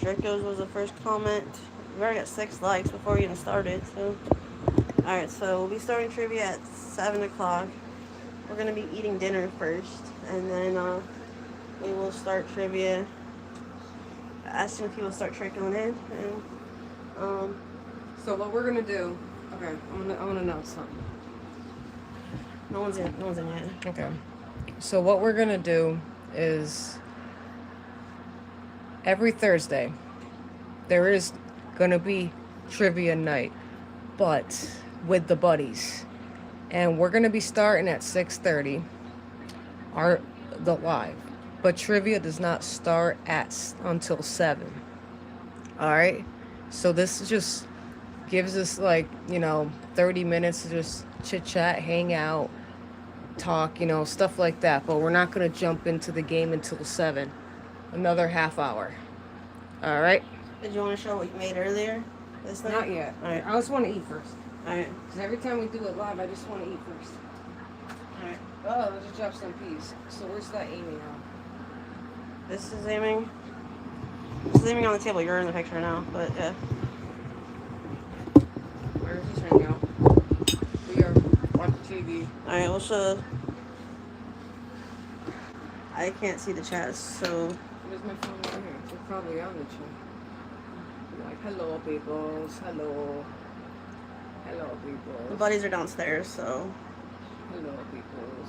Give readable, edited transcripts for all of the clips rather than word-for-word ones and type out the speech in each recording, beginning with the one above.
Draco's was the first comment. We already got 6 likes before we even started, so. Alright, so we'll be starting trivia at 7 o'clock. We're going to be eating dinner first, and then we will start trivia as soon as people start trickling in. And, so what we're going to do, okay, I'm gonna announce something. No one's in yet. Okay. So what we're going to do is every Thursday there is going to be trivia night, but with the buddies. And we're going to be starting at 6:30 the live. But trivia does not start until 7. All right? So this just gives us 30 minutes to just chit-chat, hang out, talk, stuff like that. But we're not going to jump into the game until 7. Another half hour. All right? Did you want to show what you made earlier? Not yet. All right. I just want to eat first. All right. Because every time we do it live, I just want to eat first. All right. Oh, let's just drop some peas. So where's that aiming on? This is aiming. This is aiming on the table. You're in the picture now, but yeah. Where is this right now? We are watching TV. All right, we'll show. I can't see the chat, so. Where's my phone right here? It's probably on the chat. Like, hello, peoples. Hello. Hello, peoples. The buddies are downstairs, so. Hello, peoples.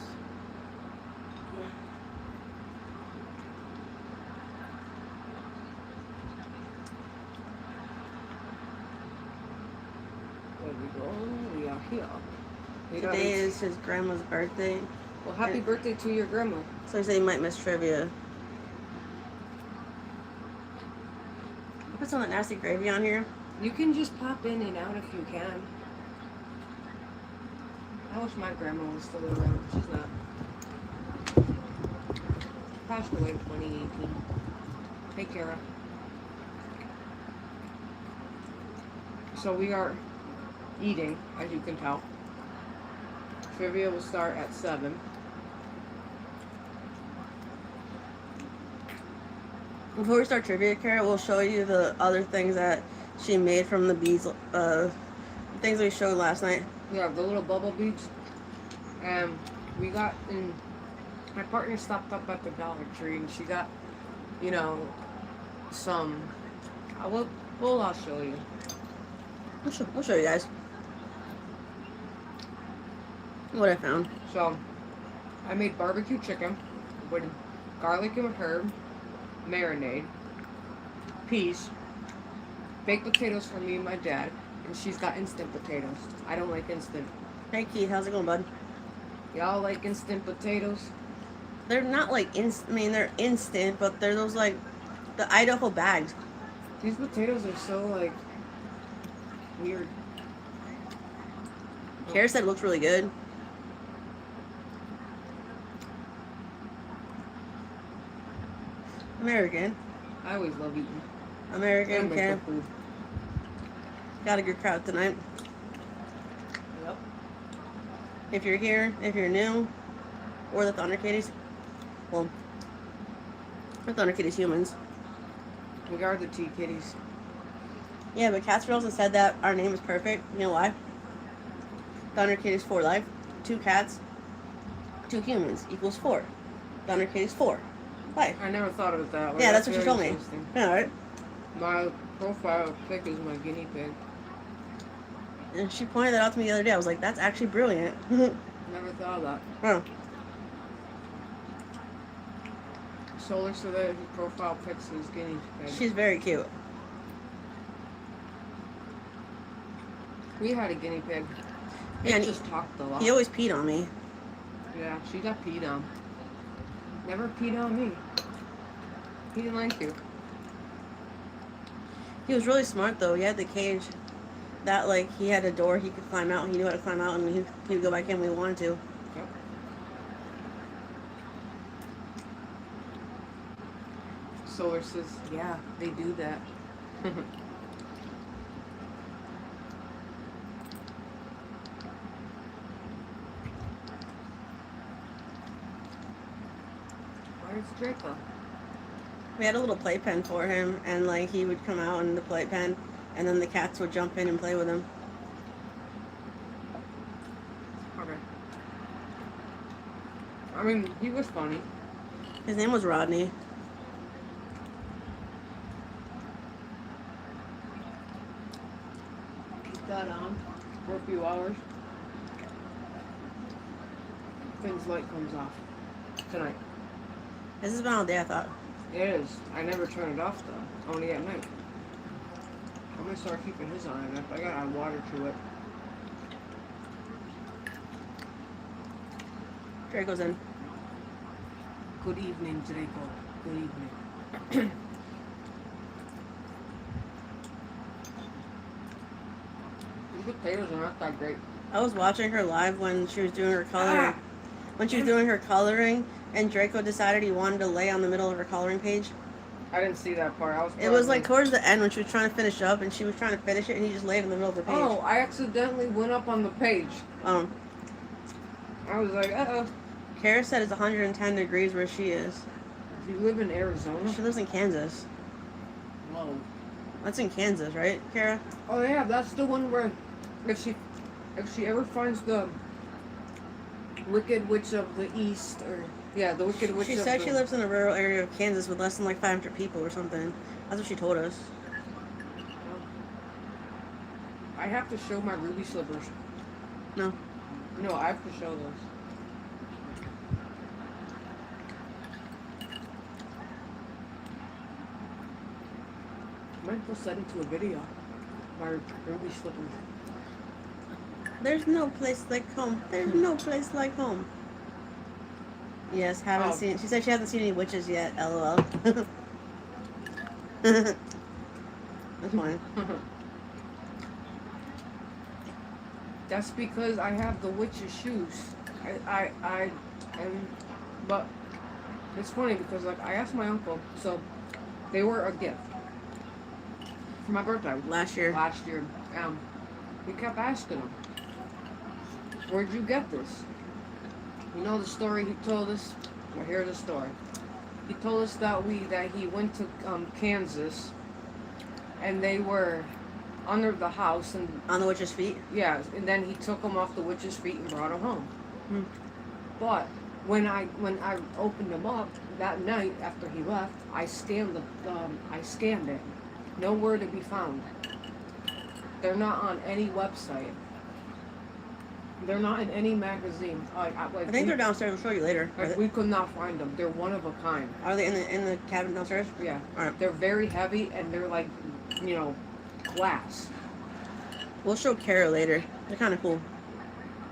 There we go. We are here. Today is his grandma's birthday. Well, happy birthday to your grandma. So he said he might miss trivia. Put some of that nasty gravy on here. You can just pop in and out if you can. I wish my grandma was still around. She's not. Passed away in 2018. Hey, Kara. So we are eating, as you can tell. Trivia will start at 7. Before we start trivia, Kara, we'll show you the other things that she made from the beads, things we showed last night. Yeah, the little bubble beads. And we got in. My partner stopped up at the Dollar Tree and she got, some. I'll show you. We'll show you guys what I found. So, I made barbecue chicken with garlic and herb, marinade, peas, baked potatoes for me and my dad, and she's got instant potatoes. I don't like instant. Hey Keith, how's it going, bud? Y'all like instant potatoes? They're not like they're instant, but they're those like the Idaho bags. These potatoes are so weird. Kara said it looks really good. American. I always love eating. American camp. Got a good crowd tonight. Yep. If you're here, if you're new, or the Thunder Kitties, well, the Thunder Kitties humans. We are the Tea Kitties. Yeah, but Cats Girls have said that our name is perfect. You know why? Thunder Kitties for life. 2 cats, 2 humans equals 4. Thunder Kitties 4. Life. I never thought of it that way. Yeah, that's what she told me. Yeah, right. My profile pic is my guinea pig. And she pointed that out to me the other day. I was like, that's actually brilliant. Never thought of that. Huh. Solar so that his profile pics his guinea pig. She's very cute. We had a guinea pig. Yeah, It just talked a lot. He always peed on me. Yeah, she got peed on. Never peed on me. He didn't like you. He was really smart though. He had the cage that he had a door he could climb out. He knew how to climb out, and he would go back in when he wanted to. Yep. Solar says, yeah, they do that. Where's Draco? We had a little playpen for him, and like he would come out in the playpen, and then the cats would jump in and play with him. Okay. I mean, he was funny. His name was Rodney. Keep that on for a few hours. Finn's light comes off tonight. This has been all day, I thought. It is. I never turn it off though. Only at night. I'm gonna start keeping his on it. I gotta add water to it. Draco's in. Good evening, Draco. Good evening. The potatoes are not that great. I was watching her live when she was doing her coloring. When she was doing her coloring, and Draco decided he wanted to lay on the middle of her coloring page. I didn't see that part. It was like towards the end when she was trying to finish up, and she was trying to finish it, and he just laid in the middle of the page. Oh, I accidentally went up on the page. I was like, uh-oh. Kara said it's 110 degrees where she is. You live in Arizona? She lives in Kansas. Whoa. That's in Kansas, right, Kara? Oh yeah, that's the one where if she ever finds the Wicked Witch of the East, or yeah, the Wicked Witch. She said she lives in a rural area of Kansas with less than like 500 people or something. That's what she told us. I have to show my ruby slippers. No. No, I have to show those. I might post that into a video. My ruby slippers. There's no place like home. There's no place like home. Yes, haven't seen. She said she hasn't seen any witches yet. LOL. That's fine. That's because I have the witch's shoes. But it's funny because like I asked my uncle, so they were a gift for my birthday Last year. We kept asking him, "Where'd you get this?" You know the story he told us? Well, here's the story. He told us that he went to Kansas, and they were under the house and on the witch's feet. Yeah, and then he took them off the witch's feet and brought them home. But when I opened them up that night after he left, I scanned it. Nowhere to be found. They're not on any website. They're not in any magazine. I think they're downstairs. I'll show you later. We could not find them. They're one of a kind. Are they in the cabinet downstairs? Yeah. All right. They're very heavy and they're like, glass. We'll show Kara later. They're kind of cool.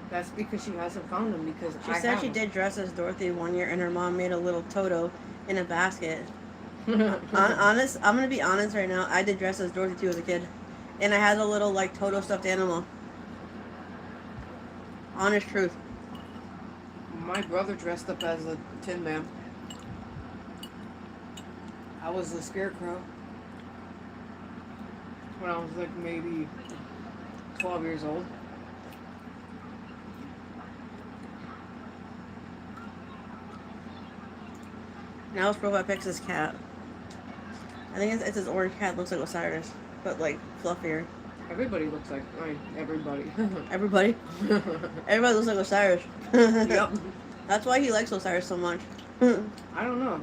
That's because she hasn't found them because she said she did dress as Dorothy one year and her mom made a little Toto in a basket. I'm gonna be honest right now. I did dress as Dorothy too as a kid, and I had a little like Toto stuffed animal. Honest truth. My brother dressed up as a Tin Man. I was the Scarecrow when I was like maybe 12 years old. Now his profile pic's his cat. I think it's his orange cat. Looks like Osiris, but like fluffier. Everybody looks like everybody. Everybody. Everybody looks like Osiris. Yep. That's why he likes Osiris so much. I don't know.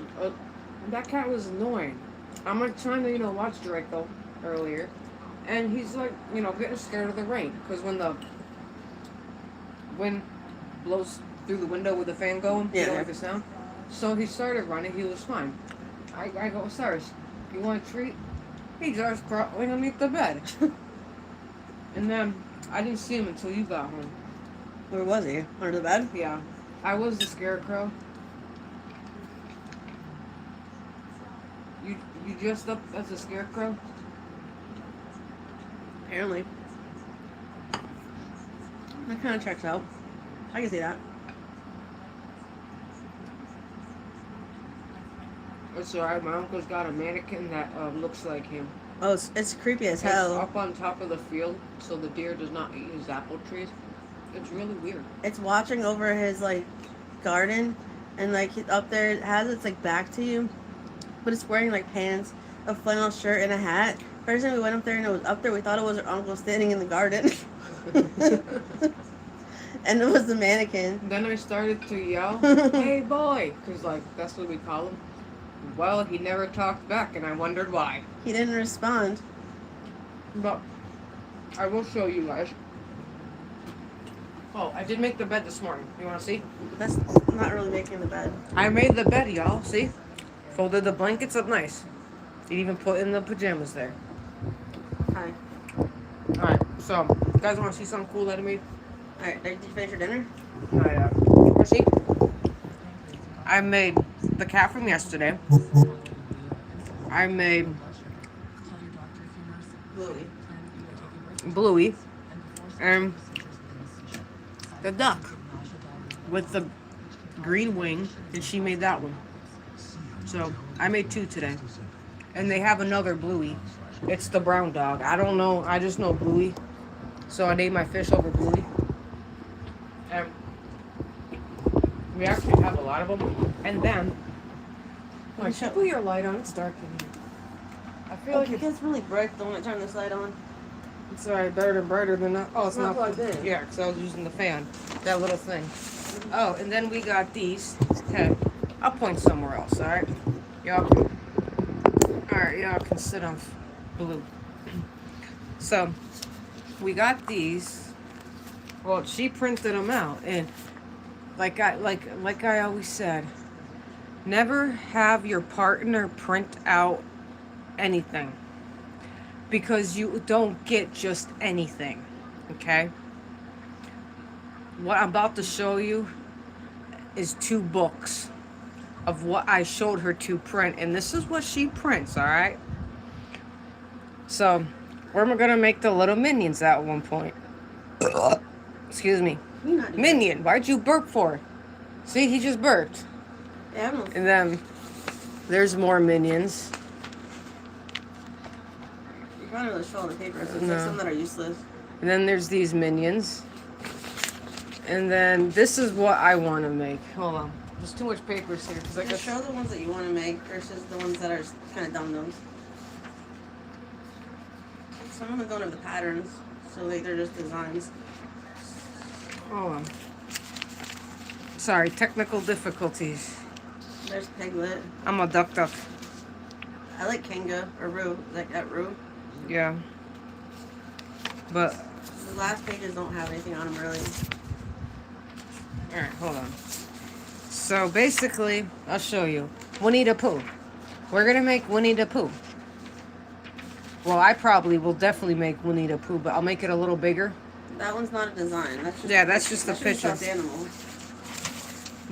That cat was annoying. I'm like trying to watch Draco earlier, and he's like getting scared of the rain because when the wind blows through the window with the fan going, you don't like the sound. So he started running. He was fine. I go, Osiris, you want a treat? He just crawling underneath the bed. And then I didn't see him until you got home. Where was he? Under the bed? Yeah. I was the Scarecrow. You dressed up as a Scarecrow? Apparently. That kind of checks out. I can see that. It's alright, my uncle's got a mannequin that looks like him. Oh, it's creepy as hell. It's up on top of the field so the deer does not eat his apple trees. It's really weird. It's watching over his like garden, and like up there it has its like back to you, but it's wearing like pants, a flannel shirt, and a hat. First time we went up there and it was up there, we thought it was her uncle standing in the garden. And it was the mannequin. Then I started to yell, "Hey boy," because like that's what we call him. Well, he never talked back, and I wondered why. He didn't respond. But I will show you guys. Oh, I did make the bed this morning. You want to see? That's not really making the bed. I made the bed, y'all. See? Folded the blankets up nice. You even put in the pajamas there. Hi. Alright, so, you guys want to see something cool that I made? Alright, did you finish your dinner? Want to see? I made the cat from yesterday. I made Bluey. And the duck with the green wing, and she made that one. So I made 2 today, and they have another Bluey. It's the brown dog. I don't know. I just know Bluey, so I named my fish over Bluey. And we actually have a lot of them. And then, like, should I put your light on? It's dark in here. I feel like it gets really bright though when I turn this light on. it's alright, brighter than that. Oh, it's not plugged in. Yeah, because I was using the fan, that little thing. Oh, and then we got these. Okay, I'll point somewhere else. All right, y'all. All right, y'all can sit on blue. So we got these. Well, she printed them out, and like I always said, never have your partner print out anything, because you don't get just anything. Okay, what I'm about to show you is 2 books of what I showed her to print, and this is what she prints. All right, so we're gonna make the little minions at one point. Excuse me. Minion, why'd you burp for? See, he just burped. Yeah, and then there's more minions. You're not really showing the papers. It's like some that are useless. And then there's these minions. And then this is what I want to make. Hold on. There's too much papers here. Cause I just show the ones that you want to make versus the ones that are kind of dum-dums. Some of them don't have the patterns, so they're just designs. Hold on. Sorry, technical difficulties. There's Piglet. I'm a duck. I like Kanga or Roo, like that Roo. Yeah. But the last pages don't have anything on them really. Alright, hold on. So basically, I'll show you. Winnie the Pooh. We're gonna make Winnie the Pooh. Well, I probably will definitely make Winnie the Pooh, but I'll make it a little bigger. That one's not a design. That's just that's just the picture. Animal.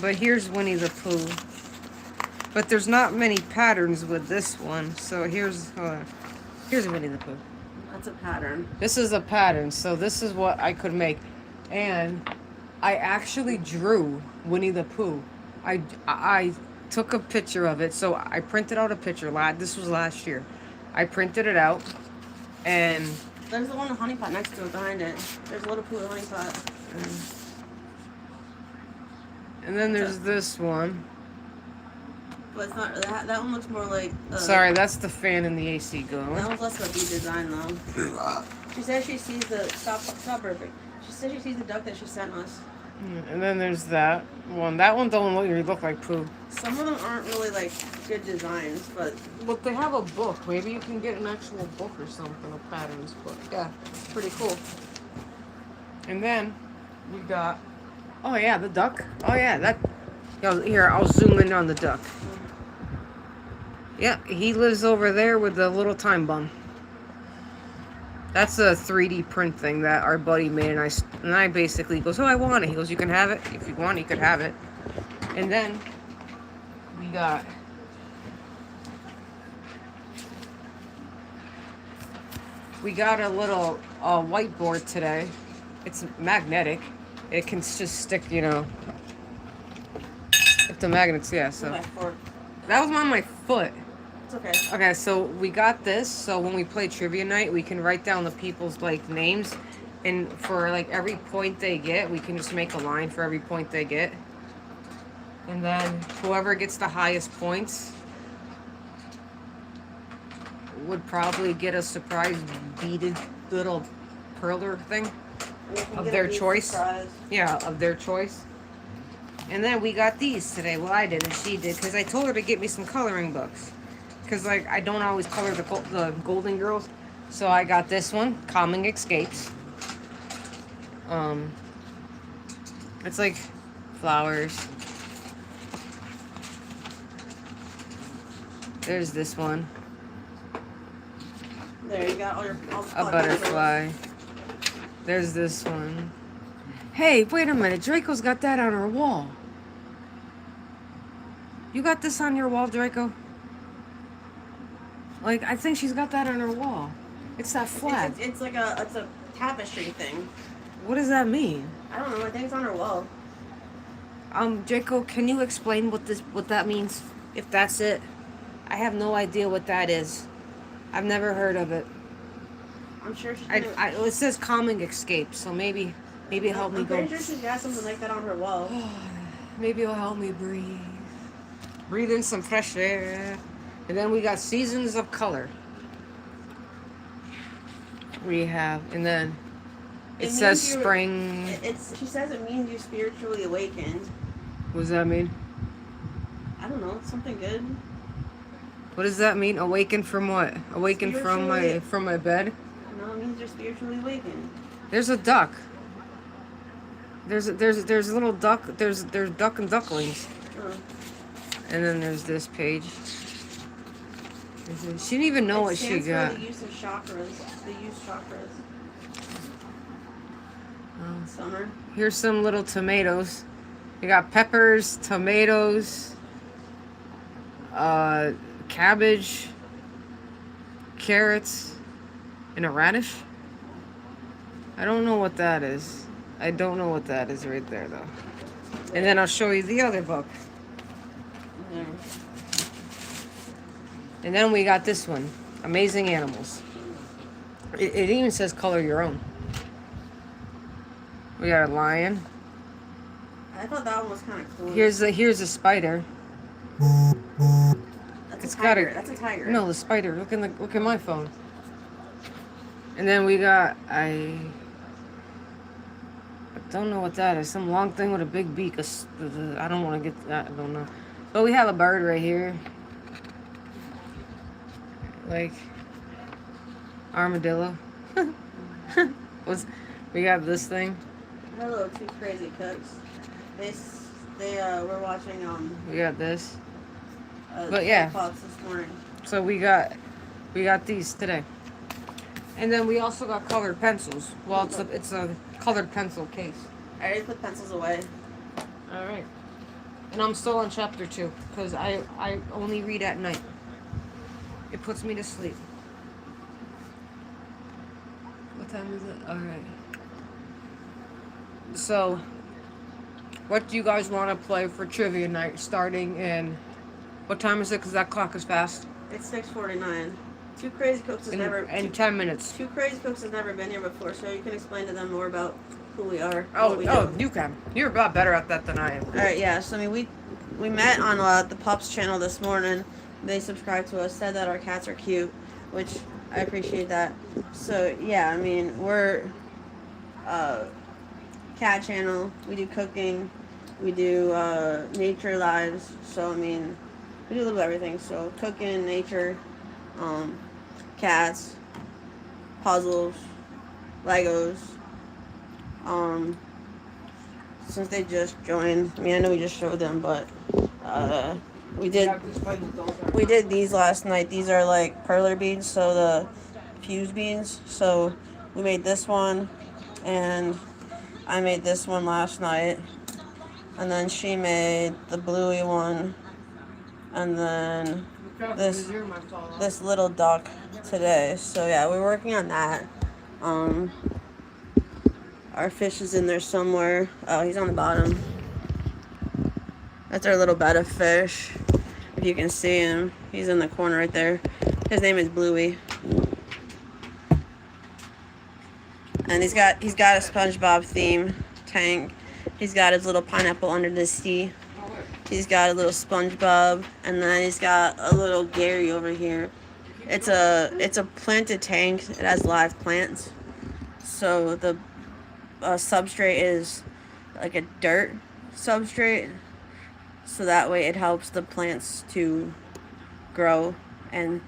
But here's Winnie the Pooh. But there's not many patterns with this one. So here's Winnie the Pooh. That's a pattern. This is a pattern. So this is what I could make. And I actually drew Winnie the Pooh. I took a picture of it. So I printed out a picture. This was last year. I printed it out. And there's the one with honey pot next to it, behind it. There's a little Pooh with honey pot. And then there's this one. But it's not. That one looks more like. Sorry, that's the fan and the AC going. That one's less of a bead design though. She says she sees the stop perfect. She says she sees the duck that she sent us. And then there's that one. That one don't really look like Pooh. Some of them aren't really like good designs, but they have a book. Maybe you can get an actual book or something of patterns. But yeah, it's pretty cool. And then we got. Oh yeah, the duck. Oh yeah, that. Here, I'll zoom in on the duck. Yeah, he lives over there with the little time bomb. That's a 3D print thing that our buddy made, and I basically goes, "Oh, I want it." He goes, "You can have it if you want. You could have it." And then we got a little whiteboard today. It's magnetic. It can just stick, if the magnets, yeah. So that was on my foot. It's okay. Okay, so we got this. So when we play trivia night, we can write down the people's names, and for every point they get, we can just make a line for every point they get, and then whoever gets the highest points would probably get a surprise beaded little perler thing We can of get a their bead choice. surprise. Yeah, of their choice. And then we got these today. Well, I didn't. She did. Because I told her to get me some coloring books. Because, like, I don't always color the Golden Girls. So I got this one, Calming Escapes. It's like flowers. There's this one. There, you got all the A color butterfly. There's this one. Hey, wait a minute. Draco's got that on her wall. You got this on your wall, Draco? Like, I think she's got that on her wall. It's that flag. It's like a tapestry thing. What does that mean? I don't know. I think it's on her wall. Draco, can you explain what that means? If that's it, I have no idea what that is. I've never heard of it. I'm sure she's. It says calming escape, so maybe help me I'm go. pretty sure she's got something like that on her wall. Maybe it'll help me breathe in some fresh air. And then we got Seasons of Color. We have, and then it says spring. She says it means you spiritually awakened. What does that mean? I don't know. It's something good. What does that mean? Awaken from what? Awaken from my bed? No, it means you're spiritually awakened. There's a duck. There's a little duck. There's duck and ducklings. Oh. And then there's this page. She didn't even know what she got. The use of chakras. The use chakras. Summer. Here's some little tomatoes. You got peppers, tomatoes, cabbage, carrots, and a radish. I don't know what that is. I don't know what that is right there, though. And then I'll show you the other book. Yeah. And then we got this one, Amazing Animals. It even says color your own. We got a lion. I thought that one was kind of cool. Here's a spider. That's a tiger. That's a tiger. No, the spider. Look at my phone. And then we got I don't know what that is. Some long thing with a big beak. I don't want to get that. I don't know. But we have a bird right here. Like armadillo. We got this thing. Hello, two crazy cooks. They were watching We got this. but yeah, Pops this morning. So we got these today. And then we also got colored pencils. Well, it's a colored pencil case. I already put pencils away. All right. And I'm still on chapter 2 because I only read at night. It puts me to sleep. What time is it? All right. So, what do you guys want to play for trivia night starting in... What time is it? Because that clock is fast. It's 6:49. Two crazy cooks has never... In 10 minutes. Two crazy cooks has never been here before, so you can explain to them more about who we are. You can. You're a lot better at that than I am. Alright, yeah. So, I mean, we met on the Pups channel this morning. They subscribed to us, said that our cats are cute, which I appreciate that. So, yeah, I mean, we're cat channel. We do cooking. We do nature lives. So, I mean, we do a little bit of everything. So, cooking, nature, cats, puzzles, Legos. Since they just joined, I mean, I know we just showed them, but we did these last night. These are like perler beads, so the fuse beans. So we made this one, and I made this one last night, and then she made the bluey one, and then this little duck today. So yeah, we're working on that. Our fish is in there somewhere. Oh, he's on the bottom. That's our little bed of fish. If you can see him, he's in the corner right there. His name is Bluey. And he's got a SpongeBob theme tank. He's got his little pineapple under the sea. He's got a little SpongeBob, and then he's got a little Gary over here. It's a planted tank. It has live plants. So the substrate is like a dirt substrate. So that way it helps the plants to grow and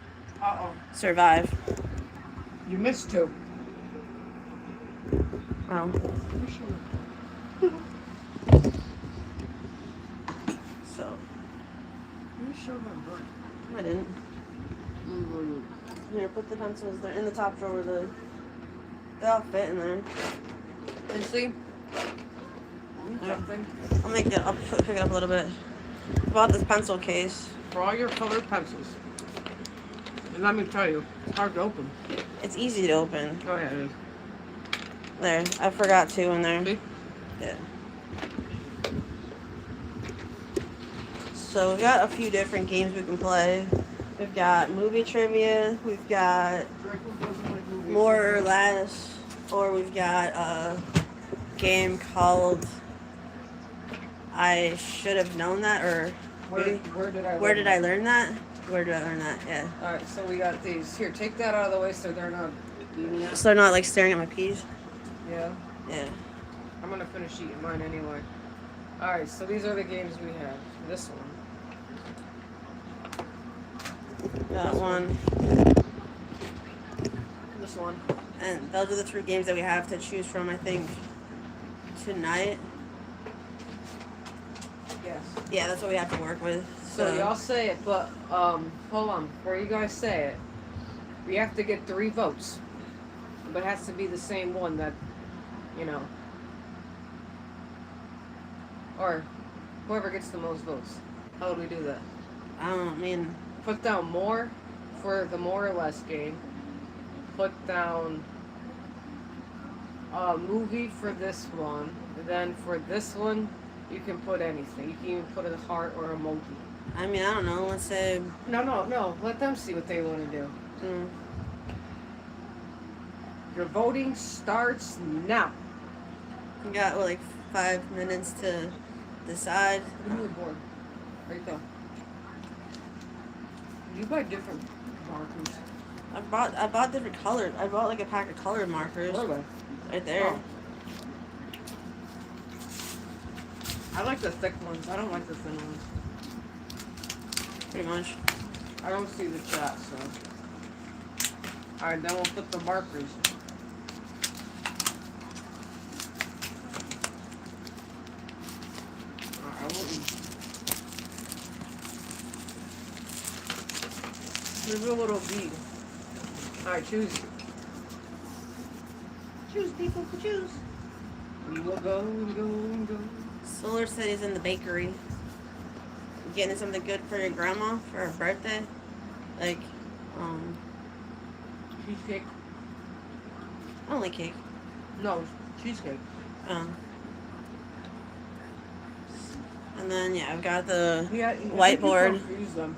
Uh-oh. survive. You missed two. Oh. So You showed my bird. I didn't. Here, put the pencils there in the top drawer. They all fit in there. And see? I'll make it. I'll pick it up a little bit. I bought this pencil case. For all your colored pencils. And let me tell you, it's hard to open. It's easy to open. Oh yeah, it is. There, I forgot two in there. See? Yeah. So we've got a few different games we can play. We've got movie trivia. We've got more or less, or we've got a game called I Should Have Known That, or Where did I Where Did I Learn That? Where did I learn that? Yeah. Alright, so we got these. Here, take that out of the way so they're not eating it. So they're not like staring at my peas. Yeah. Yeah. I'm gonna finish eating mine anyway. Alright, so these are the games we have. This one. That one. This one. And those are the three games that we have to choose from, I think, tonight. Yes. Yeah, that's what we have to work with. So y'all say it, but hold on. Before you guys say it, we have to get 3 votes. But it has to be the same one that, you know. Or whoever gets the most votes. How do we do that? I don't mean... Put down more for the more or less game. Put down a movie for this one. And then for this one, you can put anything. You can even put a heart or a monkey. I mean, I don't know. Let's say... No. Let them see what they want to do. Your voting starts now. We got, what, like 5 minutes to decide. Give me the board. Right there. You buy different markers. I bought different colors. I bought like a pack of colored markers. Really? Right there. Oh. I like the thick ones. I don't like the thin ones. Pretty much. I don't see the chat, so. Alright, then we'll put the markers. There's a little bead. Alright, choose. Choose, people, choose. We will go and go and go. Solar City's in the bakery. You getting something good for your grandma for her birthday? Like, Cheesecake. I don't like cake. No, cheesecake. And then, yeah, I've got the Yeah, whiteboard. Use them.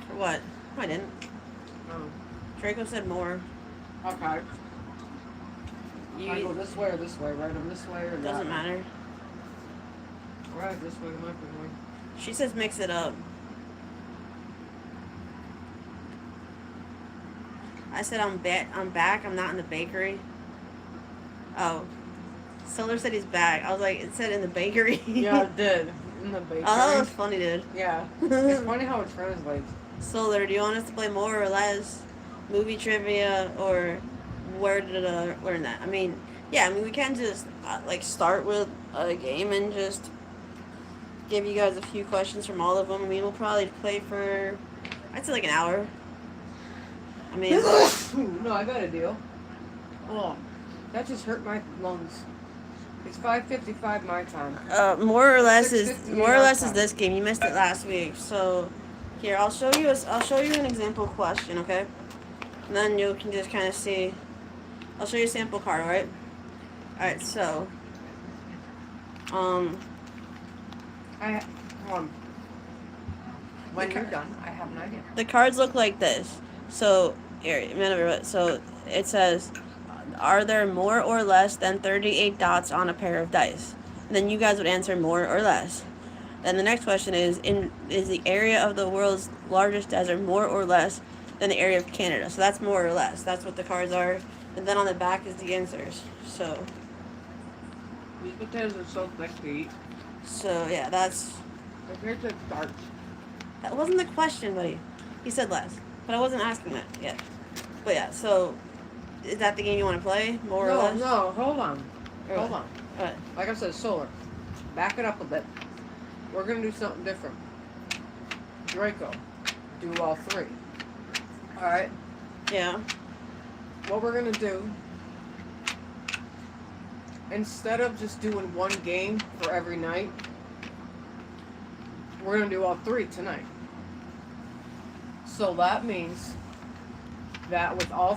For what? No, I didn't. Oh. Draco said more. Okay. I go this way or this way? Right them this way or that? Doesn't matter. Right, this way might be way. She says mix it up. I said I'm back. I'm not in the bakery. Oh. Solar City's back. I was like, it said in the bakery. Yeah, it did. In the bakery. Oh, that was funny, dude. Yeah. It's funny how it translates. Solar, do you want us to play more or less movie trivia, or where did I learn that? I mean, yeah, I mean, we can just, like, start with a game and just give you guys a few questions from all of them. I mean, we'll probably play for, I'd say, like, an hour. I mean... No, I got a deal. Oh, that just hurt my lungs. It's 5:55 my time. More or less is this game. You missed it last week, so here I'll show you an example question, okay? And then you can just kind of see. I'll show you a sample card, alright? Alright, so When you're done, I have an idea. The cards look like this. So here, so it says, are there more or less than 38 dots on a pair of dice? And then you guys would answer more or less. Then the next question is the area of the world's largest desert more or less than the area of Canada. So that's more or less. That's what the cards are. And then on the back is the answers. So. These potatoes are so thick to eat. So yeah, that's. Compared to darts. That wasn't the question, buddy. He said less, but I wasn't asking that yet. But yeah, so is that the game you want to play, more or less? No, hold on. Or Hold what? on. What? Like I said, solar. Back it up a bit. We're gonna do something different. Draco, do all three. Alright? Yeah. What we're gonna do, instead of just doing one game for every night, we're gonna do all three tonight. So that means that with all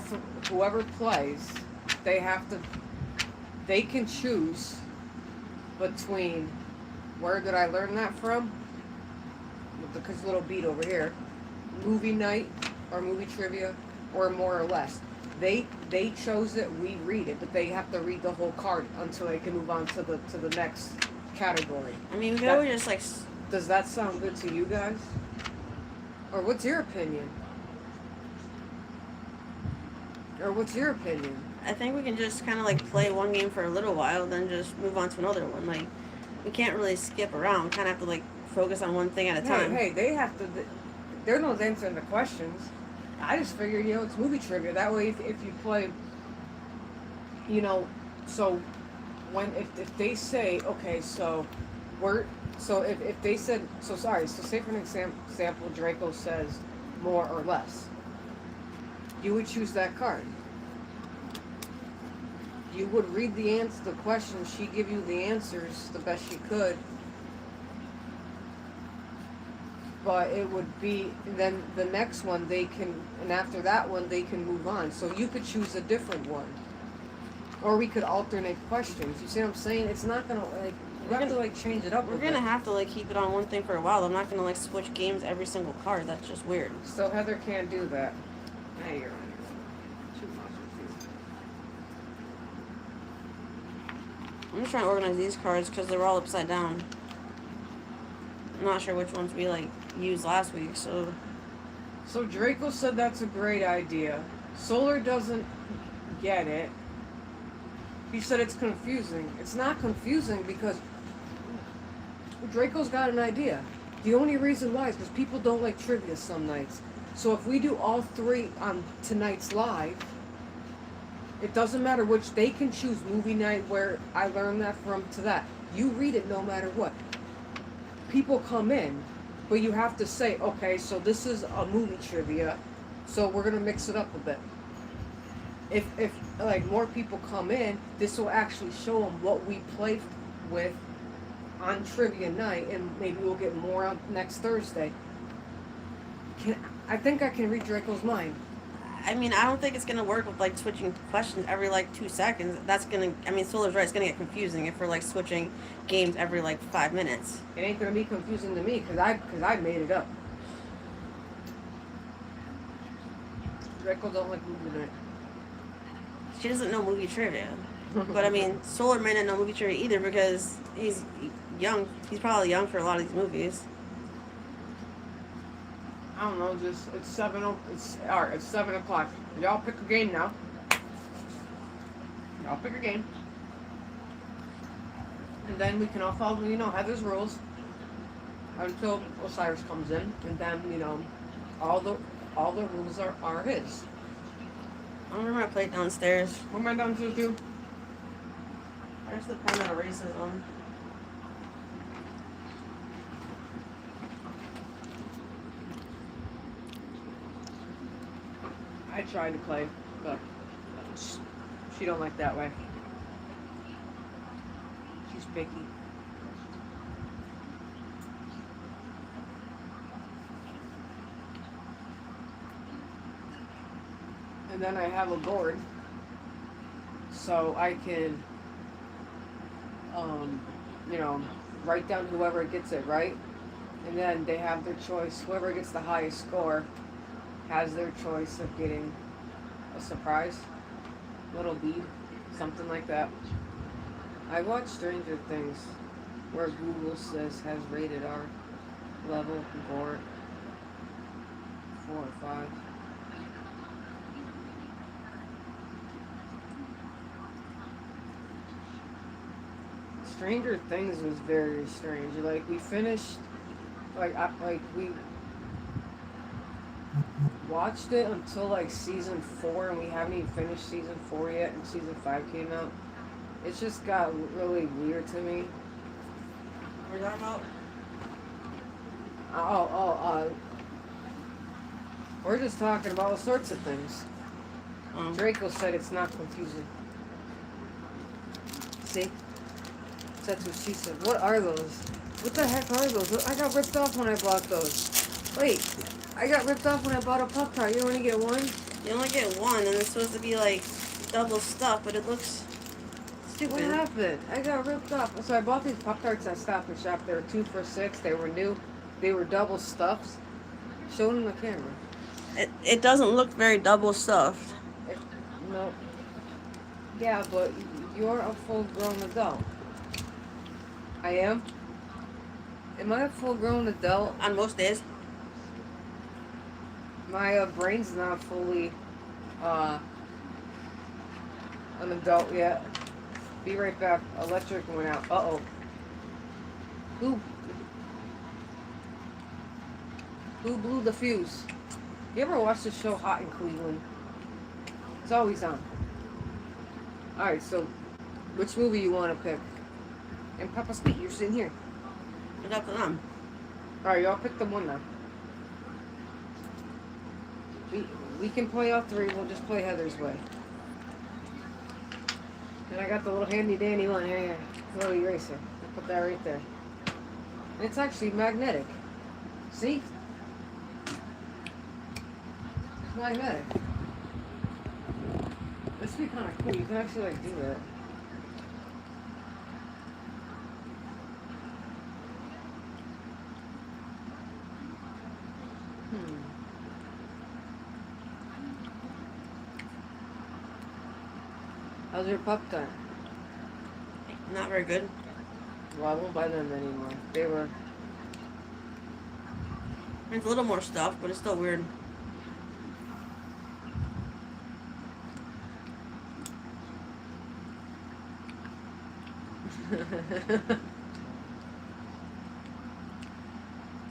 whoever plays, they can choose between, where did I learn that from? With the little beat over here, movie night or movie trivia, or more or less. They chose it, we read it, but they have to read the whole card until they can move on to the next category. I mean, we could always just like. Does that sound good to you guys? Or what's your opinion? I think we can just kind of like play one game for a little while, then just move on to another one. Like, we can't really skip around. We kind of have to like focus on one thing at a time. Hey, they have to. They're not answering the questions. I just figured, it's movie trivia. That way, if you play, so if they say, okay, so if they said, so say for an example, Draco says more or less, you would choose that card. You would read the question, she'd give you the answers the best she could, but it would be, then the next one and after that one they can move on. So you could choose a different one. Or we could alternate questions. You see what I'm saying? It's not gonna we have to change it up. We're gonna have to keep it on one thing for a while. I'm not gonna switch games every single card. That's just weird. So Heather can't do that. Hey, you're on your I'm just trying to organize these cards because they're all upside down. I'm not sure which ones we used last week, so. So Draco said that's a great idea. Solar doesn't get it. He said it's confusing. It's not confusing because Draco's got an idea. The only reason why is because people don't like trivia some nights. So if we do all three on tonight's live, it doesn't matter which. They can choose movie night, where I learned that from, to that. You read it no matter what. People come in, but you have to say, okay, so this is a movie trivia, so we're gonna mix it up a bit. If more people come in, this will actually show them what we play with on trivia night, and maybe we'll get more on next Thursday. I think I can read Draco's mind. I mean, I don't think it's gonna work with switching questions every 2 seconds. That's gonna. I mean, Solar's right. It's gonna get confusing if we're switching games every 5 minutes. It ain't gonna be confusing to me because I made it up. Draco don't like movie night. She doesn't know movie trivia. But I mean, Solar may not know movie trivia either because he's young. He's probably young for a lot of these movies. I don't know. It's 7. It's all right. It's 7 o'clock. Y'all pick a game now. Y'all pick a game, and then we can all follow Heather's rules until Osiris comes in, and then all the rules are his. I don't remember my plate downstairs. What am I downstairs do? Where's the pen that erases them? I tried to play, but she don't like that way. She's picky. And then I have a board, so I can, write down whoever gets it right, and then they have their choice. Whoever gets the highest score has their choice of getting a surprise, little bead, something like that. I watched Stranger Things, where Google says has rated R level 4 or 5. Stranger Things was very strange. Like we finished, we watched it until like season 4, and we haven't even finished season 4 yet, and season 5 came out. It just got really weird to me. We're talking about. We're just talking about all sorts of things. Um, Draco said it's not confusing. See? That's what she said. What are those? What the heck are those? I got ripped off when I bought those. Wait, I got ripped off when I bought a Pop-Tart. You only get one? You only get one, and it's supposed to be like double stuff, but it looks stupid. What happened? I got ripped off. So I bought these Pop-Tarts at Stop and Shop. They were 2 for $6. They were new. They were double stuffed. Show them the camera. It doesn't look very double stuffed. No. Yeah, but you're a full-grown adult. I am? Am I a full-grown adult? On most days. My brain's not fully an adult yet. Be right back. Electric went out. Uh-oh. Who blew the fuse? You ever watch the show Hot in Cleveland? It's always on. Alright, so which movie you want to pick? And Papa Speak, you're sitting here. It's up to them. Alright, y'all pick the one now. We can play all 3. We'll just play Heather's way. And I got the little handy dandy one here. Little eraser. I'll put that right there. And it's actually magnetic. See? It's magnetic. This would be kind of cool. You can actually like do that. How's your Pop-Tart? Not very good. Well, I won't buy them anymore. They were... It's a little more stuff, but it's still weird.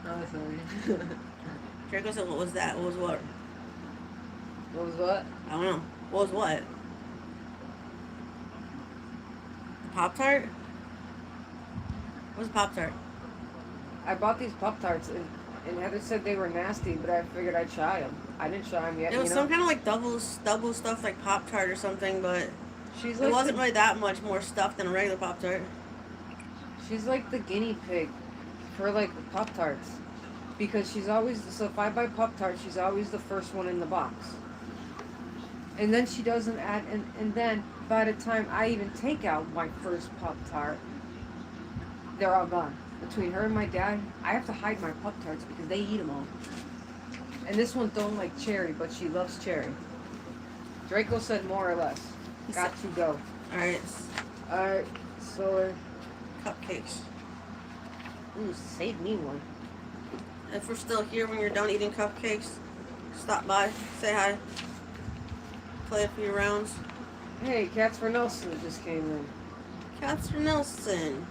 Oh, sorry. Draco said, what was that? What was what? What was what? I don't know. What was what? Pop-Tart? What's a Pop-Tart? I bought these Pop-Tarts, and Heather said they were nasty, but I figured I'd try them. I didn't try them yet. It was some kind of like double stuff, like Pop-Tart or something, but She's it like wasn't really that much more stuff than a regular Pop-Tart. She's like the guinea pig for like the Pop-Tarts. Because she's always, so if I buy Pop-Tarts, she's always the first one in the box. And then she doesn't add, and then by the time I even take out my first Pop-Tart, they're all gone. Between her and my dad, I have to hide my Pop-Tarts because they eat them all. And this one don't like cherry, but she loves cherry. Draco said more or less. Got to go. Alright. Alright, so... Cupcakes. Ooh, save me one. If we're still here when you're done eating cupcakes, stop by, say hi, play a few rounds. Hey, Cats for Nelson just came in. Cats for Nelson.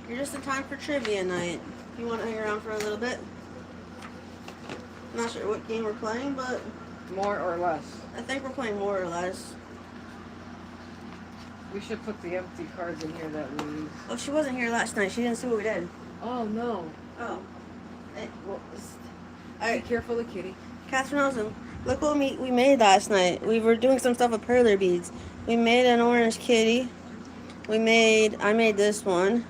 You're just in time for trivia night. If you want to hang around for a little bit. Not sure what game we're playing, but More or less. I think we're playing more or less. We should put the empty cards in here that we use. Oh, she wasn't here last night. She didn't see what we did. Oh, no. Oh. Well, Alright, be careful of Kitty. Cats for Nelson. Look what we made last night. We were doing some stuff with perler beads. We made an orange kitty. I made this one.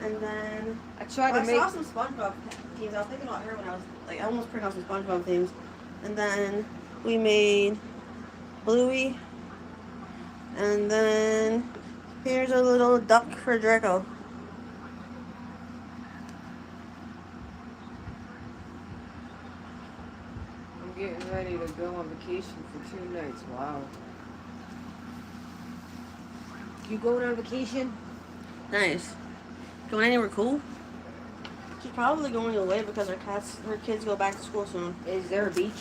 And then I tried to I make... saw some SpongeBob themes. I was thinking about her when I was like, I almost printed out some SpongeBob themes. And then we made Bluey. And then here's a little duck for Draco. I'm getting ready to go on vacation for 2 nights. Wow. You going on vacation? Nice. Going anywhere cool? She's probably going away because her kids go back to school soon. Is there a beach?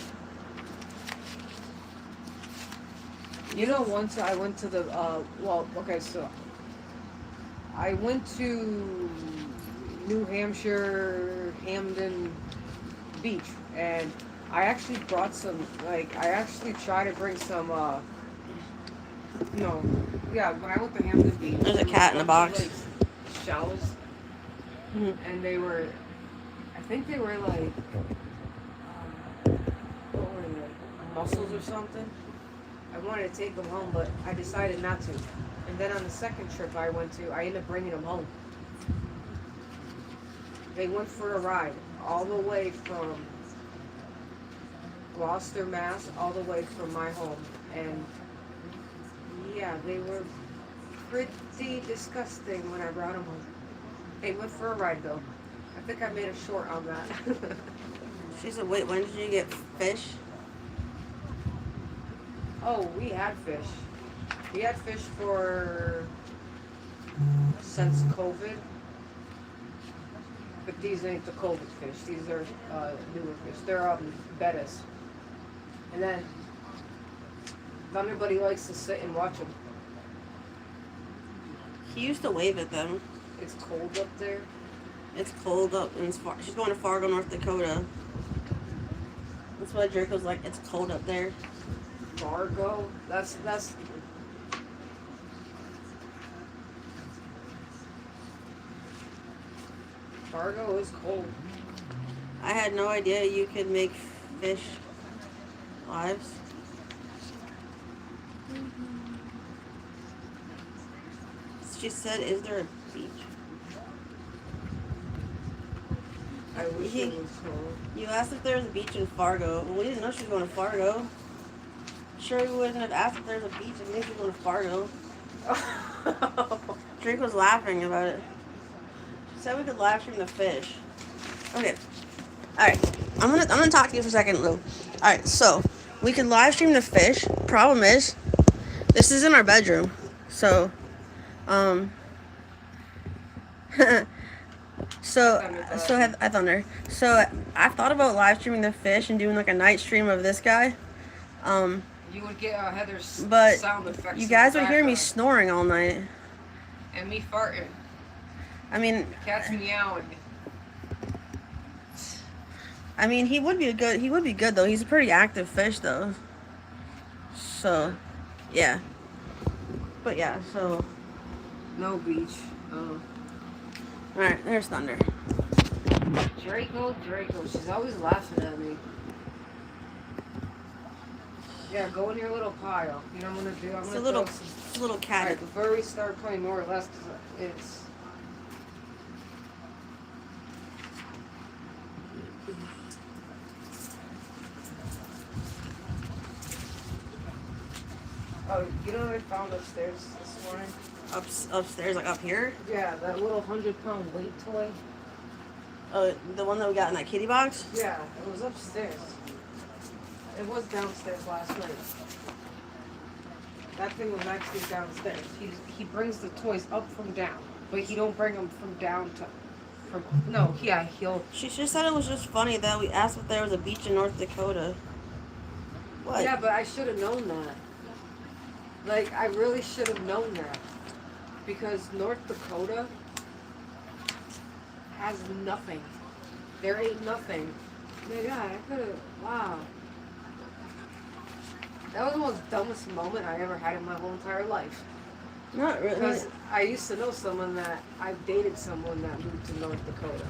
You know, once I went to the, well, okay, so I went to New Hampshire, Hamden Beach, and I actually brought some. Like, I actually tried to bring some. No, yeah. When I went to Hamden Beach, There's a there was cat in a bunch of, box. like, shells, Mhm. and they were. I think they were like. What were they? Like, mussels or something. I wanted to take them home, but I decided not to. And then on the second trip I went to, I ended up bringing them home. They went for a ride all the way from Gloucester, Mass, all the way from my home. And yeah, they were pretty disgusting when I brought them home. They went for a ride though. I think I made a short on that. She said, wait, when did you get fish? Oh, we had fish. We had fish for since COVID. But these ain't the COVID fish. These are newer fish. They're bettas. And then Thunder Buddy likes to sit and watch them. He used to wave at them. It's cold up there. It's cold up and she's going to Fargo, North Dakota. That's why Draco's like, it's cold up there. Fargo. That's. Fargo is cold. I had no idea you could make fish lives. She said, is there a beach? I wish it was cold. You asked if there was a beach in Fargo. Well, we didn't know she was going to Fargo. Sure, we wouldn't have asked if there was a beach if we knew she was going to Fargo. Drake was laughing about it. She said we could live stream the fish. Okay. Alright. I'm gonna talk to you for a second, Lou. Alright, so we could live stream the fish. Problem is, this is in our bedroom. So I thunder. So I've thought about live streaming the fish and doing like a night stream of this guy. You would get Heather's But sound effects. you guys would hear me snoring all night. And me farting. I mean, The cat's meowing. I mean, he would be good though. He's a pretty active fish though. So, yeah. But yeah, so. No beach. Oh. Alright, there's Thunder. Draco. She's always laughing at me. Yeah, go in your little pile. You know what I'm gonna do? I'm It's gonna a little, throw some. it's a little cat. Alright, before we start playing more or less, because it's. Oh, you know what I found upstairs this morning? Upstairs, like up here. Yeah, that little 100-pound weight toy. Oh, the one that we got in that kitty box. Yeah, it was upstairs. It was downstairs last night. That thing was actually downstairs. He brings the toys up from down, but he don't bring them from down to. He'll. She just said it was just funny that we asked if there was a beach in North Dakota. What? Yeah, but I should have known that. Like, I really should have known that. Because North Dakota has nothing. There ain't nothing. My God, I could have. Wow. That was the most dumbest moment I ever had in my whole entire life. Not really. Because I used to know someone that I've dated someone that moved to North Dakota,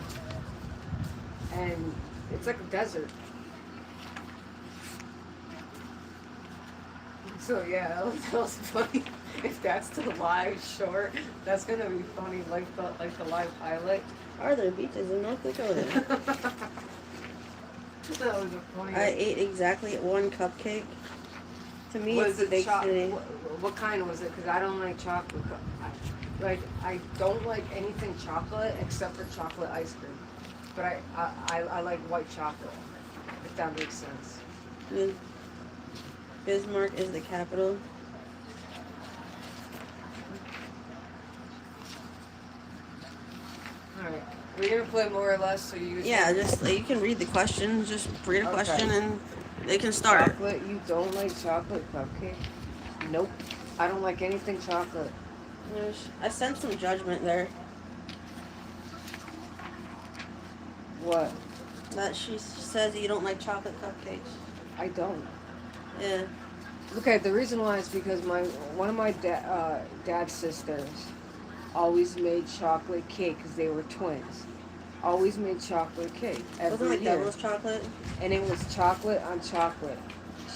and it's like a desert. So yeah, that was funny. If that's the live short, that's gonna be funny. Like the live highlight. Are there beaches in North Dakota? That was a funny. I ate exactly one cupcake. To me, Was it's it baked city. what kind was it? Because I don't like chocolate. I don't like anything chocolate except for chocolate ice cream. But I like white chocolate. If that makes sense. Bismarck is the capital. Alright. We're gonna play more or less, so you. Yeah, just you can read the question. Just read a question and they can start. Chocolate? You don't like chocolate cupcake? Nope. I don't like anything chocolate. I sense some judgment there. What? That she says you don't like chocolate cupcakes. I don't. Yeah. Okay, the reason why is because one of my dad's sisters always made chocolate cake because they were twins. Always made chocolate cake Wasn't it every like year, devil's chocolate? and it was chocolate on chocolate.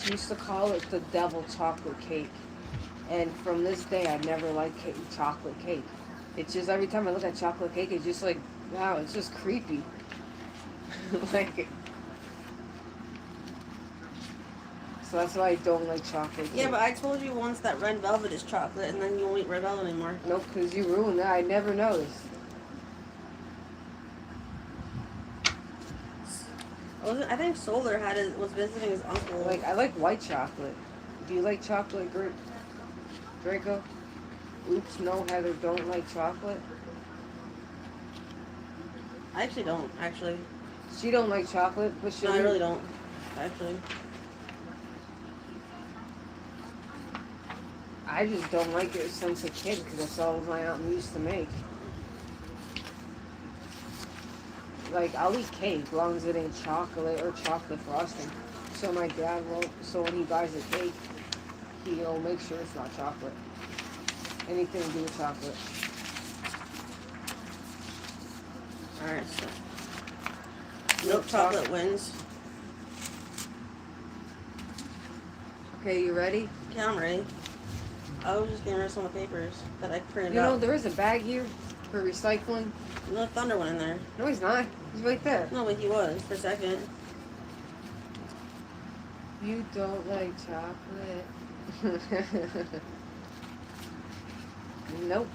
She used to call it the devil chocolate cake. And from this day, I never liked chocolate cake. It's just every time I look at chocolate cake, it's just like, wow, it's just creepy. Like, so that's why I don't like chocolate cake. Yeah, but I told you once that red velvet is chocolate, and then you won't eat red velvet anymore. Nope, because you ruined that. I never noticed. I think Solar was visiting his uncle. Like, I like white chocolate. Do you like chocolate, Draco? Oops, no, Heather, don't like chocolate. I actually don't, actually. She don't like chocolate, but she. No, I really don't, actually. I just don't like it since a kid because that's all my aunt used to make. Like, I'll eat cake as long as it ain't chocolate or chocolate frosting. So my dad won't. So when he buys a cake, he'll make sure it's not chocolate. Anything to do with chocolate. Alright, so. Milk chocolate wins. Okay, you ready? Yeah, I'm ready. I was just getting rid of some of the papers that I printed You know, out. there is a bag here for recycling. No Thunder one in there. No, he's not. He's right there. No, but he was for a second. You don't like chocolate. Nope.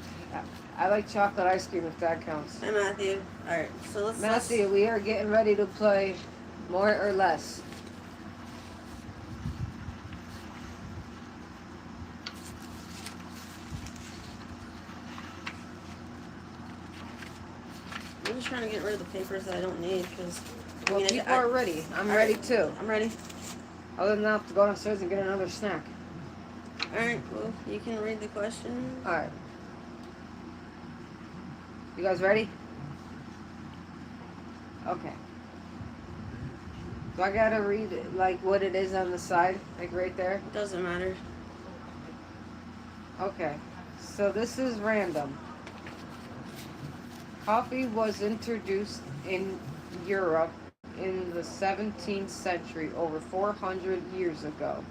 I like chocolate ice cream if that counts. Hi, Matthew. Alright, so let's... Matthew, we are getting ready to play More or Less. I'm just trying to get rid of the papers that I don't need, because... Well, people are ready. I'm ready too. I'm ready. Other than that, I have to go downstairs and get another snack. Alright, well, you can read the question. Alright. You guys ready? Okay. So I gotta read like what it is on the side, like right there. Doesn't matter. Okay. So this is random. Coffee was introduced in Europe in the 17th century, over 400 years ago.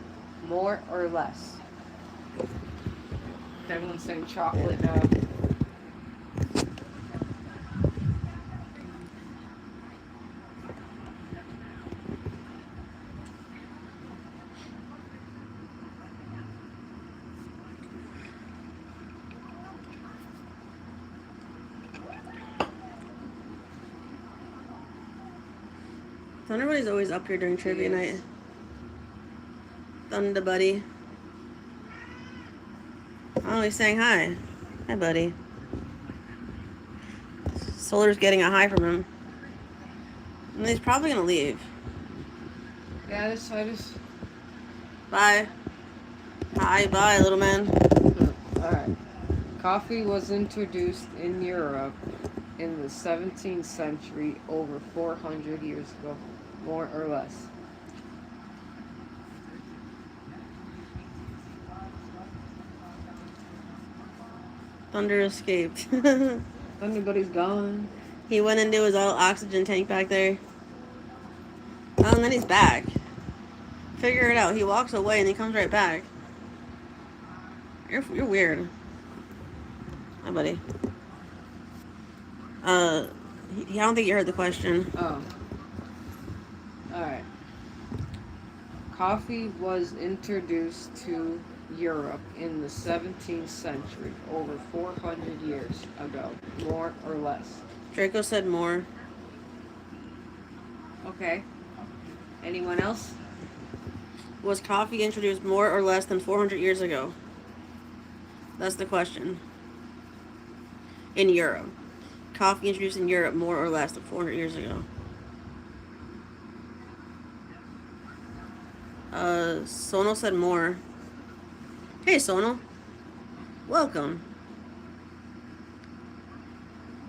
More or less? Everyone's saying chocolate now. Everybody's always up here during trivia night. Thunder buddy. Oh, he's saying hi. Hi, buddy. Solar's getting a hi from him. And he's probably gonna leave. Yeah, I just... Bye. Hi, bye, little man. Alright. Coffee was introduced in Europe in the 17th century, over 400 years ago. More or less. Thunder escaped. Everybody's gone. He went into his oxygen tank back there. Oh, and then he's back. Figure it out. He walks away and he comes right back. You're weird. Hi, buddy. I don't think you heard the question. Oh. Alright. Coffee was introduced to Europe in the 17th century, over 400 years ago. More or less? Draco said more. Okay. Anyone else? Was coffee introduced more or less than 400 years ago? That's the question. In Europe. Coffee introduced in Europe more or less than 400 years ago. Sonal said more. Hey, Sonal. Welcome.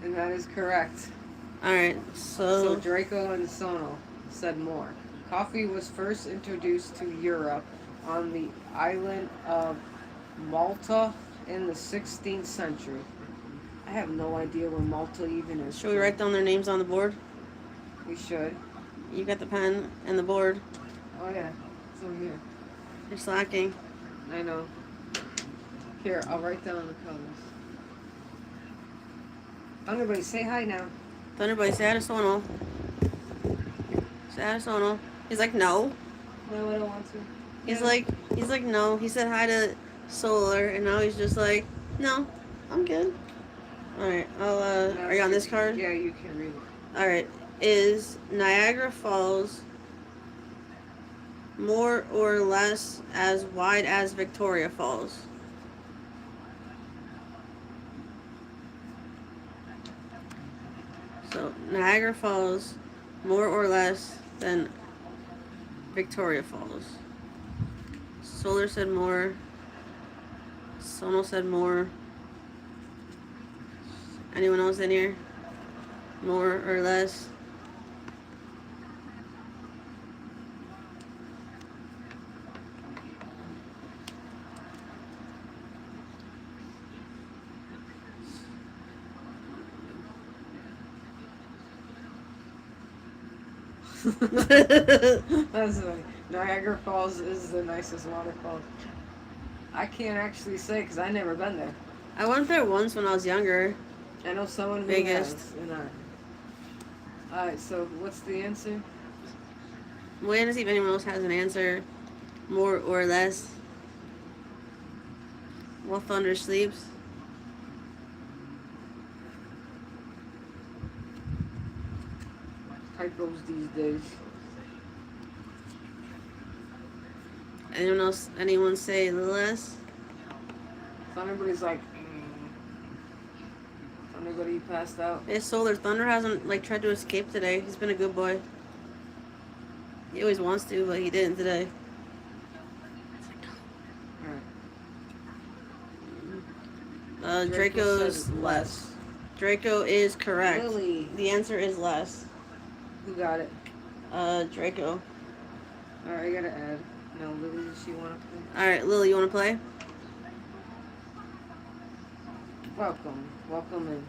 And that is correct. Alright, So Draco and Sono said more. Coffee was first introduced to Europe on the island of Malta in the 16th century. I have no idea where Malta even is. Should we write down their names on the board? We should. You got the pen and the board. Oh yeah, it's over here. You're slacking. I know. Here, I'll write down the colors. Everybody, say hi now. Thunderboy, say hi to Sono. Say hi to Sono. He's like, no. No, I don't want to. He's like, no. He said hi to Solar, and now he's just like, no, I'm good. Alright, are you on this card? Yeah, you can read it. Alright, is Niagara Falls more or less as wide as Victoria Falls? So, Niagara Falls, more or less than Victoria Falls. Solar said more. Sono said more. Anyone else in here? More or less? That's funny. Niagara Falls is the nicest waterfall. I can't actually say because I've never been there. I went there once when I was younger. I know someone who Biggest. has. Alright, so what's the answer? Wait to see if anyone else has an answer. More or less. While Thunder sleeps. Typos these days. Anyone say less? So everybody's like, Everybody passed out. It's Solar. Thunder hasn't tried to escape today. He's been a good boy. He always wants to, but he didn't today. Alright. Draco's less. Draco is correct. Lily. The answer is less. Who got it? Draco. Alright, I gotta add. No, Lily, does she want to play? Alright, Lily, you want to play? Welcome. Welcome in.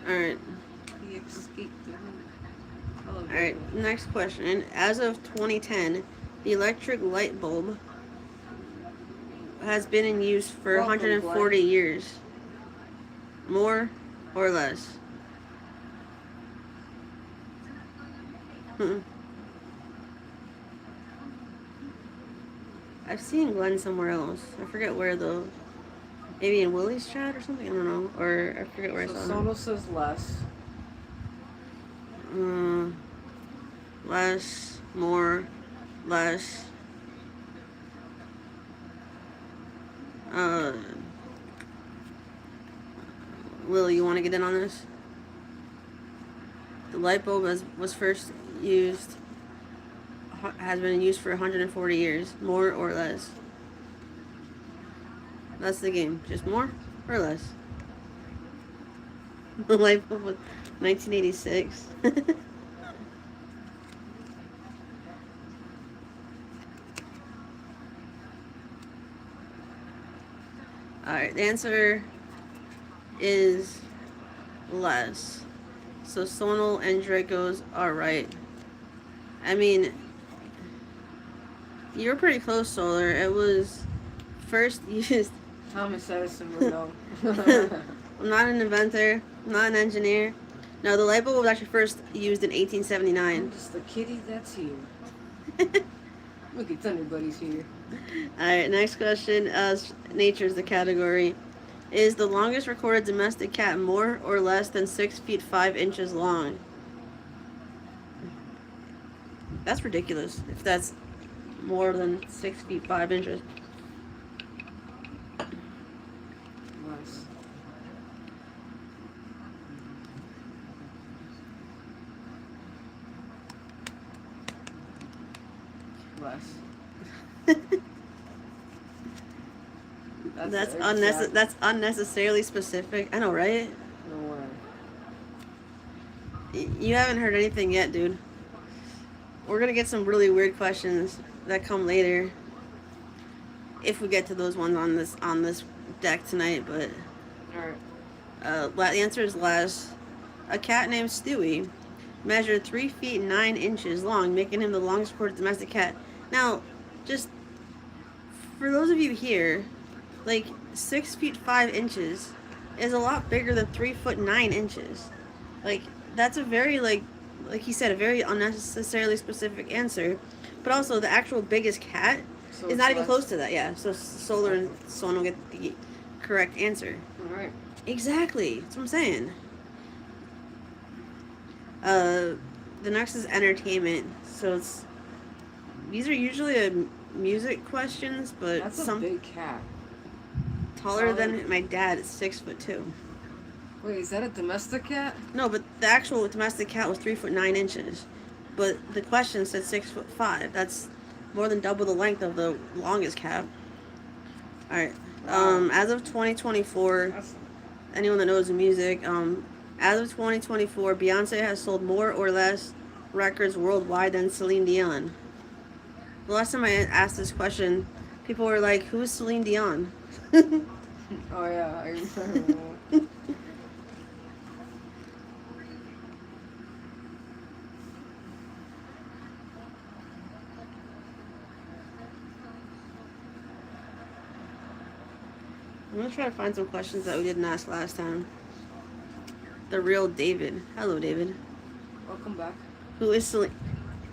Alright. He escaped the room. Alright, next question. As of 2010, the electric light bulb has been in use for 140 years. More or less? I've seen Glenn somewhere else. I forget where though. Maybe in Willie's chat or something? I don't know. Or I forget where I saw him. Sono says less. Less, more, less. Lily, you want to get in on this? The light bulb was first used, has been in use for 140 years. More or less? That's the game. Just more or less? The light bulb was 1986. Alright, the answer is less. So Sonal and Draco's are right. I mean, you were pretty close, Solar. It was first used. Thomas Edison would know. I'm not an inventor. I'm not an engineer. No, the light bulb was actually first used in 1879. I'm just the kitty that's here. Look at Thunderbuddy's here. Alright, next question. Nature is the category. Is the longest recorded domestic cat more or less than 6 feet 5 inches long? That's ridiculous if that's more than 6 feet 5 inches. Nice. Less. That's unnecessarily specific. I know, right? No way. You haven't heard anything yet, dude. We're gonna get some really weird questions that come later. If we get to those ones on this deck tonight, but Alright. the answer is less. A cat named Stewie measured 3 feet 9 inches long, making him the longest recorded domestic cat. Now, just for those of you here, like 6 feet 5 inches is a lot bigger than 3 foot 9 inches. Like that's a very like he said, a very unnecessarily specific answer. But also, the actual biggest cat is not even close to that. Yeah, so Solar and Son will get the correct answer. All right. Exactly. That's what I'm saying. The next is entertainment. So these are usually music questions, but that's a big cat. Taller than my dad at 6'2". Wait, is that a domestic cat? No, but the actual domestic cat was 3 foot 9 inches. But the question said 6'5". That's more than double the length of the longest cat. All right. Wow. As of 2024, anyone that knows the music, as of 2024, Beyonce has sold more or less records worldwide than Celine Dion. The last time I asked this question, people were like, "Who is Celine Dion?" Oh yeah, I remember. I'm gonna try to find some questions that we didn't ask last time. The real David. Hello, David. Welcome back. Who is Celine?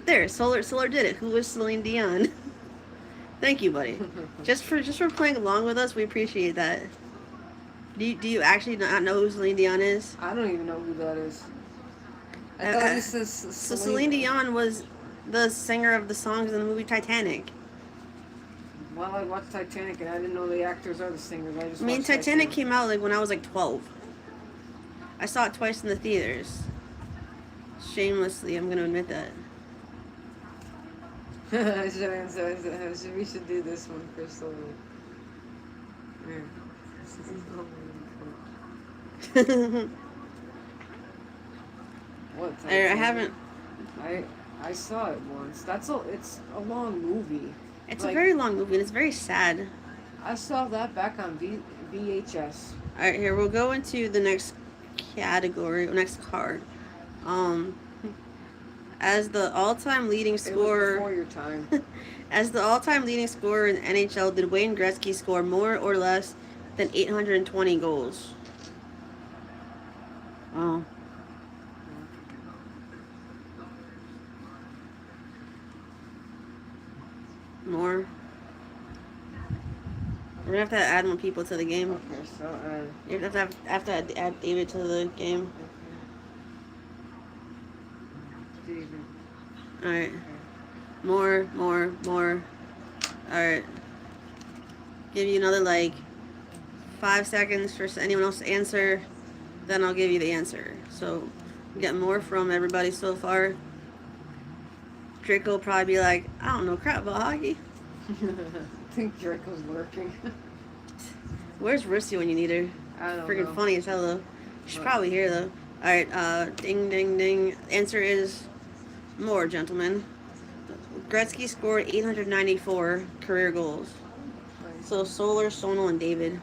There, Solar did it. Who is Celine Dion? Thank you, buddy. just for playing along with us, we appreciate that. Do you actually not know who Celine Dion is? I don't even know who that is. I thought this is so Celine Dion was the singer of the songs in the movie Titanic. Well, I watched Titanic and I didn't know the actors or the singers. I mean, Titanic came out like when I was like 12. I saw it twice in the theaters. Shamelessly, I'm gonna admit that. We should do this one, Crystal. What? I haven't. I saw it once. It's a long movie. It's a very long movie and it's very sad. I saw that back on VHS. All right, here we'll go into the next category, next card. As the all-time leading scorer. Before your time. As the all-time leading scorer in NHL, did Wayne Gretzky score more or less than 820 goals? Oh. More. We're gonna have to add more people to the game. Okay, so you have to add David to the game. David. All right. More. All right. Give you another like 5 seconds for anyone else to answer. Then I'll give you the answer. So we get more from everybody so far. Draco will probably be like, I don't know crap about hockey. I think Draco's lurking. Where's Rissy when you need her? I don't Freaking know. funny as hell though. She's probably here though. Alright, ding ding ding. Answer is more, gentlemen. Gretzky scored 894 career goals. So Solar, Sonal, and David.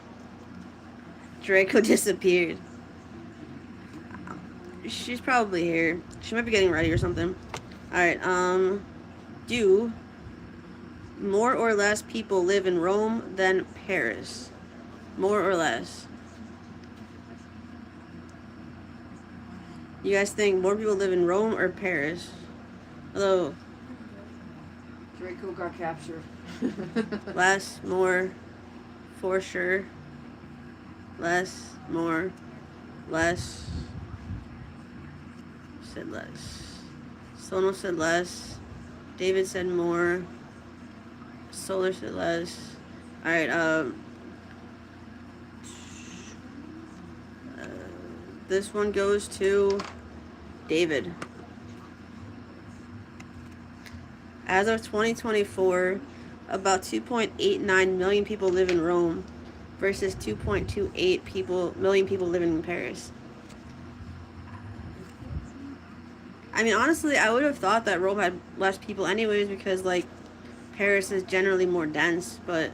Draco disappeared. She's probably here. She might be getting ready or something. Alright, do more or less people live in Rome than Paris? More or less. You guys think more people live in Rome or Paris? Hello. Draco got captured. Less, more, for sure. Less, more, less. Said less. Sono said less. David said more. Solar said less. Alright, this one goes to David. As of 2024, about 2.89 million people live in Rome. versus 2.28 million people living in Paris. I mean, honestly, I would have thought that Rome had less people anyways because, like, Paris is generally more dense, but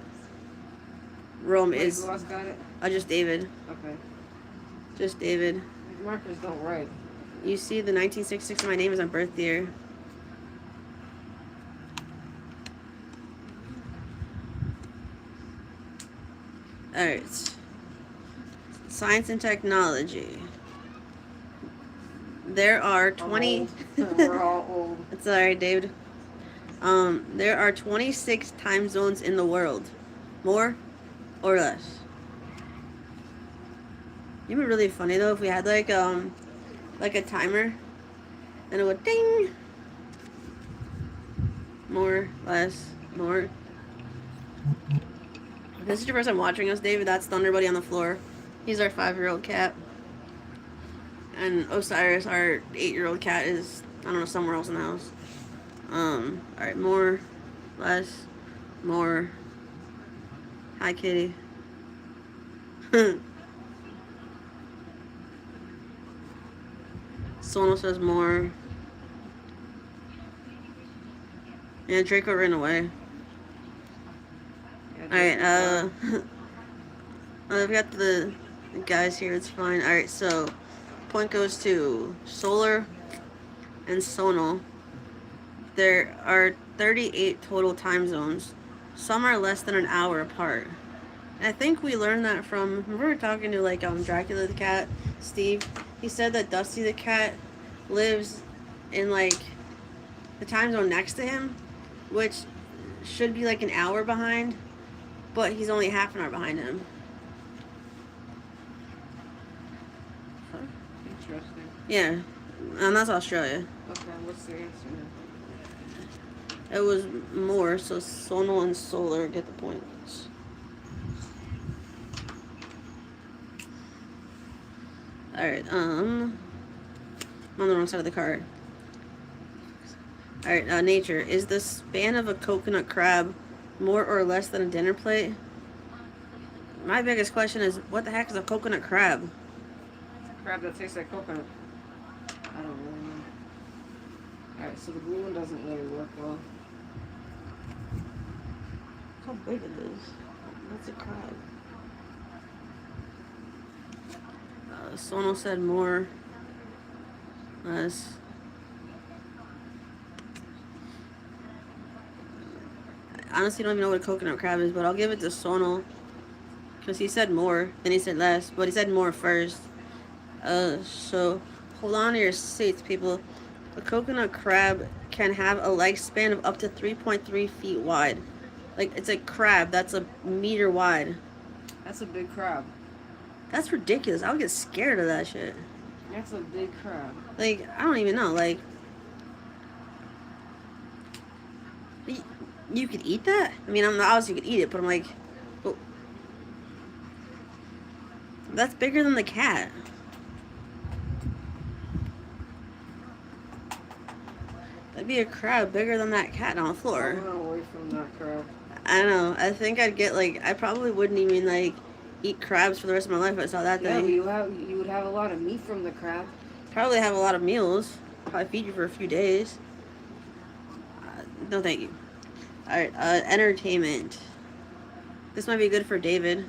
Rome Wait, is... who else got it? Just David. Okay. Just David. These markers don't write. You see the 1966 my name is on birth year. Alright. Science and technology. There are 20... We're all old. It's alright, David. There are 26 time zones in the world. More or less. It'd be really funny though if we had like a timer and it would ding. More, less, more. If this is your first time watching us, David, that's Thunderbuddy on the floor. He's our 5-year-old cat. And Osiris, our 8-year-old cat, is, I don't know, somewhere else in the house. Alright, more, less, more. Hi, kitty. Sono says more. Yeah, Draco ran away. Alright, I've got the guys here, it's fine. Alright, so point goes to Solar and Sonal. There are 38 total time zones. Some are less than an hour apart. And I think we learned that from, remember we were talking to like Dracula the cat, Steve? He said that Dusty the cat lives in like the time zone next to him, which should be like an hour behind, but he's only half an hour behind him. Interesting. Yeah, and that's Australia. Okay, what's the answer now? It was more, so Sonal and Solar get the points. Alright, I'm on the wrong side of the card. Alright, nature. Is the span of a coconut crab more or less than a dinner plate? My biggest question is, what the heck is a coconut crab? Crab that tastes like coconut. I don't really know. Alright, so the blue one doesn't really work well. Look how big it is. That's a crab. Sonal said more. Less. I honestly don't even know what a coconut crab is, but I'll give it to Sonal. Because he said more, then he said less, but he said more first. So hold on to your seats, people. A coconut crab can have a lifespan of up to 3.3 feet wide. Like, it's a crab that's a meter wide. That's a big crab. That's ridiculous. I would get scared of that shit. That's a big crab. Like, I don't even know. Like, you could eat that? I mean, obviously you could eat it, but I'm like, well, that's bigger than the cat. That'd be a crab bigger than that cat on the floor. I went away from that crab. I don't know. I think I'd get like, I probably wouldn't even like eat crabs for the rest of my life if I saw that thing. Yeah, you would have a lot of meat from the crab. Probably have a lot of meals. Probably feed you for a few days. No, thank you. Alright, entertainment. This might be good for David.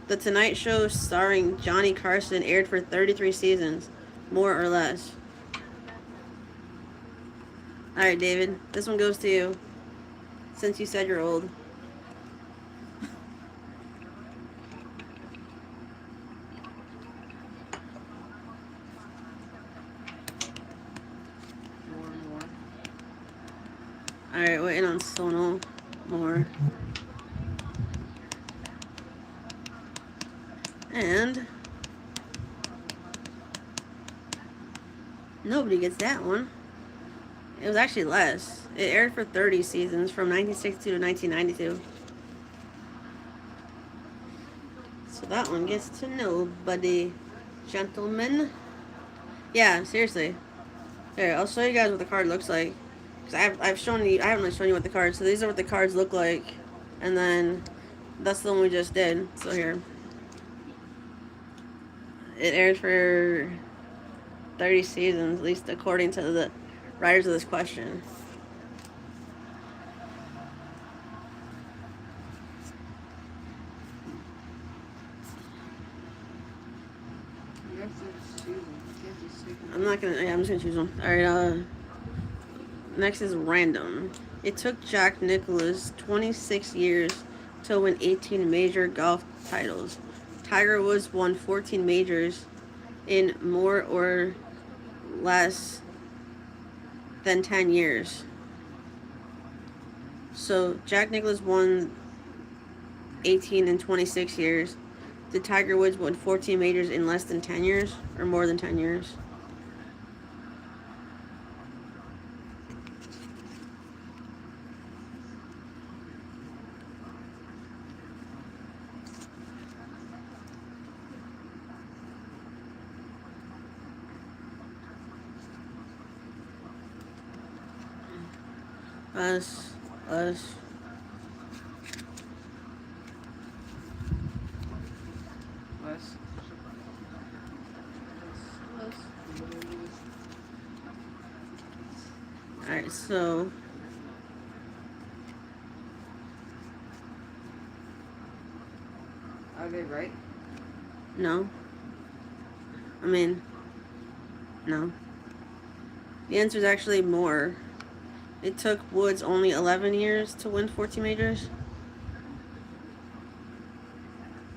The Tonight Show starring Johnny Carson aired for 33 seasons. More or less. Alright, David. This one goes to you. Since you said you're old. More. Alright, waiting on Sonal. More. And nobody gets that one. It was actually less. It aired for 30 seasons from 1962 to 1992. So that one gets to nobody, gentlemen. Yeah, seriously. Here, I'll show you guys what the card looks like. Because I haven't really shown you what the cards. So these are what the cards look like. And then That's the one we just did. So here. It aired for 30 seasons, at least according to the writers of this question. I'm not gonna. Yeah, I'm just gonna choose one. All right. Next is random. It took Jack Nicklaus 26 years to win 18 major golf titles. Tiger Woods won 14 majors in more or less than 10 years. So Jack Nicklaus won 18 in 26 years. Did Tiger Woods win 14 majors in less than 10 years or more than 10 years? Us. Alright, so Are they right? no. I mean, no. The answer is actually more. It took Woods only 11 years to win 14 majors.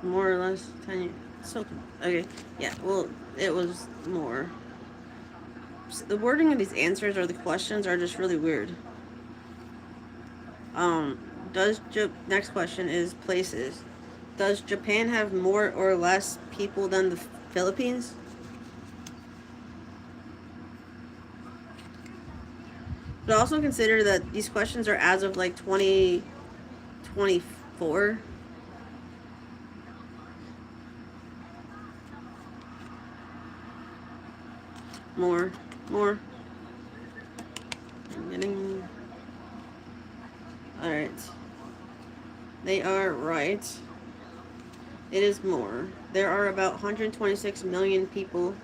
More or less 10 years. So, okay. Yeah, well, it was more. The wording of these answers or the questions are just really weird. Next question is places. Does Japan have more or less people than the Philippines? But also consider that these questions are as of like 2024. More. I'm getting. Alright. They are right. It is more. There are about 126 million people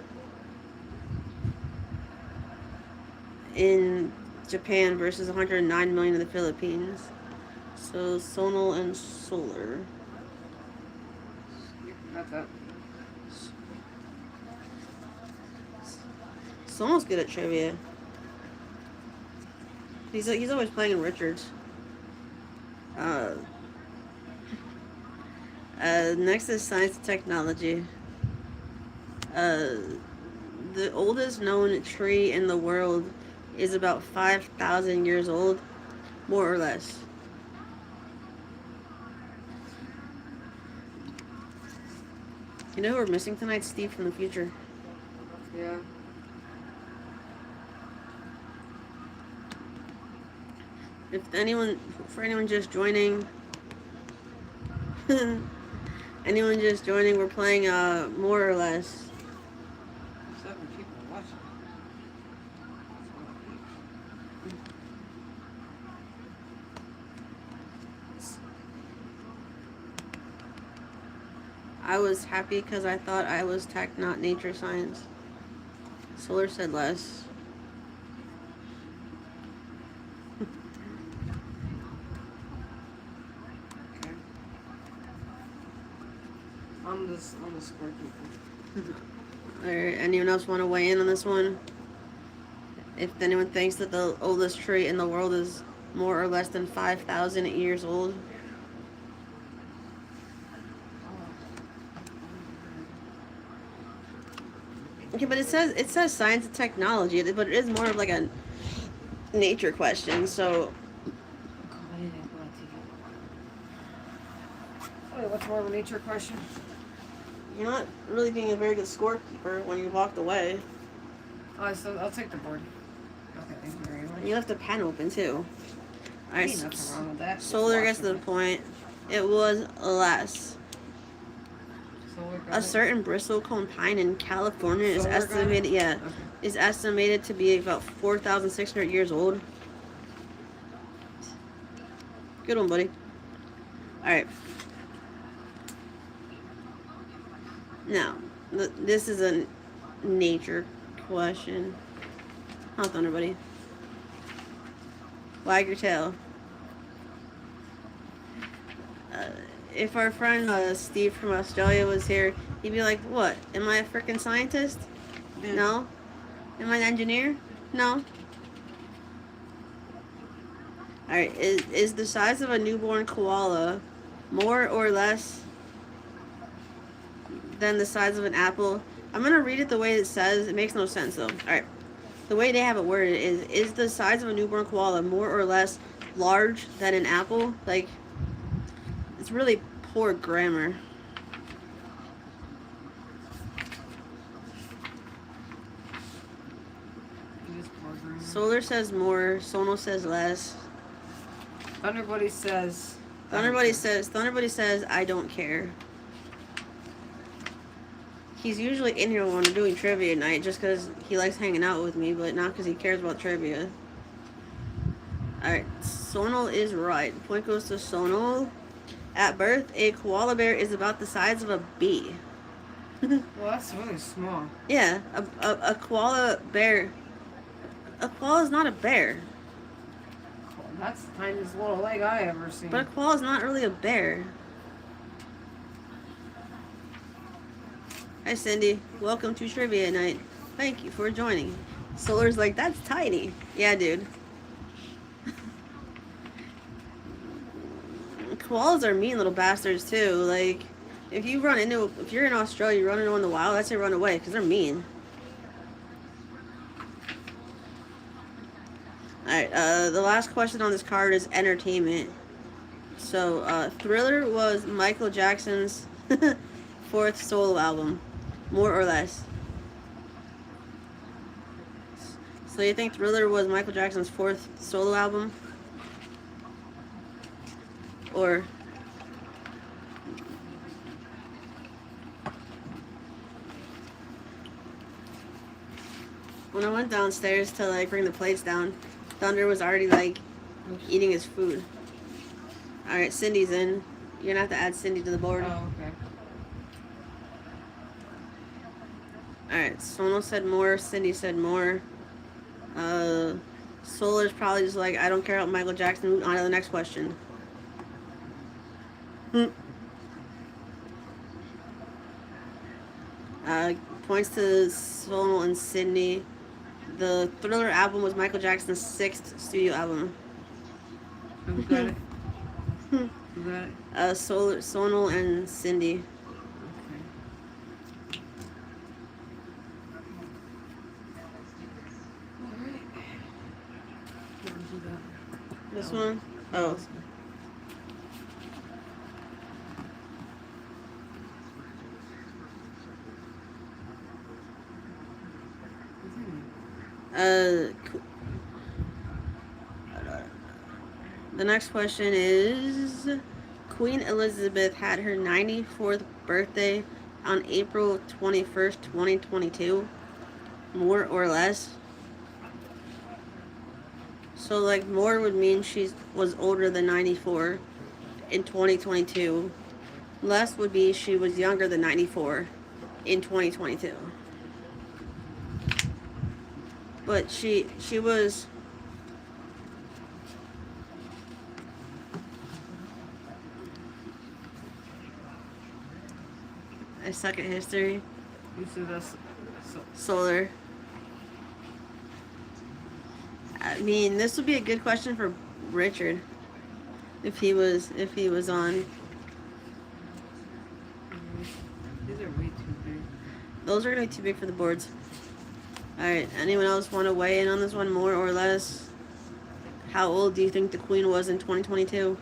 in Japan versus 109 million in the Philippines. So sonal and solar. Got that. Sonal's good at trivia. He's always playing in Richards. Next is science and technology. The oldest known tree in the world is about 5,000 years old, more or less. You know who we're missing tonight? Steve from the future. Yeah. For anyone just joining, we're playing more or less. 7 people watching. I was happy because I thought I was tech, not nature science. Solar said less. Okay. I'm the scorekeeper. Alright, anyone else want to weigh in on this one? If anyone thinks that the oldest tree in the world is more or less than 5,000 years old. Okay, but it says science and technology, but it is more of like a nature question, so. Wait, what's more of a nature question? You're not really being a very good scorekeeper when you walked away. Oh, so I'll take the board. Okay, thank you very much. You left the pen open too. Alright, nothing wrong with that. Solar gets to the point. It was less. A certain bristlecone pine in California is estimated, is estimated to be about 4,600 years old. Good one, buddy. All right. No. This is a nature question. Hold on, everybody. Wag your tail. If our friend Steve from Australia was here, he'd be like, "What? Am I a freaking scientist? Yeah. No. Am I an engineer? No." All right. Is the size of a newborn koala more or less than the size of an apple? I'm gonna read it the way it says. It makes no sense though. All right. The way they have it worded is the size of a newborn koala more or less large than an apple? Like, it's really poor grammar. Solar says more. Sono says less. Thunderbuddy says. Thunderbuddy says I don't care. He's usually in here when we're doing trivia night just because he likes hanging out with me, but not because he cares about trivia. Alright, Sonal is right. Point goes to Sonal. At birth, a koala bear is about the size of a bee. Well, that's really small. Yeah, a koala bear. A koala is not a bear. That's the tiniest little leg I ever seen. But a koala is not really a bear. Hi, Cindy. Welcome to Trivia Night. Thank you for joining. Solar's like, that's tiny. Yeah, dude. Koalas are mean little bastards, too. Like, if you're in Australia, you run into one in the wild, I'd say run away, because they're mean. Alright, the last question on this card is entertainment. So, Thriller was Michael Jackson's fourth solo album. More or less. So you think Thriller was Michael Jackson's fourth solo album? Or... When I went downstairs to, like, bring the plates down, Thunder was already, like, eating his food. Alright, Cindy's in. You're gonna have to add Cindy to the board. Oh, okay. Alright, Sono said more, Cindy said more. Solar's probably just like, I don't care about Michael Jackson. Move on to the next question. Points to Sono and Cindy. The Thriller album was Michael Jackson's sixth studio album. Who got it? Who got it? Sonal and Cindy. Okay. Alright. What was you got? This one? Oh. The next question is, Queen Elizabeth had her 94th birthday on April 21st, 2022. More or less? So, like, more would mean she was older than 94 in 2022. Less would be she was younger than 94 in 2022. But she was... I suck at history. You said that's Solar. I mean, this would be a good question for Richard if he was on. These are way too big. Those are gonna be too big for the boards. Alright, anyone else want to weigh in on this one more or less? How old do you think the Queen was in 2022?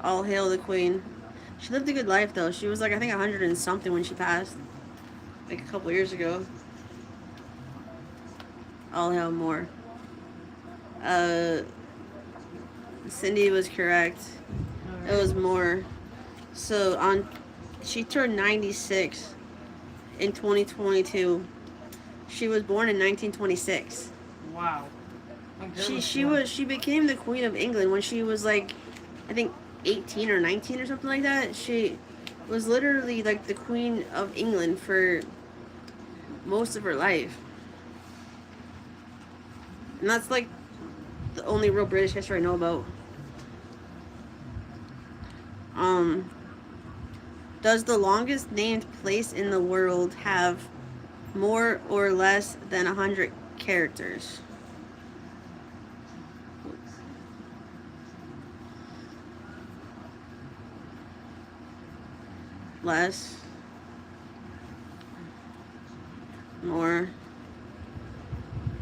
All hail the Queen. She lived a good life though. She was like, I think 100 and something when she passed. Like a couple years ago. All hail more. Cindy was correct. It was more. So she turned 96 in 2022. She was born in 1926. Wow. She became the Queen of England when she was like, I think 18 or 19 or something like that. was literally like the Queen of England for most of her life. And that's like the only real British history I know about. Um, does the longest named place in the world have more or less than 100 characters? Less? More?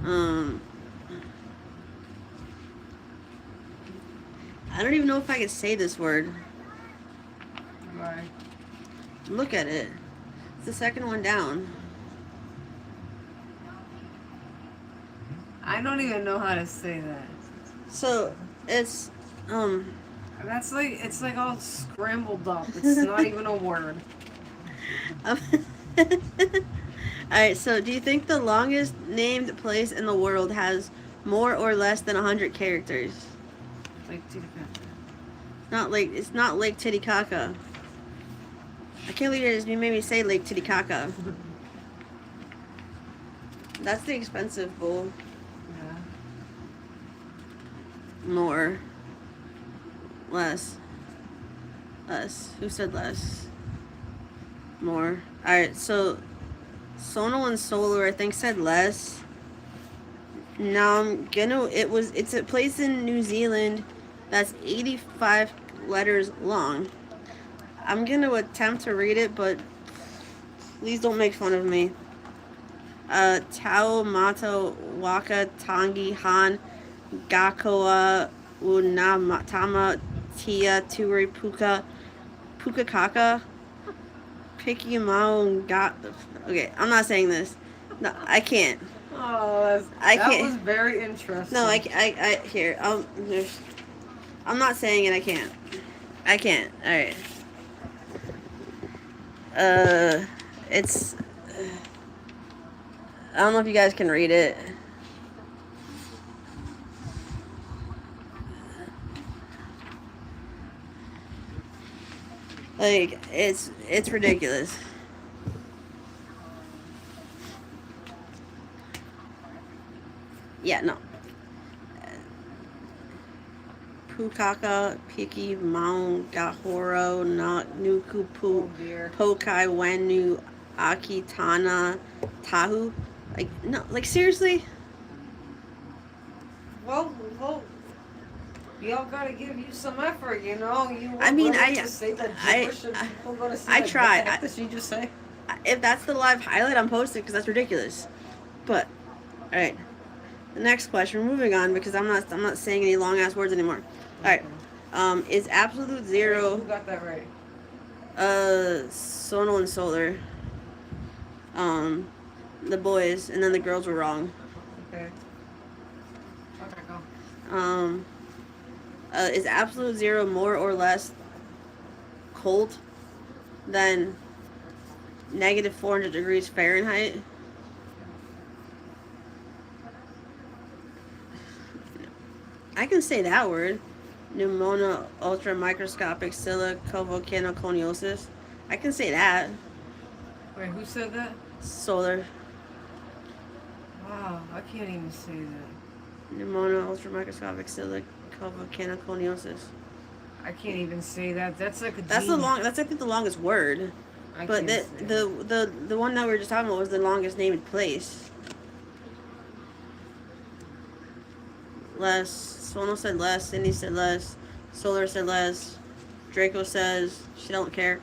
Um, I don't even know if I could say this word. Right. Look at it. It's the second one down. I don't even know how to say that. So it's That's like it's like all scrambled up. It's not even a word. Alright, so do you think the longest named place in the world has more or less than 100 characters? Like Titicaca. It's not Lake Titicaca. I can't believe you made me say Lake Titicaca. That's the expensive bowl. Yeah. More. Less. Less. Who said less? More. Alright, so Sonal and Solar I think said less. Now I'm gonna it's a place in New Zealand that's 85 letters long. I'm gonna attempt to read it, but please don't make fun of me. Tau Mato Waka Tangi Han Gakoa Unamatama Tia Turi Puka Pukakaka Pikimao Got. Okay, I'm not saying this. No, I can't. Oh, that was very interesting. No, here. I'm not saying it. I can't. All right. It's. I don't know if you guys can read it. Like it's ridiculous. Yeah, no. Pukaka, Piki, Maung, Gahoro, Nuku, Pu, Pokai, Wenu, Akitana, Tahu. Like, no, like, seriously? Well, y'all gotta give you some effort, you know. I say that gibberish and people gonna say, I like, try. What the heck did she just say? If that's the live highlight, I'm posting because that's ridiculous. But, all right. The next question. We're moving on because I'm not saying any long ass words anymore. All right. Is absolute zero? Who got that right? Sonal and Solar. The boys, and then the girls were wrong. Okay. Okay, go. Is absolute zero more or less cold than negative 400 degrees Fahrenheit? I can say that word. Pneumona ultramicroscopic silicovolcanoconiosis. I can say that. Wait, who said that? Solar. Wow, I can't even say that. Pneumona ultramicroscopic silicovolcanoconiosis. I can't even say that. That's like a. That's I think the longest word. But the one that we were just talking about was the longest named place. Less. Sono said less. Cindy said less. Solar said less. Draco says she don't care.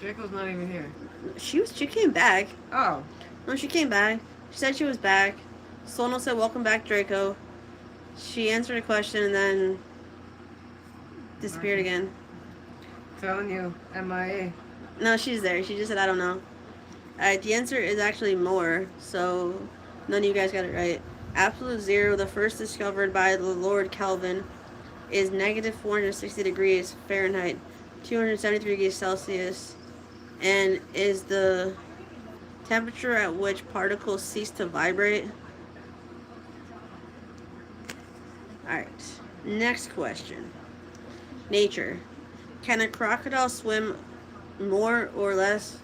Draco's not even here. She came back. Oh. No, she came back. She said she was back. Sono said welcome back, Draco. She answered a question and then disappeared again. Telling you, MIA. No, she's there. She just said I don't know. Alright, the answer is actually more, so none of you guys got it right. Absolute zero, the first discovered by the Lord Kelvin, is negative 460 degrees Fahrenheit, 273 degrees Celsius, and is the temperature at which particles cease to vibrate. Alright, next question. Nature. Can a crocodile swim more or less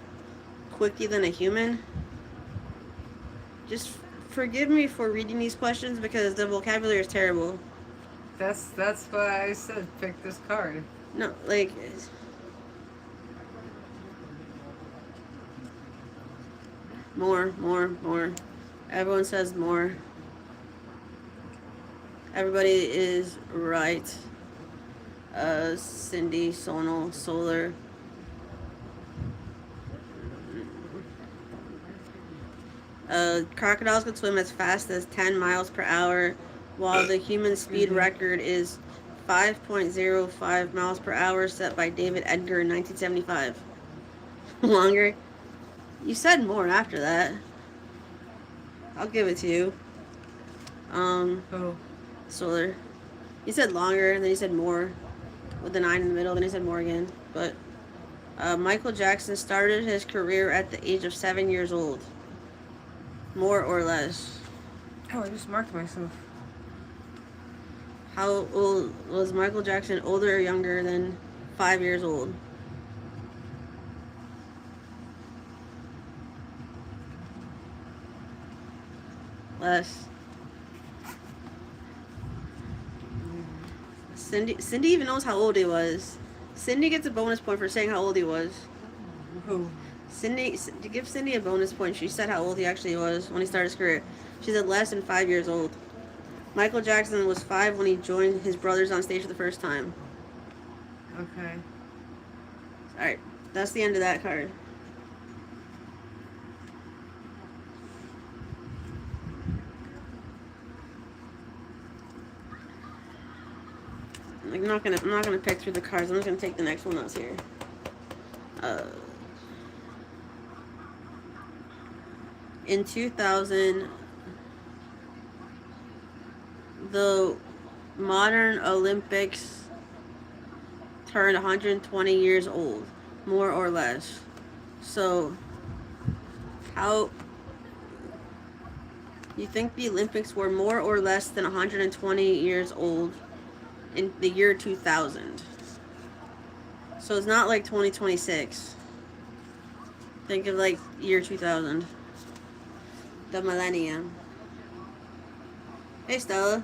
quickly than a human? Just forgive me for reading these questions because the vocabulary is terrible. That's why I said pick this card. No, like more. Everyone says more. Everybody is right. Cindy, Sonal, Solar. Crocodiles can swim as fast as 10 miles per hour, while the human speed record is 5.05 miles per hour, set by David Edgar in 1975. Longer? You said more after that. I'll give it to you. Oh. Solar. You said longer, and then you said more, with the 9 in the middle, then you said more again. But Michael Jackson started his career at the age of 7 years old. More or less. Oh, I just marked myself. How old was Michael Jackson, older or younger than 5 years old? Less. Cindy even knows how old he was. Cindy gets a bonus point for saying how old he was. Who? Cindy, to give Cindy a bonus point, she said how old he actually was when he started his career. She said less than 5 years old. Michael Jackson was 5 when he joined his brothers on stage for the first time. Okay. Alright, that's the end of that card. I'm not gonna pick through the cards. I'm just gonna take the next one that's here. In 2000, the modern Olympics turned 120 years old, more or less. So, how you think the Olympics were more or less than 120 years old in the year 2000? So it's not like 2026. Think of like year 2000. The millennium. Hey Stella.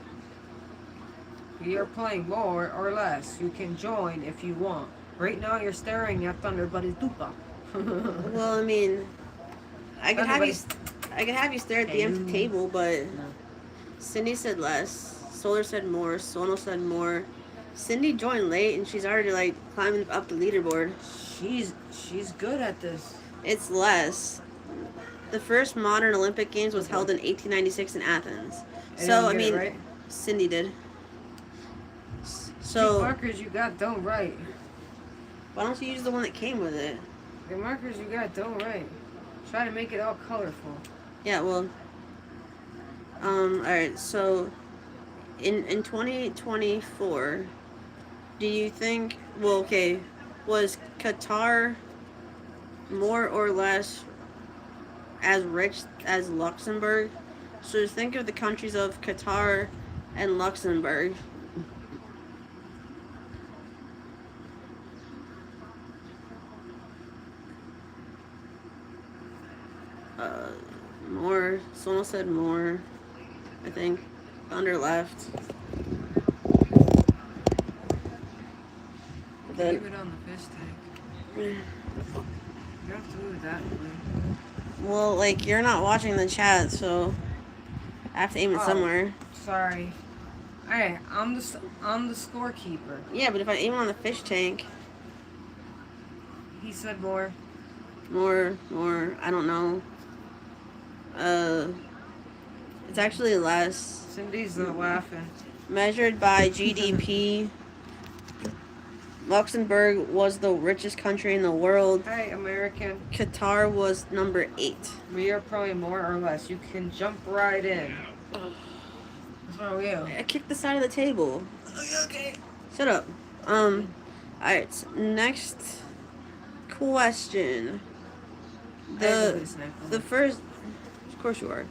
You're playing more or less. You can join if you want. Right now you're staring at Thunderbuddy's dupa. Well, I mean, I could have you stare at the empty table, but Cindy said less. Solar said more. Sonal said more. Cindy joined late, and she's already like climbing up the leaderboard. She's good at this. It's less. The first modern Olympic Games was held in 1896 in Athens. So I mean, right? Cindy did. So the markers you got don't write. Why don't you use the one that came with it? The markers you got don't write. Try to make it all colorful. Yeah, well. Alright, so in 2024, do you think, well, okay, was Qatar more or less as rich as Luxembourg? So think of the countries of Qatar and Luxembourg. More. Someone said more. I think. Thunder left. Leave it on the fish tank. You have to move it that way. Well, like, you're not watching the chat, so I have to aim it somewhere. Sorry. Alright, I'm the scorekeeper. Yeah, but if I aim on the fish tank... He said more. More. I don't know. It's actually less. Cindy's laughing. Measured by GDP, Luxembourg was the richest country in the world. Hey, American. Qatar was number 8. We are probably more or less. You can jump right in. What's wrong with you? I kicked the side of the table. Okay. Shut up. Alright, next question. The first... Of course you are.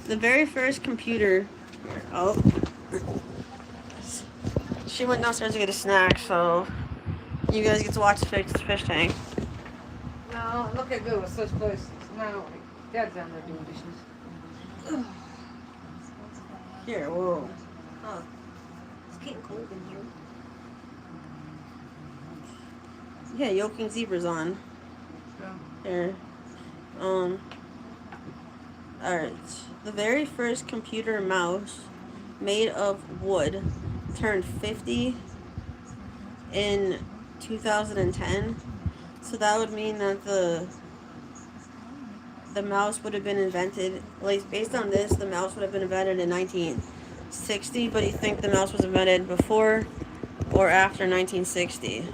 The very first computer... Oh. She went downstairs to get a snack, so you guys get to watch the fish tank. No, look at good with such places. No, Dad's down there doing dishes. Here, whoa. Oh, it's getting cold in here. Yeah, yoking zebras on. Yeah. Here. Alright. The very first computer mouse made of wood turned 50 in 2010. So that would mean that the mouse would have been invented, at least based on this, the mouse would have been invented in 1960, but you think the mouse was invented before or after 1960?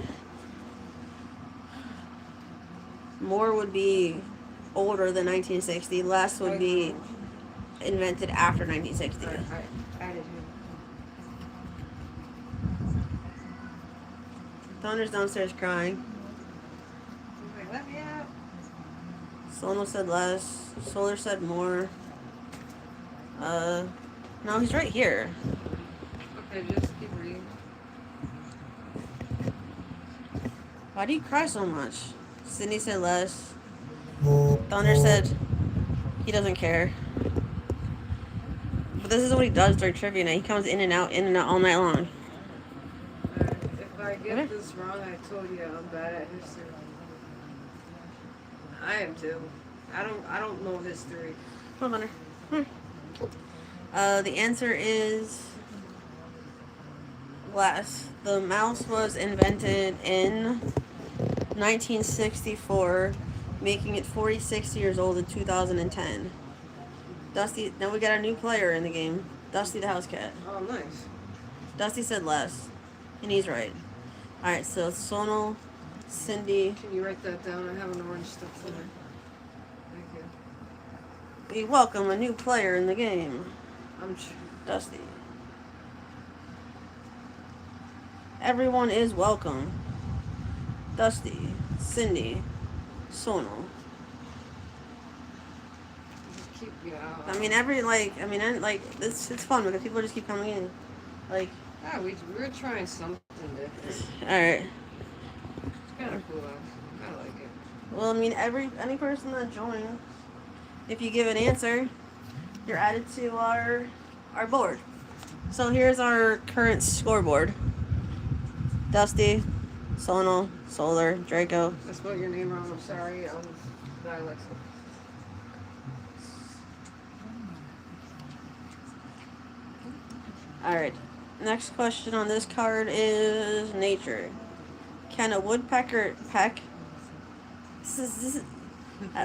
More would be older than 1960, less would be invented after 1960. I did him. Thunder's downstairs crying. Like, let me out. Sono said less. Solar said more. No, he's right here. Okay, just keep reading. Why do you cry so much? Sydney said less. Thunder said he doesn't care. But this is what he does during trivia night. He comes in and out all night long. If I get this wrong, I told you I'm bad at history. I am too. I don't know history. Come on, Thunder. The answer is less. The mouse was invented in 1964, making it 46 years old in 2010. Dusty, now we got a new player in the game. Dusty the house cat. Oh, nice. Dusty said less, and he's right. Alright, so Sonal, Cindy. Can you write that down? I have an orange stuff in there. Thank you. We welcome a new player in the game. I'm Dusty. Everyone is welcome. Dusty, Cindy, Sonal. keep, yeah. I mean, it's fun because people just keep coming in. Like, Yeah, we're trying something different. alright. It's kind of cool. I like it. Well, I mean, any person that joins, if you give an answer, you're added to our board. So here's our current scoreboard. Dusty, Sonal, Solar, Draco. I spelled your name wrong. I'm sorry. Dialect. Alright. Next question on this card is nature. Can a woodpecker peck? This is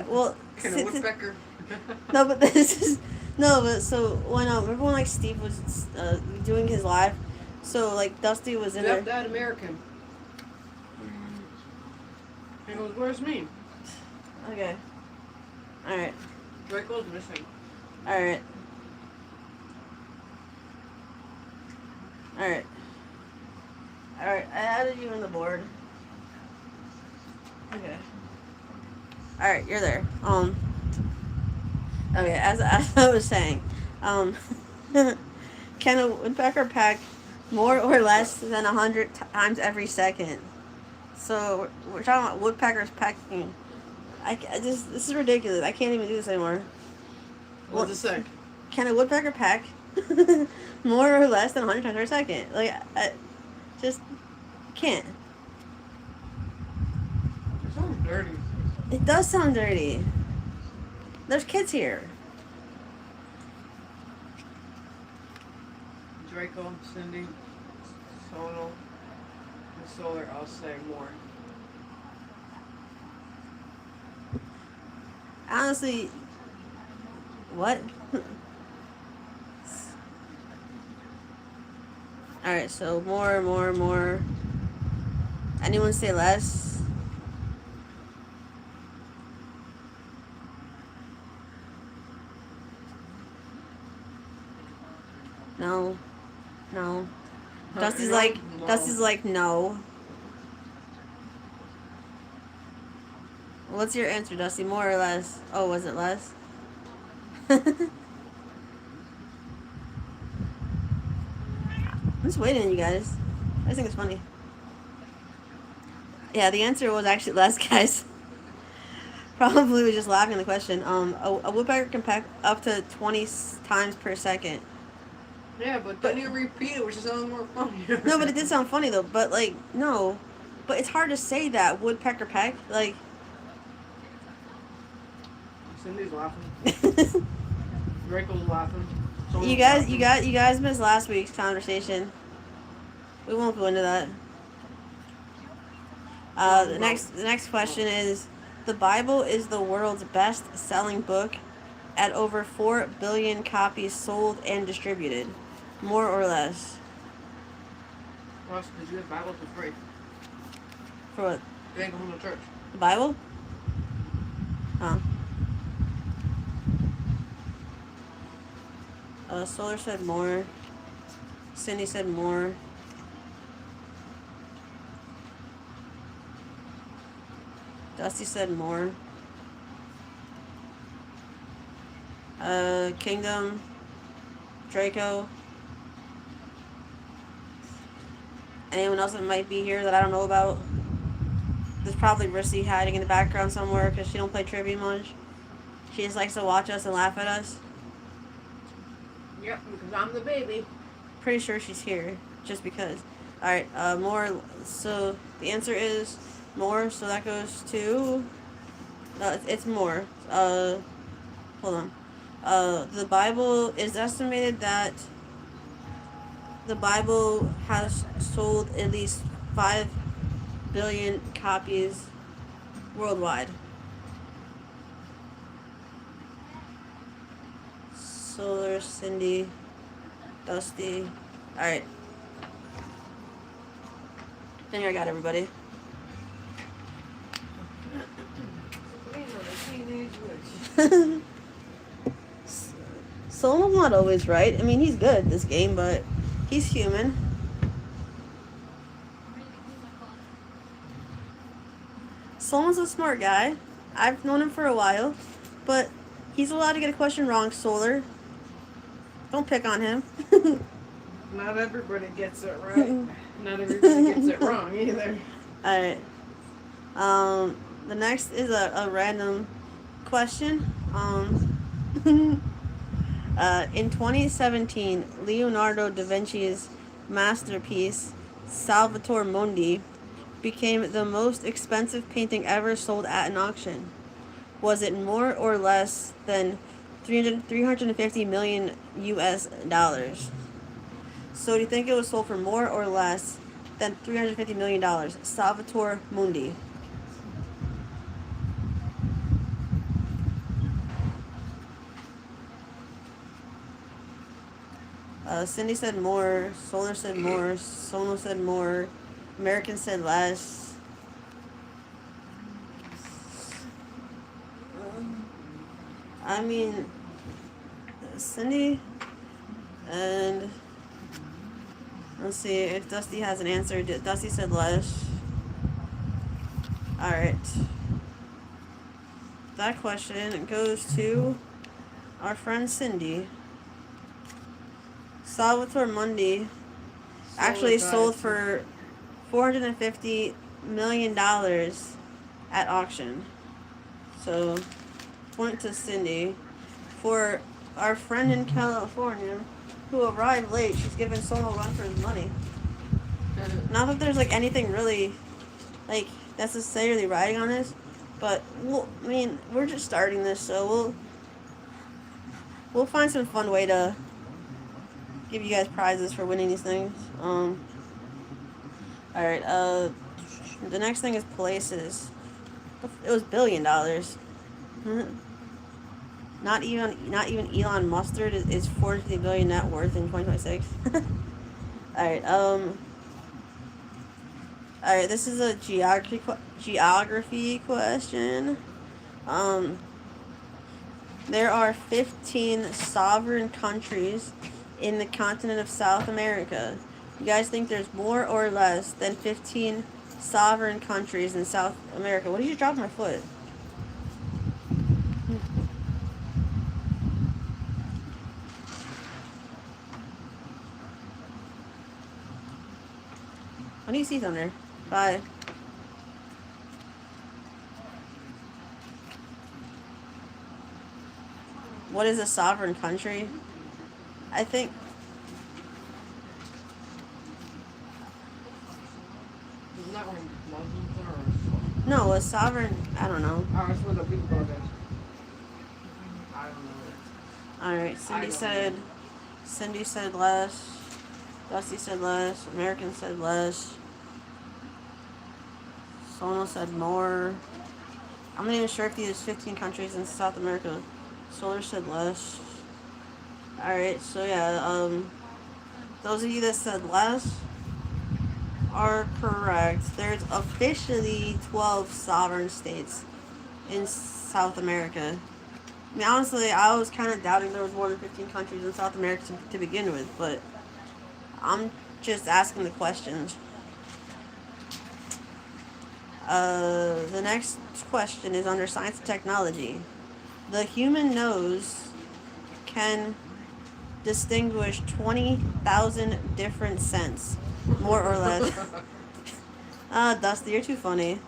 well. Can a woodpecker? No, but this is no. But so when remember when like Steve was doing his live, so like Dusty was in there. That American. He goes, "Where's me?" Okay. All right. Draco's missing. All right. All right. All right. I added you on the board. Okay. All right, you're there. Okay, as I was saying, can a woodpecker peck more or less than 100 times every second? So we're talking about woodpeckers pecking. This is ridiculous. I can't even do this anymore. What does it say? Can a woodpecker peck more or less than 100 times per second? Like, I just can't. It sounds dirty. It does sound dirty. There's kids here. Draco, Cindy, Sonal, and Solar, I'll say more. Honestly, what? Alright, so more. Anyone say less? No. Dusty's like, no. What's your answer, Dusty? More or less? Oh, was it less? I'm just waiting on you guys. I just think it's funny. Yeah, the answer was actually less, guys. Probably was just laughing at the question. A woodpecker can peck up to 20 times per second. Yeah, but But then you repeat it, which sounds more funny. no, but it did sound funny though. But like, no, but it's hard to say that woodpecker peck. Like, Cindy's laughing. Draco's laughing. you guys missed last week's conversation. We won't go into that. The next question is: the Bible is the world's best-selling book, at over 4 billion copies sold and distributed, more or less. Ross, did you get Bible for free? For what? You ain't going to church. The Bible? Huh. Solar said more. Cindy said more. Dusty said more. Kingdom. Draco. Anyone else that might be here that I don't know about? There's probably Rissy hiding in the background somewhere because she don't play trivia much. She just likes to watch us and laugh at us. Yep, because I'm the baby. Pretty sure she's here, just because. Alright, more. So the answer is more, so that goes to. No, it's more. Hold on. The Bible is estimated that the Bible has sold at least 5 billion copies worldwide. Solar, Cindy, Dusty. Alright. I think I got everybody. Solon's not always right. I mean, he's good at this game, but he's human. Solon's a smart guy. I've known him for a while, but he's allowed to get a question wrong, Solar. Don't pick on him. Not everybody gets it right. Not everybody gets it wrong either. Alright. The next is a random question. In 2017, Leonardo da Vinci's masterpiece, Salvator Mundi, became the most expensive painting ever sold at an auction. Was it more or less than 350 million US dollars? So do you think it was sold for more or less than $350 million? Salvator Mundi. Cindy said more. Solar said more. Sono said more. American said less. I mean, Cindy and let's see if Dusty has an answer. Dusty said less. Alright. That question goes to our friend Cindy. Salvator Mundi actually sold for $450 million at auction. So, point to Cindy. For our friend in California who arrived late, she's giving Solo a run for his money. Not that there's like anything really like necessarily riding on this, but we're just starting this, so we'll find some fun way to give you guys prizes for winning these things. Alright, the next thing is places. It was $1 billion. Not even Elon Mustard is 40 billion net worth in 2026. Alright, this is a geography question. There are 15 sovereign countries in the continent of South America. You guys think there's more or less than 15 sovereign countries in South America? What did you drop my foot? When do you see Thunder? Bye. What is a sovereign country? I think Isn't that when Muslims are? no, a sovereign. I don't know. Oh, it's where the people go there. I don't know. All right, Cindy said less. Dusty said less. American said less. Sono said more. I'm not even sure if there's 15 countries in South America. Solar said less. Alright, so yeah, those of you that said less are correct. There's officially 12 sovereign states in South America. I mean, honestly, I was kind of doubting there was more than 15 countries in South America to begin with, but I'm just asking the questions. The next question is under science and technology. The human nose can distinguish 20,000 different scents, more or less. Dusty, you're too funny.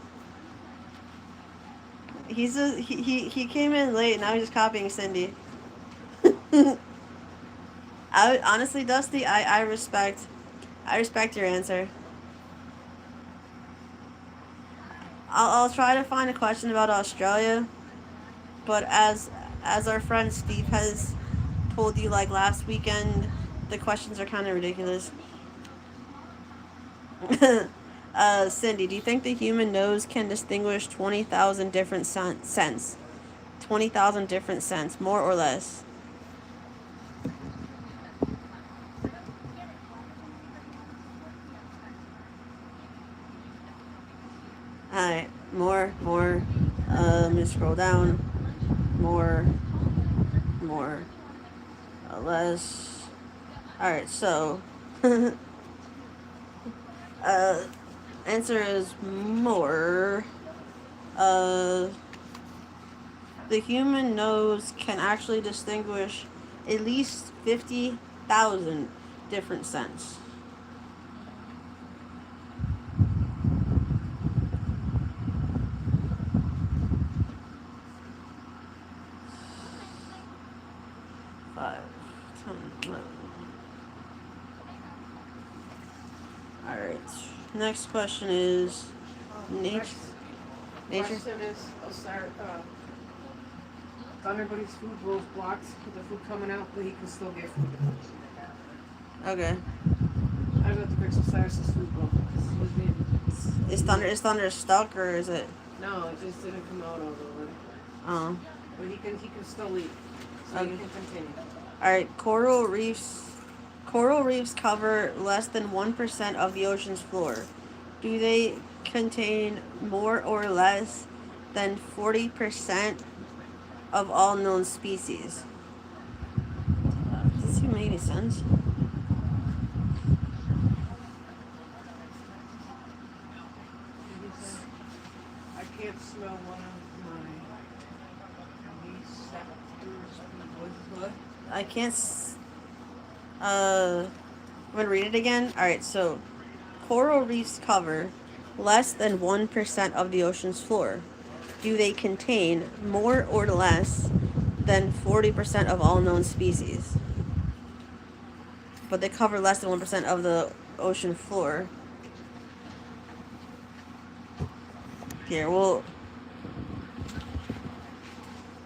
He came in late. Now he's just copying Cindy. Honestly, Dusty, I respect your answer. I'll try to find a question about Australia, but as our friend Steve has told you like last weekend, the questions are kind of ridiculous. Cindy, do you think the human nose can distinguish 20,000 different scents? 20,000 different scents, more or less? Alright, more. Let me scroll down. More. Less. Alright, so. Answer is more. The human nose can actually distinguish at least 50,000 different scents. Alright. Next question is nature. Question is, I'll start. Everybody's food rules blocked with the food coming out, but he can still get food. Okay. I got to fix Osiris's food bowl. Is Thunder stuck or is it? No, it just didn't come out all the way. Oh. But he can still eat. So Okay. you can continue. Alright, coral reefs cover less than 1% of the ocean's floor. Do they contain more or less than 40% of all known species? Does this even make any sense? I can't smell one of my receptors. What? I can't. I'm gonna read it again. Alright, so coral reefs cover less than 1% of the ocean's floor. Do they contain more or less than 40% of all known species? But they cover less than 1% of the ocean floor. Here, we'll...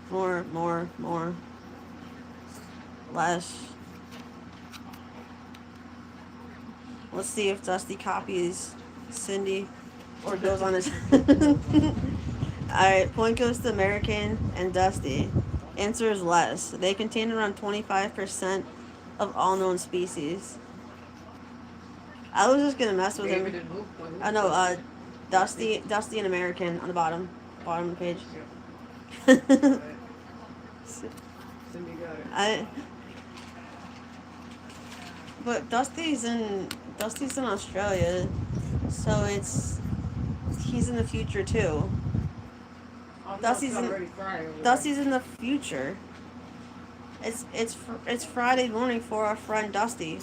More. Less. Let's see if Dusty copies Cindy or goes on his... Alright, point goes to American and Dusty. Answer is less. They contain around 25% of all known species. I was just gonna mess with him. I know, Dusty and American on the bottom of the page. Cindy got it. But Dusty's in Australia, so he's in the future too. Dusty's in the future. It's Friday morning for our friend Dusty.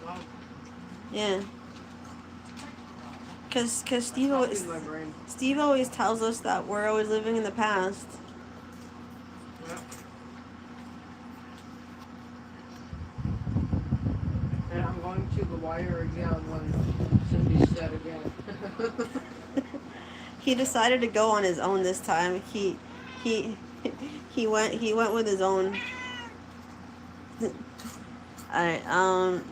Wow. Yeah. Cause Steve always tells us that we're always living in the past. Yeah. going to the wire again when Cindy said again. He decided to go on his own this time. He he went with his own. Alright,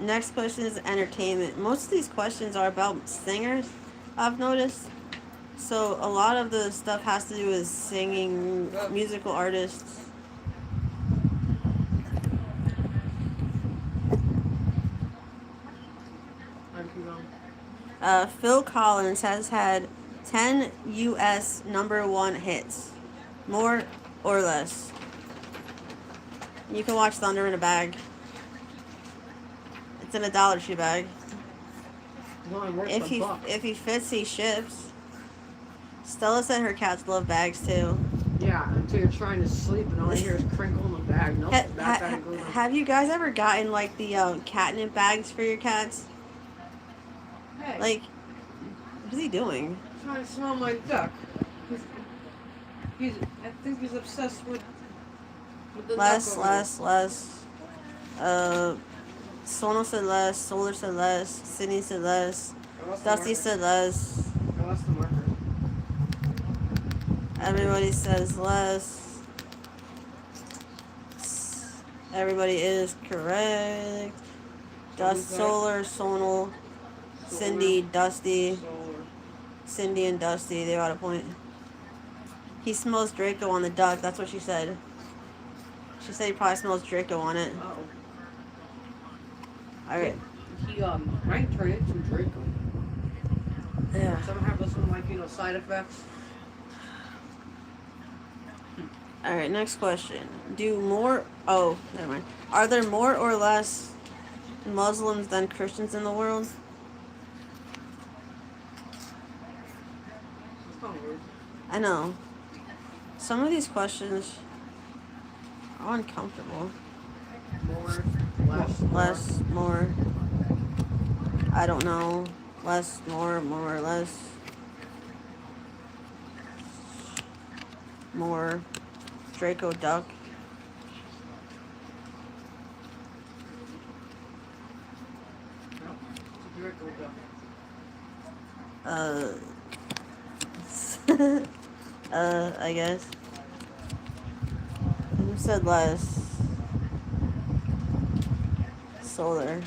next question is entertainment. Most of these questions are about singers, I've noticed. So a lot of the stuff has to do with singing, musical artists. Phil Collins has had 10 U.S. #1 hits. More or less. You can watch Thunder in a Bag. It's in a Dollar Tree bag. If he fits, he ships. Stella said her cats love bags too. Yeah, until you're trying to sleep and all you hear is crinkle in the bag. Nope, bag goes on. Have you guys ever gotten like the catnip bags for your cats? Hey. Like, what is he doing? Trying to smell my duck. I think he's obsessed with the less. Sono said less. Solar said less. Sydney said less. Dusty said less. I lost the marker. Everybody says less. Everybody is correct. Solar, Sonal, Cindy, Dusty. Cindy and Dusty, they got a point. He smells Draco on the duck. That's what she said. She said he probably smells Draco on it. Uh-oh. Alright. He might turn into Draco. Yeah. Some have some side effects. Alright, next question. Never mind. Are there more or less Muslims than Christians in the world? I know. Some of these questions are uncomfortable. More, less, more. I don't know. Less, more or less. More. Draco duck. Draco duck. I guess. Who said less? Solar.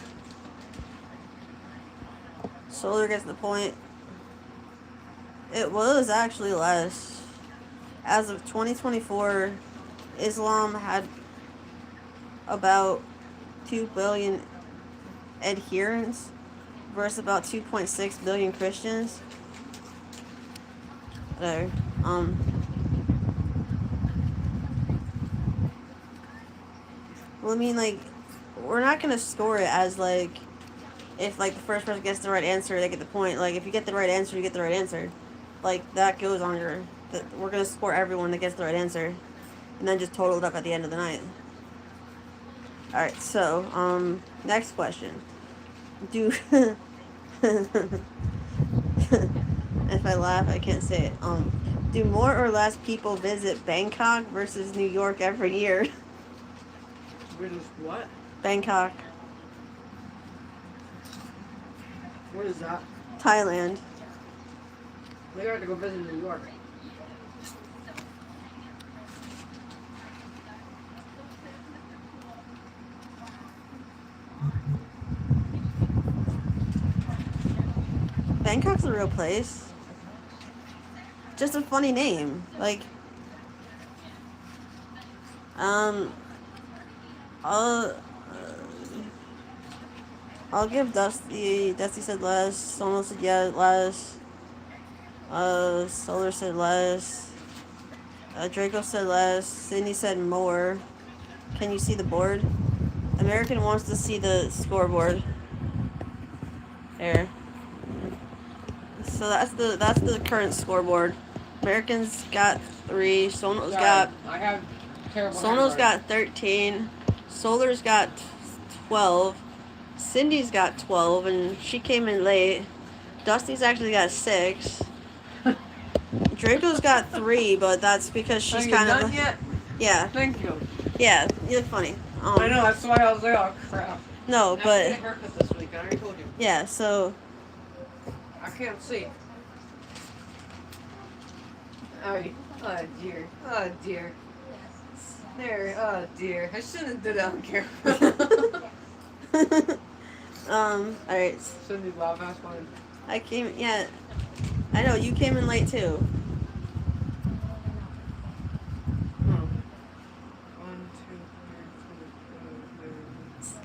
Solar gets the point. It was actually less. As of 2024, Islam had about 2 billion adherents versus about 2.6 billion Christians. There. Well, I mean, like, we're not gonna score it as like, if like the first person gets the right answer, they get the point. Like, if you get the right answer, you get the right answer. Like, that goes on your. We're gonna score everyone that gets the right answer, and then just total it up at the end of the night. All right. So, next question. If I laugh, I can't say it. Do more or less people visit Bangkok versus New York every year? Versus what? Bangkok. What is that? Thailand. We have to go visit New York. Bangkok's a real place. Just a funny name. Like, I'll give Dusty. Dusty said less. Sono said yeah, less. Solar said less. Draco said less. Sydney said more. Can you see the board? American wants to see the scoreboard. There. So that's the current scoreboard. Americans got 3. Sono's got 13. Solar's got 12. Cindy's got 12, and she came in late. Dusty's actually got 6. Draco's got 3, but that's because she's kind of. Yet? Yeah. Thank you. Yeah, you look funny. I know, that's why I was like, oh crap. No, Now I'm but getting a haircut this week. I already told you. yeah. So I can't see. Oh, oh dear. Oh dear. There. Oh dear. I shouldn't have did that on camera. all right. Shouldn't be loud fast one. I came. Yeah, I know you came in late too. Hmm. 1, 2, 3, 4, 5, 6.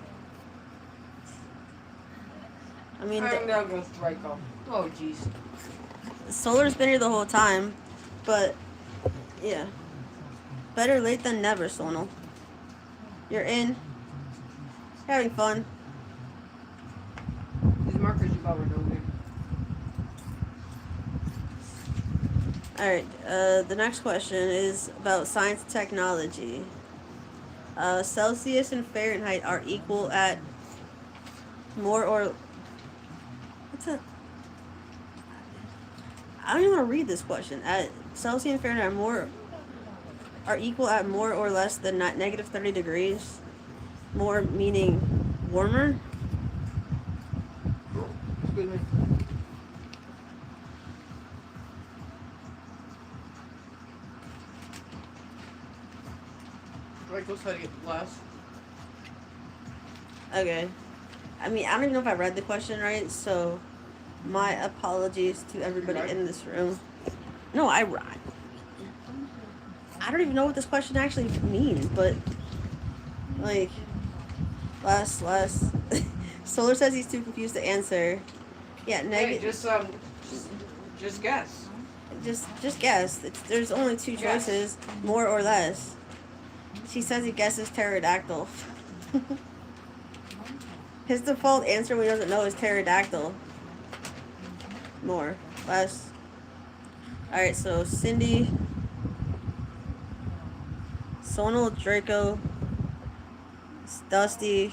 I mean, I'm gonna go with Draco. Oh jeez. Solar's been here the whole time, but yeah, better late than never, Sonal. You're in. You're having fun. These markers you got were no good. Alright, the next question is about science and technology. Celsius and Fahrenheit are equal at more or... What's that? I don't even want to read this question. At Celsius and Fahrenheit are equal at more or less than negative 30 degrees. More meaning warmer. Excuse me. Draco said it less. Okay. I mean, I don't even know if I read the question right, so my apologies to everybody Right. in this room. No, I don't even know what this question actually means, but like less. Solar says he's too confused to answer. Yeah, Hey, negative. just guess. Just guess. There's only two Guess. choices, more or less. She says he guesses pterodactyl. His default answer when he doesn't know is pterodactyl. More, less. All right, so Cindy, Sonal, Draco, Dusty,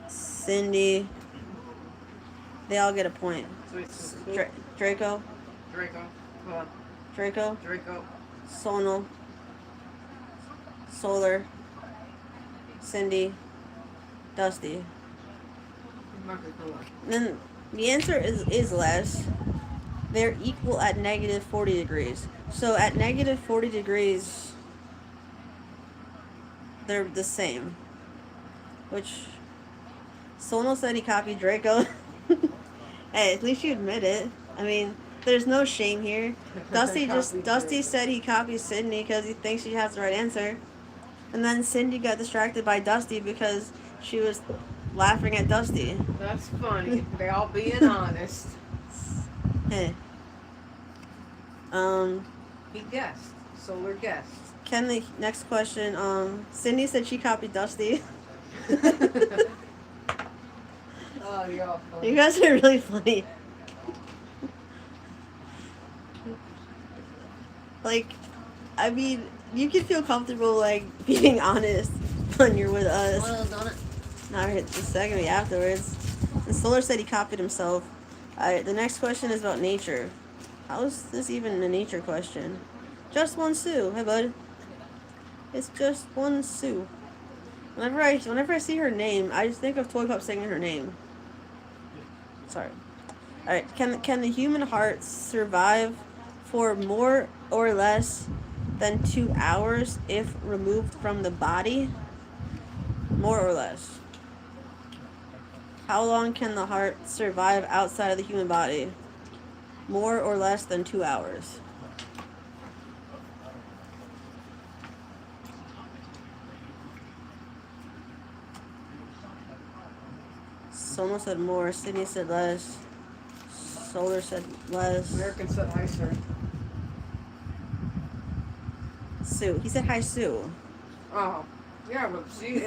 Cindy. They all get a point. Sweet. Draco, Draco. Come on. Draco, Draco. Sonal, Solar, Cindy, Dusty. Marker, come on. Then the answer is less. They're equal at negative 40 degrees. So at negative 40 degrees, they're the same. Which, Sonal said he copied Draco. Hey, at least you admit it. I mean, there's no shame here. Dusty said he copied Sydney because he thinks she has the right answer. And then Cindy got distracted by Dusty because she was laughing at Dusty. That's funny. They all being honest. Hey. He guessed. Solar guessed. Ken, the next question, Cindy said she copied Dusty. Oh, you're all funny. You guys are really funny. Like, I mean, you can feel comfortable, like, being honest when you're with us. Not right this second, afterwards. And Solar said he copied himself. Alright, the next question is about nature. How is this even a nature question? Just one Sue. Hey, bud. It's just one Sue. Whenever I see her name, I just think of Toy Pop singing her name. Sorry. Alright, can the human heart survive for more or less than 2 hours if removed from the body? More or less. How long can the heart survive outside of the human body? More or less than 2 hours. Someone said more. Sydney said less. Solar said less. American said hi, sir. Sue. He said hi, Sue. Oh, yeah, but see,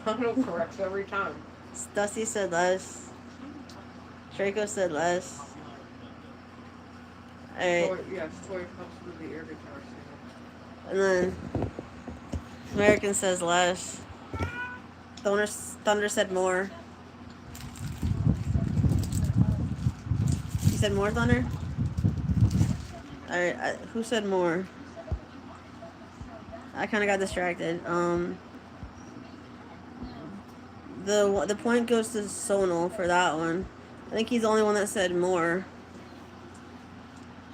auto corrects every time. Dusty said less. Draco said less. Alright. Yes, Toy helps with the air guitar singer. And then American says less. Thunder said more. You said more, Thunder? Alright, who said more? I kind of got distracted. The point goes to Sonal for that one. I think he's the only one that said more.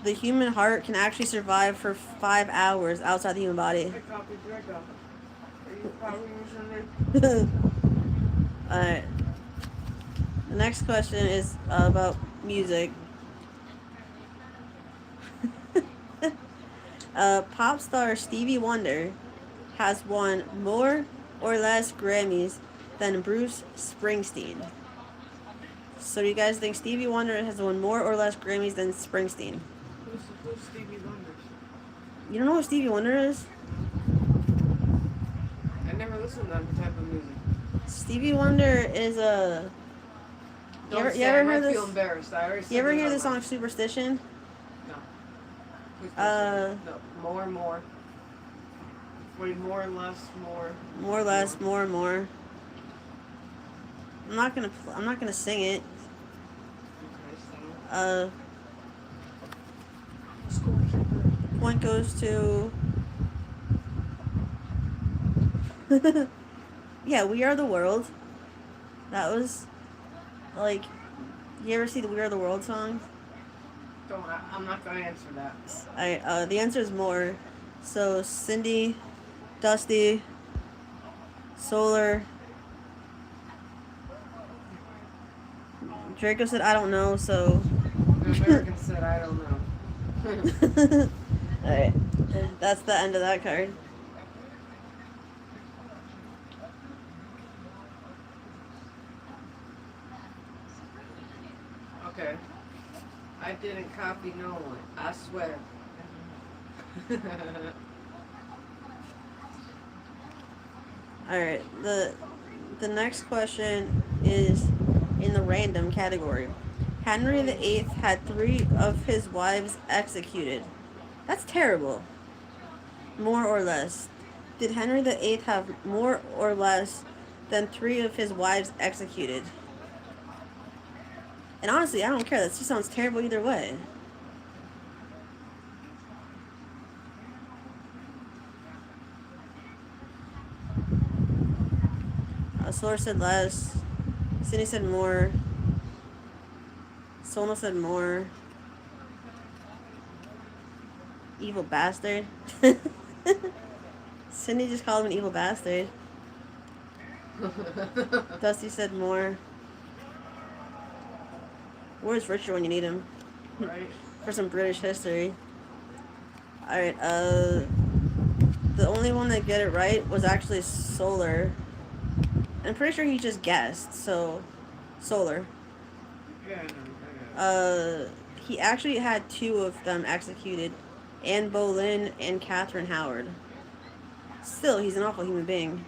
The human heart can actually survive for 5 hours outside the human body. Hey, copy Draco. Are you copying something? Alright. The next question is about music. Pop star Stevie Wonder has won more or less Grammys than Bruce Springsteen. So do you guys think Stevie Wonder has won more or less Grammys than Springsteen? Who's Stevie Wonder? You don't know who Stevie Wonder is? I never listened to that type of music. Stevie Wonder is a... You ever heard this? I feel embarrassed. I already You ever hear the this song Superstition? No. No. More and more. Wait, more and less, more. More or less, more and more. I'm not gonna sing it. Okay, Point goes to... yeah, We Are the World. That was, like, you ever see the We Are the World song? I'm not gonna answer that. The answer is more. So, Cindy, Dusty, Solar. Draco said, I don't know, so... The American said, I don't know. Alright, that's the end of that card. Okay. I didn't copy no one. I swear. Alright, the next question is in the random category. Henry VIII had 3 of his wives executed. That's terrible. More or less. Did Henry VIII have more or less than 3 of his wives executed? And honestly, I don't care. That just sounds terrible either way. Solar said less. Cindy said more. Sona said more. Evil bastard. Cindy just called him an evil bastard. Dusty said more. Where's Richard when you need him? Right. For some British history. Alright, the only one that get it right was actually Solar. I'm pretty sure he just guessed, so Solar. Yeah, I know. He actually had 2 of them executed. Anne Boleyn and Catherine Howard. Still, he's an awful human being.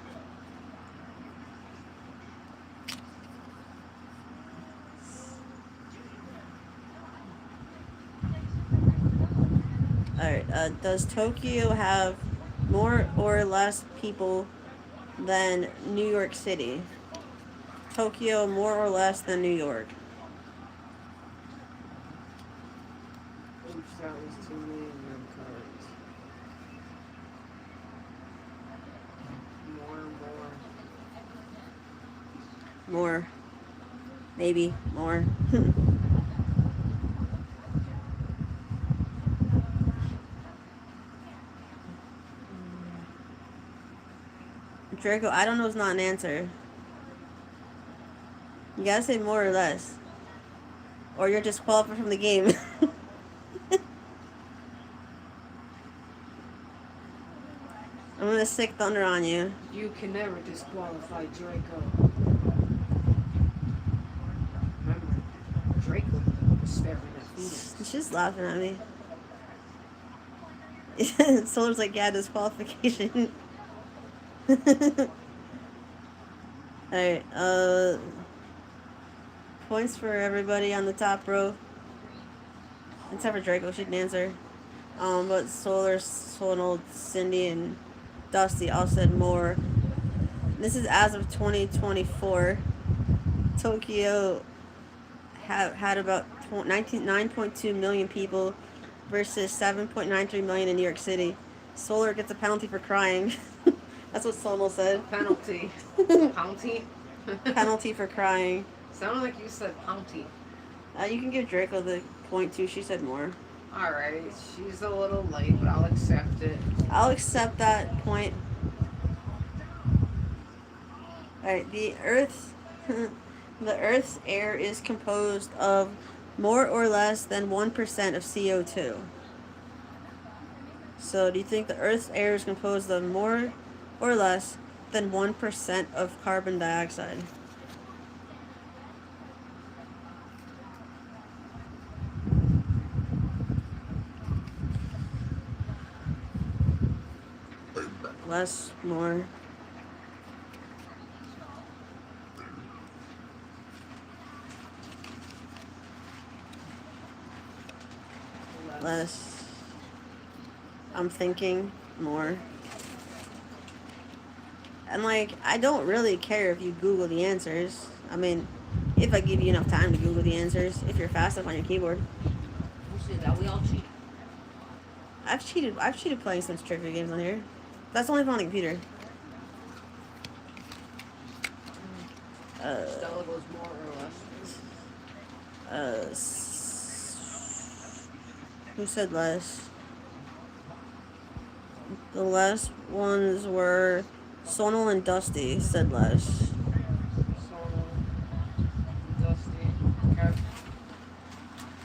Alright, does Tokyo have more or less people than New York City? Tokyo more or less than New York? Oops, that was too many of them cards. More. Maybe. More. Draco, I don't know is not an answer. You gotta say more or less. Or you're disqualified from the game. I'm gonna sick thunder on you. You can never disqualify Draco. Remember, Draco was staring at Phoenix. She's just laughing at me. Solar's like, yeah, disqualification. Alright, points for everybody on the top row. Except for Draco, she didn't answer. But Solar, Sonal, Cindy, and Dusty all said more. This is as of 2024. Tokyo had about 9.2 million people versus 7.93 million in New York City. Solar gets a penalty for crying. That's what Sonal said. Penalty. Penalty? Penalty for crying. Sounded like you said Pounty. You can give Draco the point too. She said more. Alright, she's a little late, but I'll accept it. I'll accept that point. Alright, the Earth's air is composed of more or less than 1% of CO2. So, do you think the Earth's air is composed of more or less than 1% of carbon dioxide? Less, more. Less. I'm thinking more. And like, I don't really care if you Google the answers. I mean, if I give you enough time to Google the answers, if you're fast enough on your keyboard. We say that we all cheat. I've cheated playing some trivia games on here. That's only on the computer. Stella goes more or less. Who said less? The last ones were Sonal and Dusty said less. Sonal, Dusty. Okay.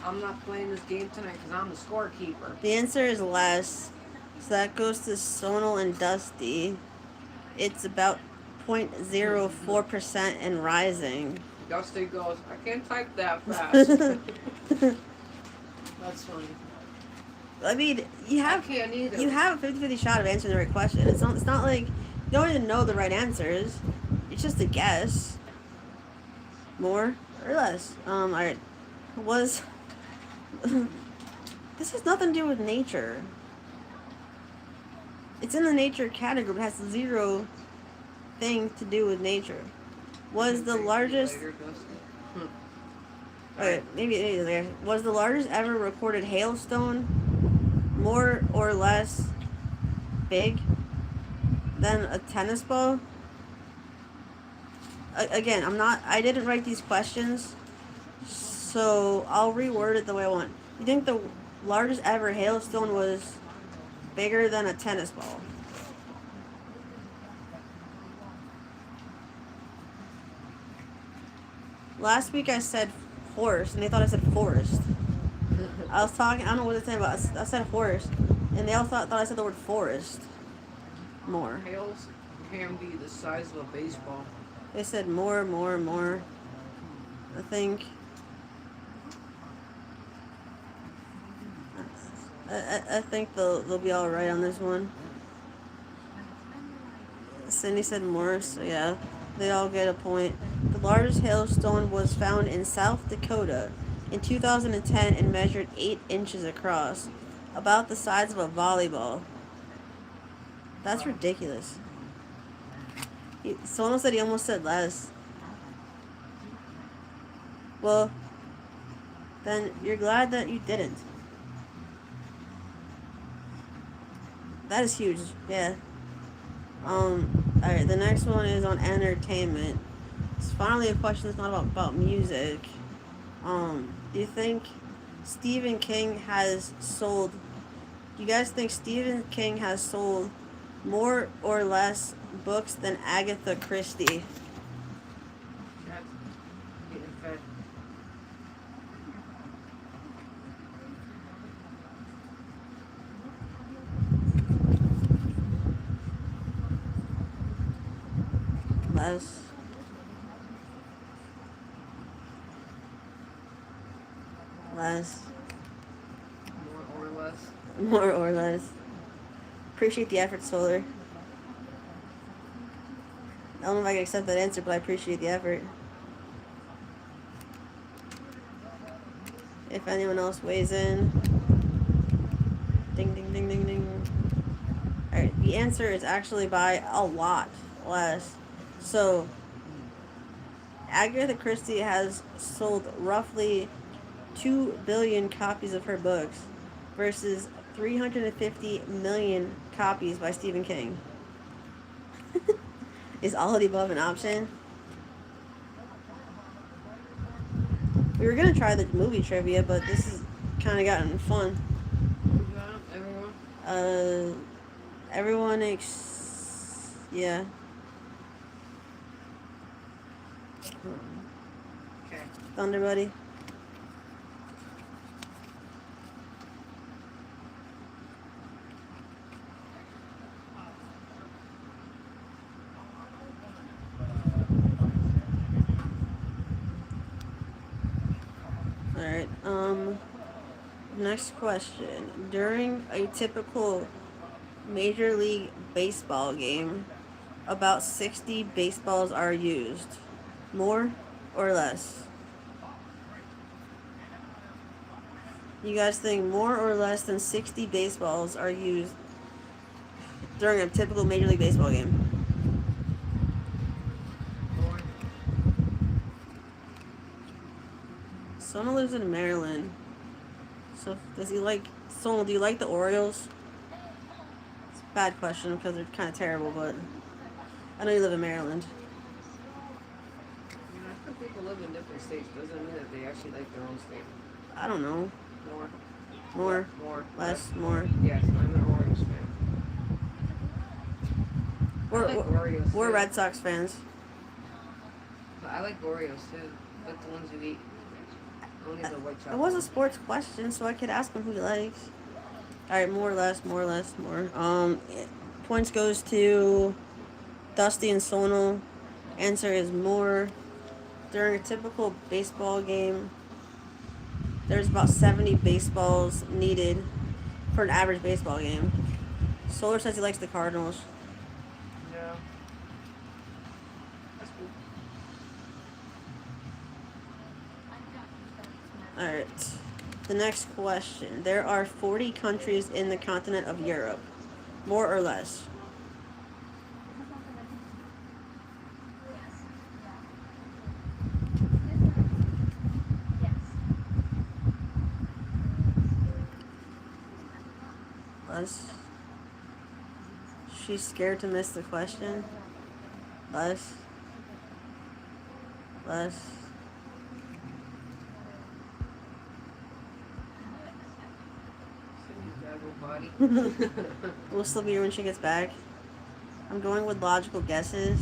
I'm not playing this game tonight because I'm the scorekeeper. The answer is less. So that goes to Sonal and Dusty. It's about 0.04% and rising. Dusty goes, I can't type that fast. That's funny. I mean, you have I can't either. You have a 50-50 shot of answering the right question. It's not like you don't even know the right answers. It's just a guess. More or less. Alright. Was this has nothing to do with nature. It's in the nature category, but it has zero thing to do with nature. Was the largest Okay, maybe there. Was the largest ever recorded hailstone more or less big than a tennis ball? Again, I didn't write these questions, so I'll reword it the way I want. You think the largest ever hailstone was bigger than a tennis ball? Last week I said horse, and they thought I said forest. I was talking, I don't know what they're saying about. I said horse, and they all thought I said the word forest. More. Hails can be the size of a baseball. They said more. I think. I think they'll be all right on this one. Cindy said more, so yeah, they all get a point. The largest hailstone was found in South Dakota in 2010 and measured 8 inches across, about the size of a volleyball. That's ridiculous. Someone said he almost said less. Well, then you're glad that you didn't. That is huge, yeah. Alright, the next one is on entertainment. It's finally a question that's not about music. Do you think Stephen King has sold... Do you guys think Stephen King has sold more or less books than Agatha Christie? Less. Less. More or less. More or less. Appreciate the effort, Solar. I don't know if I can accept that answer, but I appreciate the effort. If anyone else weighs in. Ding, ding, ding, ding, ding. Alright, the answer is actually by a lot less. So, Agatha Christie has sold roughly 2 billion copies of her books versus 350 million copies by Stephen King. Is all of the above an option? We were gonna try the movie trivia, but this has kind of gotten fun. Everyone? Uh, everyone yeah. Okay. Thunder Buddy. Alright, next question. During a typical Major League Baseball game, about 60 baseballs are used. More or less? You guys think more or less than 60 baseballs are used during a typical Major League Baseball game? More. Sona lives in Maryland. So does he like... Sona, do you like the Orioles? It's a bad question because they're kind of terrible, but... I know you live in Maryland. You know, I think people live in different states doesn't mean that they actually like their own state. I don't know. More. More. More. Less. More. Yes, I'm an Orioles fan. We're Red Sox fans. But I like Oreos too. Like the ones you eat. Only the white chocolate. It was a sports question, so I could ask him who he likes. Alright, more or less, more or less, more. Points goes to Dusty and Sonal. Answer is more. During a typical baseball game, there's about 70 baseballs needed for an average baseball game. Solar says he likes the Cardinals. Yeah. That's cool. Alright. The next question. There are 40 countries in the continent of Europe. More or less? Less? She's scared to miss the question? Less? Less? We'll still be here when she gets back. I'm going with logical guesses.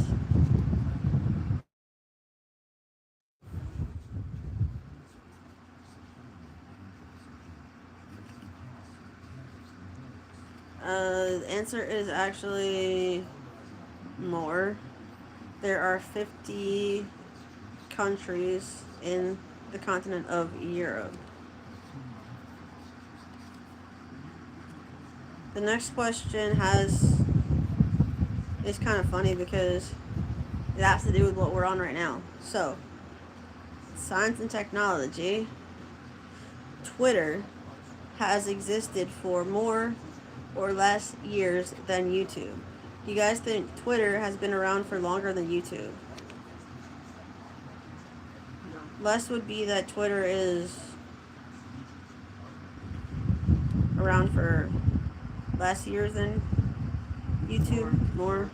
The answer is actually more. There are 50 countries in the continent of Europe. The next question is kind of funny because it has to do with what we're on right now. So, science and technology. Twitter has existed for more or less years than YouTube. You guys think Twitter has been around for longer than YouTube? No. Less would be that Twitter is around for less years than YouTube. More.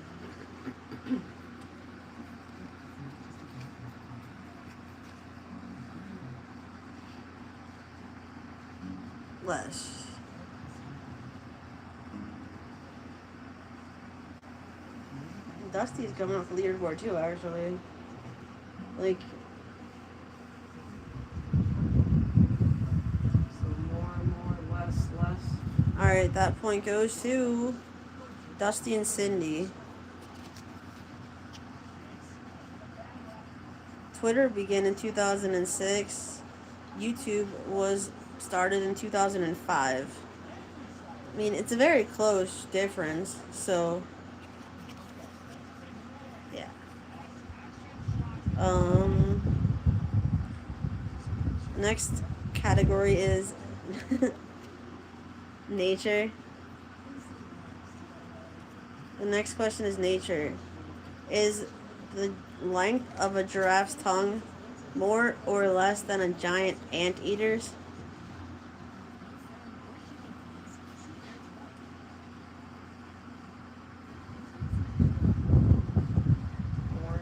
Less. Dusty's coming off the leaderboard too, actually. Like, So more, less. alright, that point goes to Dusty and Cindy. Twitter began in 2006. YouTube was started in 2005. I mean, it's a very close difference, so yeah. Next category is nature. The next question is nature. Is the length of a giraffe's tongue more or less than a giant anteater's? More.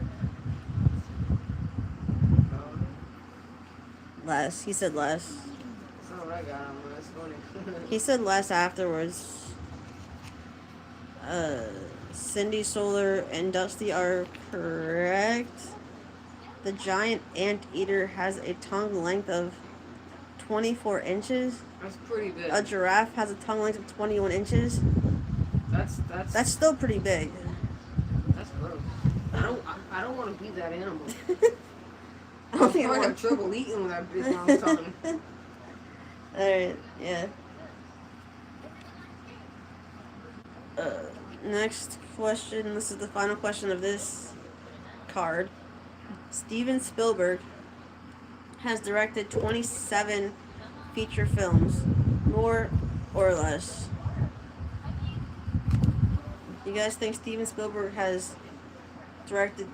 Less. He said less. That's not what I got on. That's funny. He said less afterwards. Cindy, Solar, and Dusty are correct. The giant anteater has a tongue length of 24 inches. That's pretty big. A giraffe has a tongue length of 21 inches. That's still pretty big. That's gross. I don't want to be that animal. I don't think I have want trouble eating with that big long tongue. Alright, yeah. Next question. This is the final question of this card. Steven Spielberg has directed 27 feature films, more or less. You guys think Steven Spielberg has directed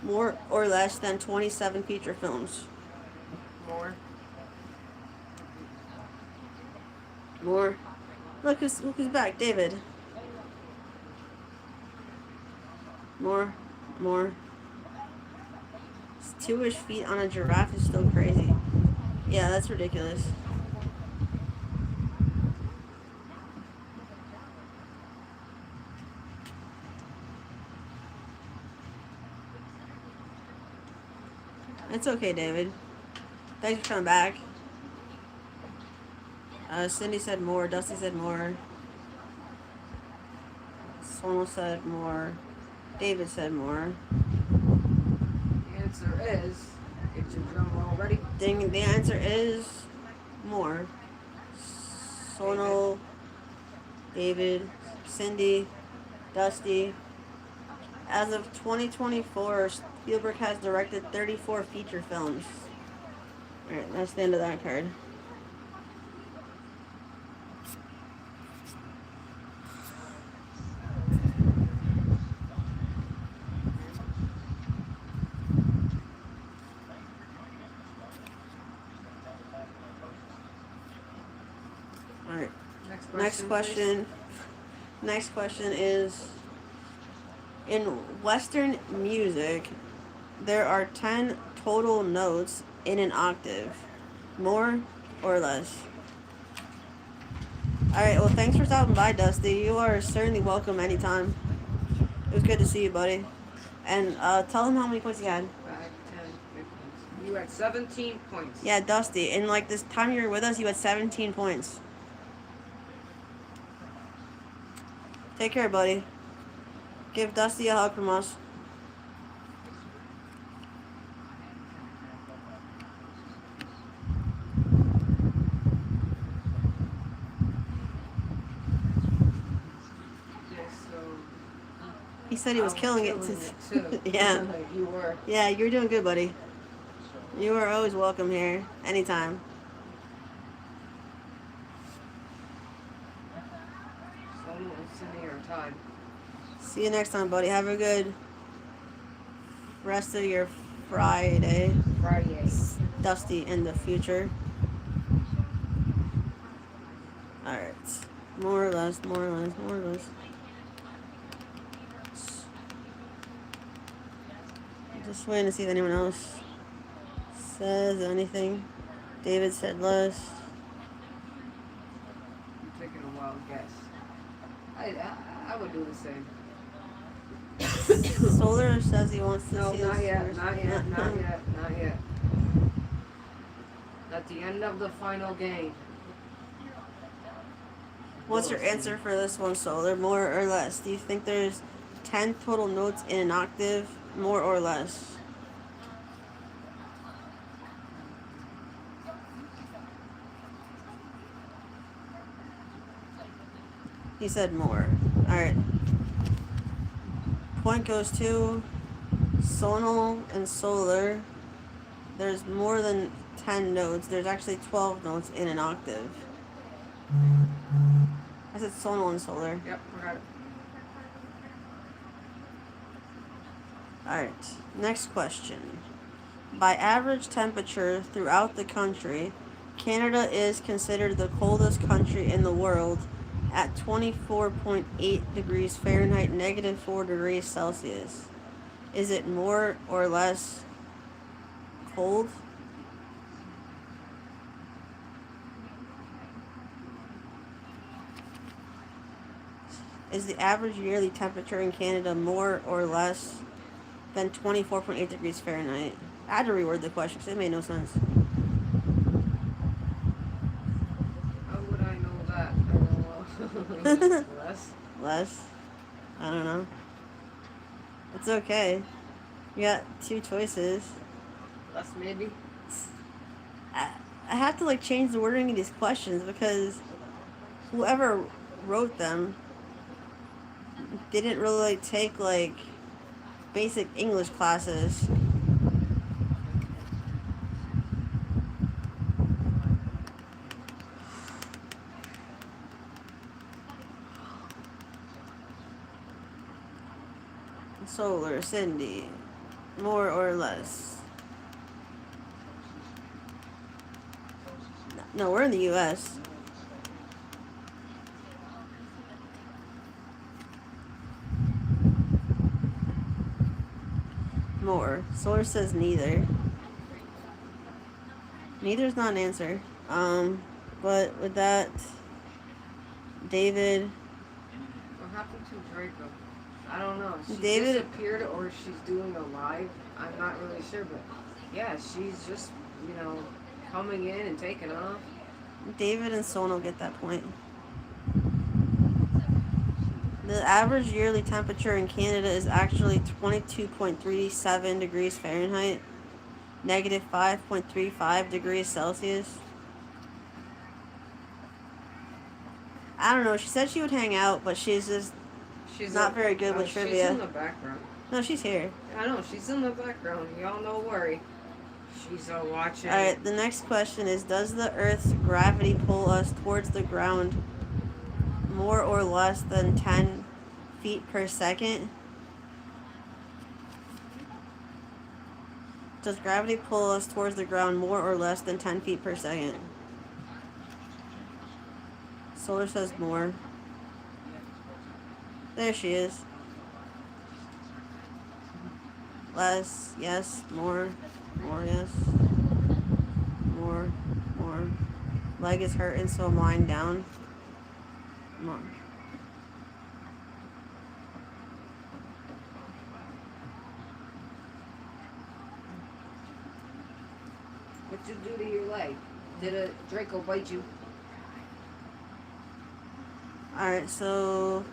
more or less than 27 feature films? More. More. Look who's back, David. More. 2-ish feet on a giraffe is still crazy. Yeah, that's ridiculous. It's okay, David. Thanks for coming back. Cindy said more. Dusty said more. Sonal said more. David said more. The answer is, get your drum roll ready. The answer is more. Sonal, David, Cindy, Dusty. As of 2024, Spielberg has directed 34 feature films. Alright, that's the end of that card. Alright. Next question is, in Western music, there are 10 total notes in an octave. More or less? Alright, well, thanks for stopping by, Dusty. You are certainly welcome anytime. It was good to see you, buddy. And tell them how many points you had. 5, 10, 15. You had 17 points. Yeah, Dusty. In like this time you were with us, you had 17 points. Take care, buddy. Give Dusty a hug from us. He said he was killing it too. Yeah. You were. Yeah, you're doing good, buddy. You are always welcome here, anytime. Someone was sitting here tied. See you next time, buddy. Have a good rest of your Friday. Dusty in the future. Alright. More or less. Just waiting to see if anyone else says anything. David said less. I'm taking a wild guess. I would do the same. Solar says he wants to No, see not us yet, first. not yet. At the end of the final game. What's your answer for this one, Solar? More or less? Do you think there's 10 total notes in an octave? More or less? He said more. Alright. Point goes to Sonal and Solar. There's more than 10 notes. There's actually 12 notes in an octave. I said Sonal and Solar. Yep, forgot it. Alright, next question. By average temperature throughout the country, Canada is considered the coldest country in the world at 24.8 degrees Fahrenheit, negative 4 degrees Celsius. Is it more or less cold? Is the average yearly temperature in Canada more or less than 24.8 degrees Fahrenheit? I had to reword the question because it made no sense. How would I know that? I don't know. Less? Less? I don't know. It's okay. You got two choices. Less maybe? I have to like change the wording of these questions because whoever wrote them didn't really take like basic English classes. Solar, Cindy, more or less. No, we're in the U.S. More. Solar says neither. Neither's not an answer. But with that, David. What happened to Draco? I don't know. She David disappeared or she's doing a live. I'm not really sure, but yeah, she's just, coming in and taking off. David and Sonal get that point. The average yearly temperature in Canada is actually 22.37 degrees Fahrenheit, negative 5.35 degrees Celsius. I don't know. She said she would hang out, but she's just not very good with trivia. She's in the background. No, she's here. I know, she's in the background. Y'all no worry. She's watching. Alright, the next question is, does the Earth's gravity pull us towards the ground more or less than 10 feet per second? Does gravity pull us towards the ground more or less than 10 feet per second? Solar says more. There she is. Less, yes, more, yes. More. Leg is hurting, so I'm lying down. More. What'd you do to your leg? Did a Draco bite you? Alright, so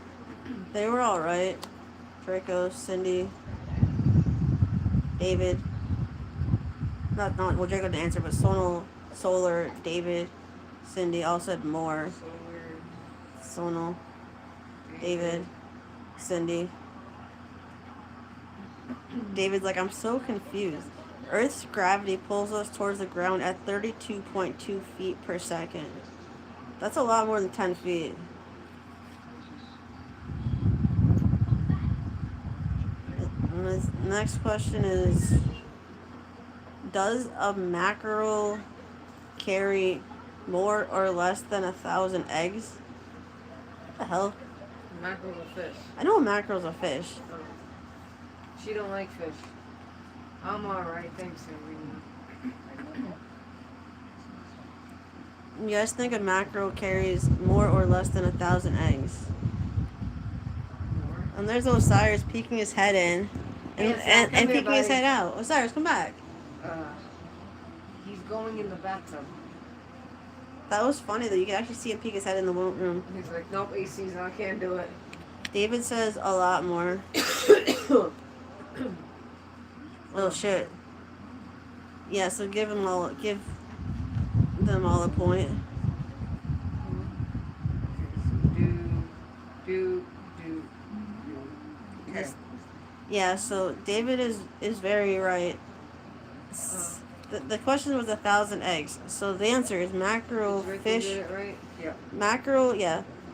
they were alright. Draco, Cindy, David. Well, Draco didn't answer, but Solar, David, Cindy all said more. Sonal, David, Cindy. David's like, I'm so confused. Earth's gravity pulls us towards the ground at 32.2 feet per second. That's a lot more than 10 feet. The next question is, does a mackerel carry more or less than 1,000 eggs? What the hell? Mackerel's a fish. I know a mackerel's a fish. Oh. She don't like fish. I'm alright, thanks, everyone. You guys think a mackerel carries more or less than 1,000 eggs? More? And there's Osiris peeking his head in and peeking his head out. Osiris, come back. He's going in the bathtub. That was funny though. You could actually see him peek his head in the room. He's like, nope, AC's, I can't do it. David says a lot more. Oh shit. Yeah, so give them all a point. Do. Okay. Yeah, so David is very right. The question was 1,000 eggs. So the answer is mackerel fish. Did it right? Yeah.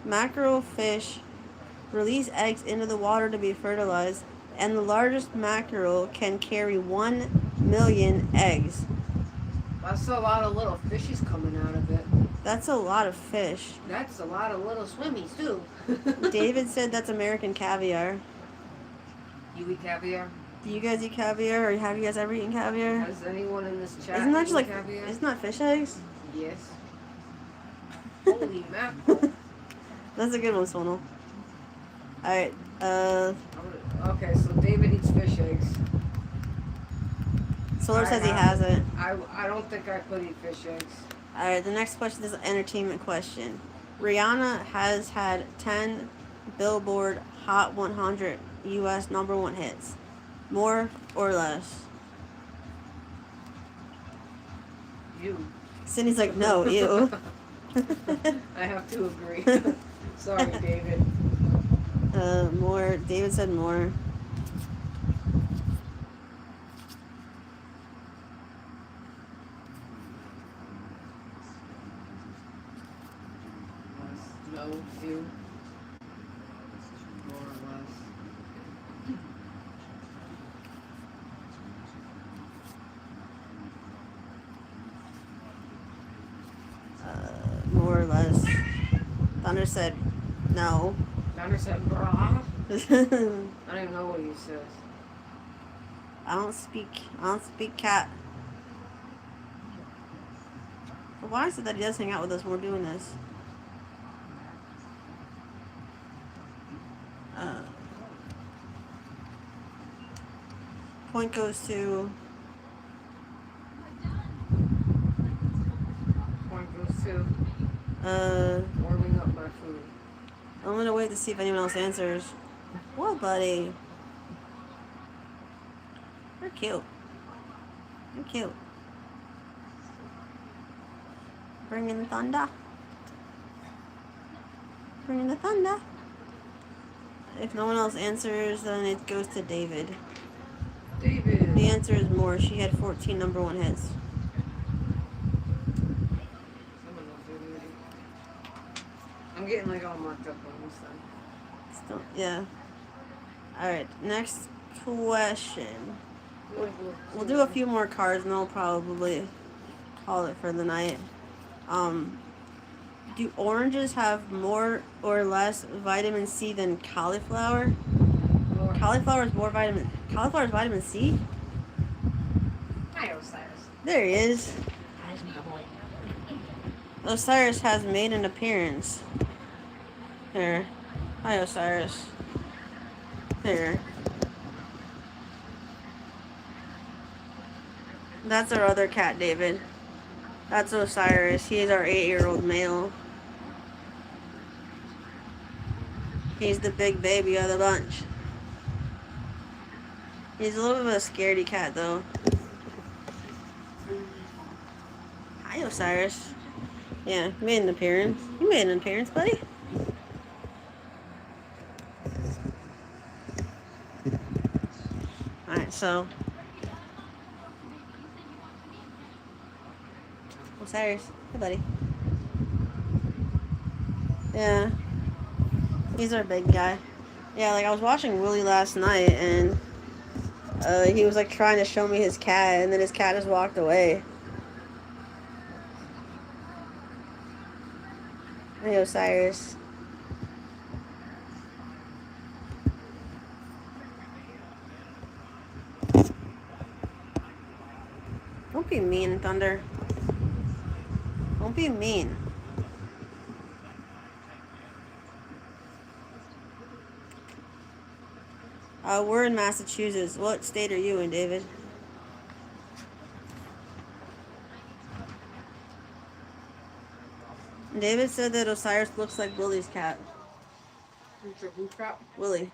Mackerel fish release eggs into the water to be fertilized, and the largest mackerel can carry 1 million eggs. That's a lot of little fishies coming out of it. That's a lot of fish. That's a lot of little swimmies too. David said that's American caviar. You eat caviar? Do you guys eat caviar, or have you guys ever eaten caviar? Has anyone in this chat Isn't that eaten like caviar? isn't that fish eggs? Yes. Holy mackerel. That's a good one, Sonal. Alright, Okay, so David eats fish eggs. Solar says he hasn't. I don't think I could eat fish eggs. Alright, the next question is an entertainment question. Rihanna has had 10 Billboard Hot 100 US #1 hits. More or less? You. Cindy's like, no, ew. I have to agree. Sorry, David. More. David said more. No, you. More or less. More or less. Thunder said no. Thunder said, brah. I don't even know what he says. I don't speak cat. Why is it that he does hang out with us when we're doing this? Point goes to... Point goes to warming up my food. I'm gonna wait to see if anyone else answers. Whoa, buddy. You're cute. You're cute. Bringing the thunder. Bringing the thunder. If no one else answers, then it goes to David. David. The answer is more. She had 14 #1 hits. I'm getting like all marked up on this thing. Still, yeah. Alright, next question. We'll do a few more cards and I'll probably call it for the night. Do oranges have more or less vitamin C than cauliflower? More. Cauliflower is vitamin C? Hi, Osiris. There he is. How's my boy? Osiris has made an appearance. Here. Hi, Osiris. Here. That's our other cat, David. That's Osiris. He's our 8-year-old male. He's the big baby of the bunch. He's a little bit of a scaredy cat, though. Hi, Osiris. Yeah, you made an appearance. You made an appearance, buddy. Alright, so... Osiris. Hey, buddy. Yeah. He's our big guy. Yeah, like, I was watching Willie last night, and... he was, like, trying to show me his cat, and then his cat just walked away. Hey, Osiris. Don't be mean, Thunder. Don't be mean. We're in Massachusetts. What state are you in, David? David said that Osiris looks like Willie's cat. Who's cat? Willie.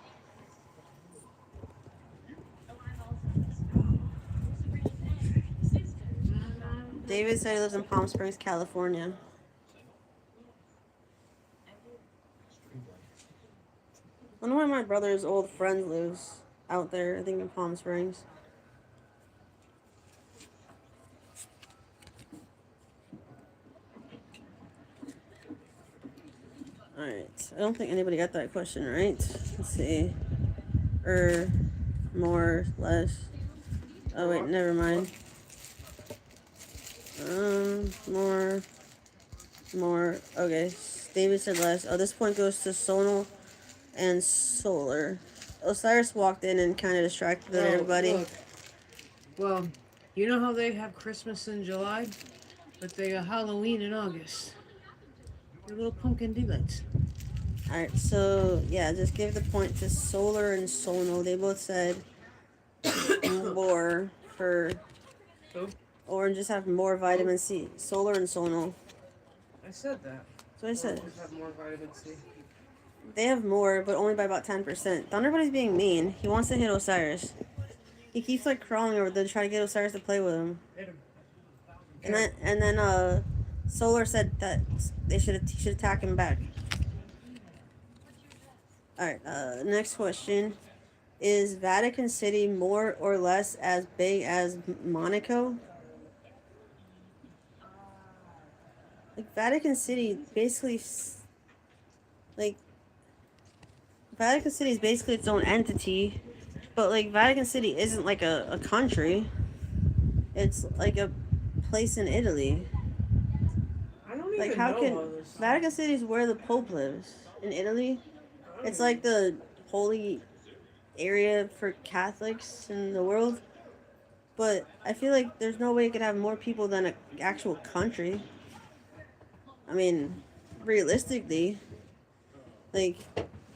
David said he lives in Palm Springs, California. I wonder where my brother's old friend lives. Out there, I think in Palm Springs. Alright, I don't think anybody got that question right. Let's see. More, less. Oh wait, never mind. More. Okay, David said less. Oh, this point goes to Sonal and Solar. Osiris walked in and kind of distracted everybody. Look. Well, you know how they have Christmas in July, but they got Halloween in August. They're little pumpkin delights. Alright, so yeah, just give the point to Solar and Sono. They both said more for Who? oranges have more vitamin C. Solar and Sono. I said that. So I said Oranges have more vitamin C. they have more, but only by about 10%. Thunderbody's being mean. He wants to hit Osiris. He keeps like crawling over there to try to get Osiris to play with him. Hit him. And then Solar said that he should attack him back. Alright, next question. Is Vatican City more or less as big as Monaco? Like Vatican City basically like Vatican City is basically its own entity, but like Vatican City isn't like a country. It's like a place in Italy. I don't Like even how know can all this. Vatican City is where the Pope lives in Italy? It's like the holy area for Catholics in the world. But I feel like there's no way it could have more people than an actual country. I mean, realistically, like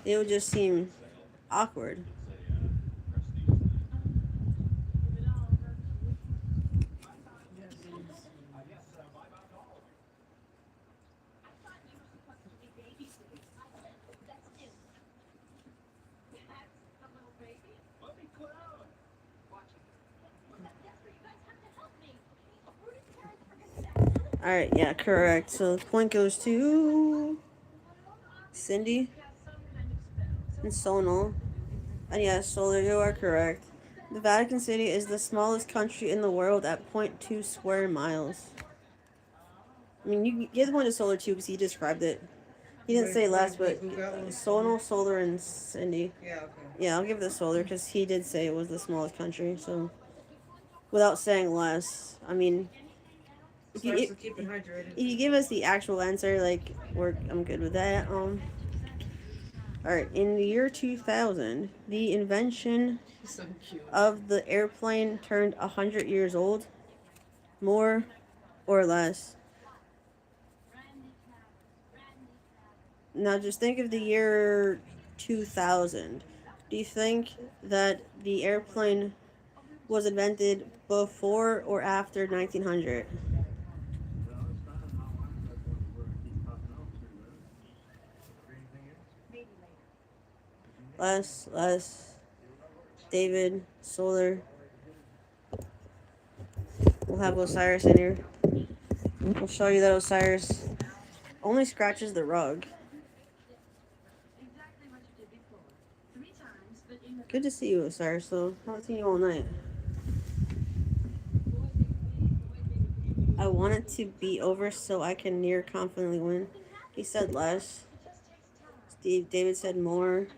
it would just seem awkward. Alright, yeah, correct. So the point goes to Cindy and Sonal. And yes, Solar, you are correct. The Vatican City is the smallest country in the world at 0.2 square miles. I mean, you give the point to Solar too because he described it. He didn't say less, but Sonal, Solar, and Cindy. Yeah, okay. Yeah, I'll give the Solar because he did say it was the smallest country. So, without saying less, I mean, To keep it hydrated. if you give us the actual answer, like I'm good with that. All right. In the year 2000, the invention So cute. of the airplane turned 100 years old. More or less. Now, just think of the year 2000. Do you think that the airplane was invented before or after 1900? Less. David, Solar. We'll have Osiris in here. We'll show you that Osiris only scratches the rug. Good to see you, Osiris. So, I haven't seen you all night. I want it to be over so I can near confidently win. He said less. David said more.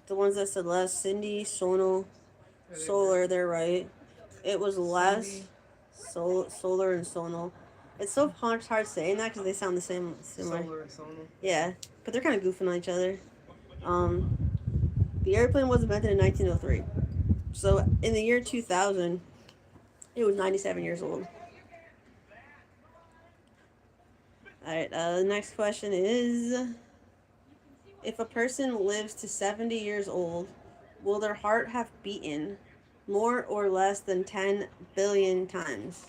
The ones that said less, Cindy, Sonal, Solar, they're right. It was less. Solar and Sonal. It's so hard saying that because they sound similar. Solar and Sonal. Yeah, but they're kind of goofing on each other. The airplane was invented in 1903. So in the year 2000, it was 97 years old. Alright, the next question is, if a person lives to 70 years old, will their heart have beaten more or less than 10 billion times?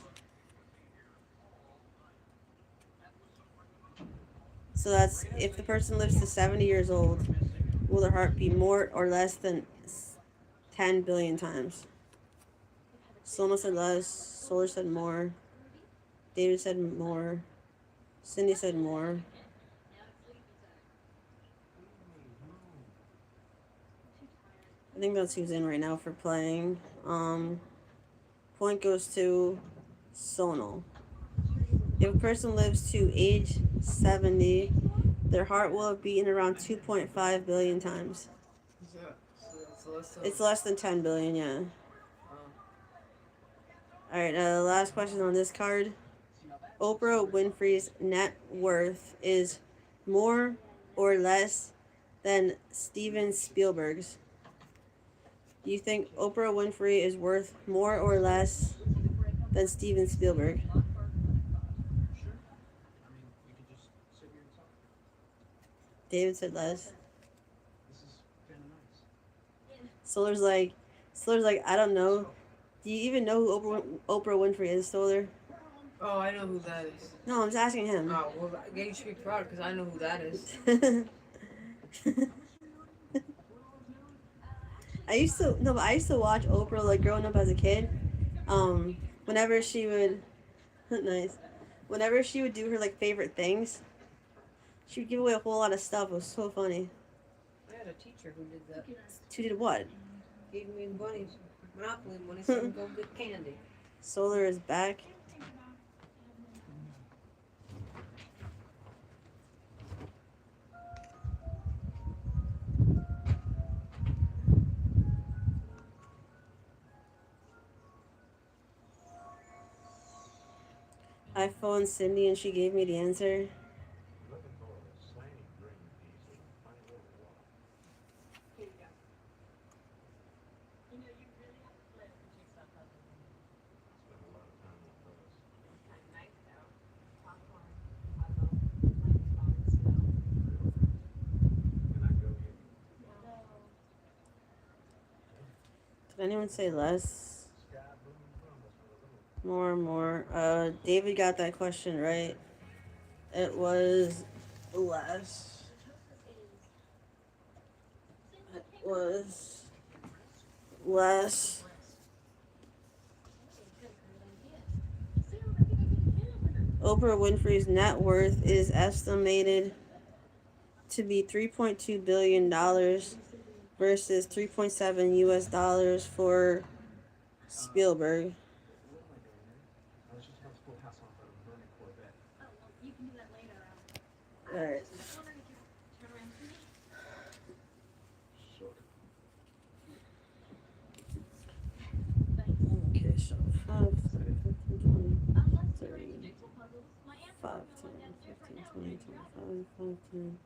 So that's, if the person lives to 70 years old, will their heart beat more or less than 10 billion times? Soma said less, Solar said more, David said more, Cindy said more. I think that's who's in right now for playing. Point goes to Sonal. If a person lives to age 70, their heart will have beaten around 2.5 billion times. It's less than 10 billion, yeah. Alright, last question on this card. Oprah Winfrey's net worth is more or less than Steven Spielberg's. Do you think Oprah Winfrey is worth more or less than Steven Spielberg? David said less. Solar's like, I don't know. Do you even know who Oprah Winfrey is, Solar? Oh, I know who that is. No, I'm just asking him. Oh, well, yeah, you should be proud because I know who that is. I used to watch Oprah like growing up as a kid. Whenever she would, nice, whenever she would do her like favorite things, she would give away a whole lot of stuff. It was so funny. I had a teacher who did that. Who did what? Gave me money, Monopoly money, so I can go get candy. Solar is back. I phoned Cindy and she gave me the answer. Did anyone say less? More. David got that question right. It was less. It was less. Oprah Winfrey's net worth is estimated to be $3.2 billion versus 3.7 US dollars for Spielberg. Alright. Okay, so 5, 15, 20, 30, 5, 10, 15, 20, 25, 5, 10,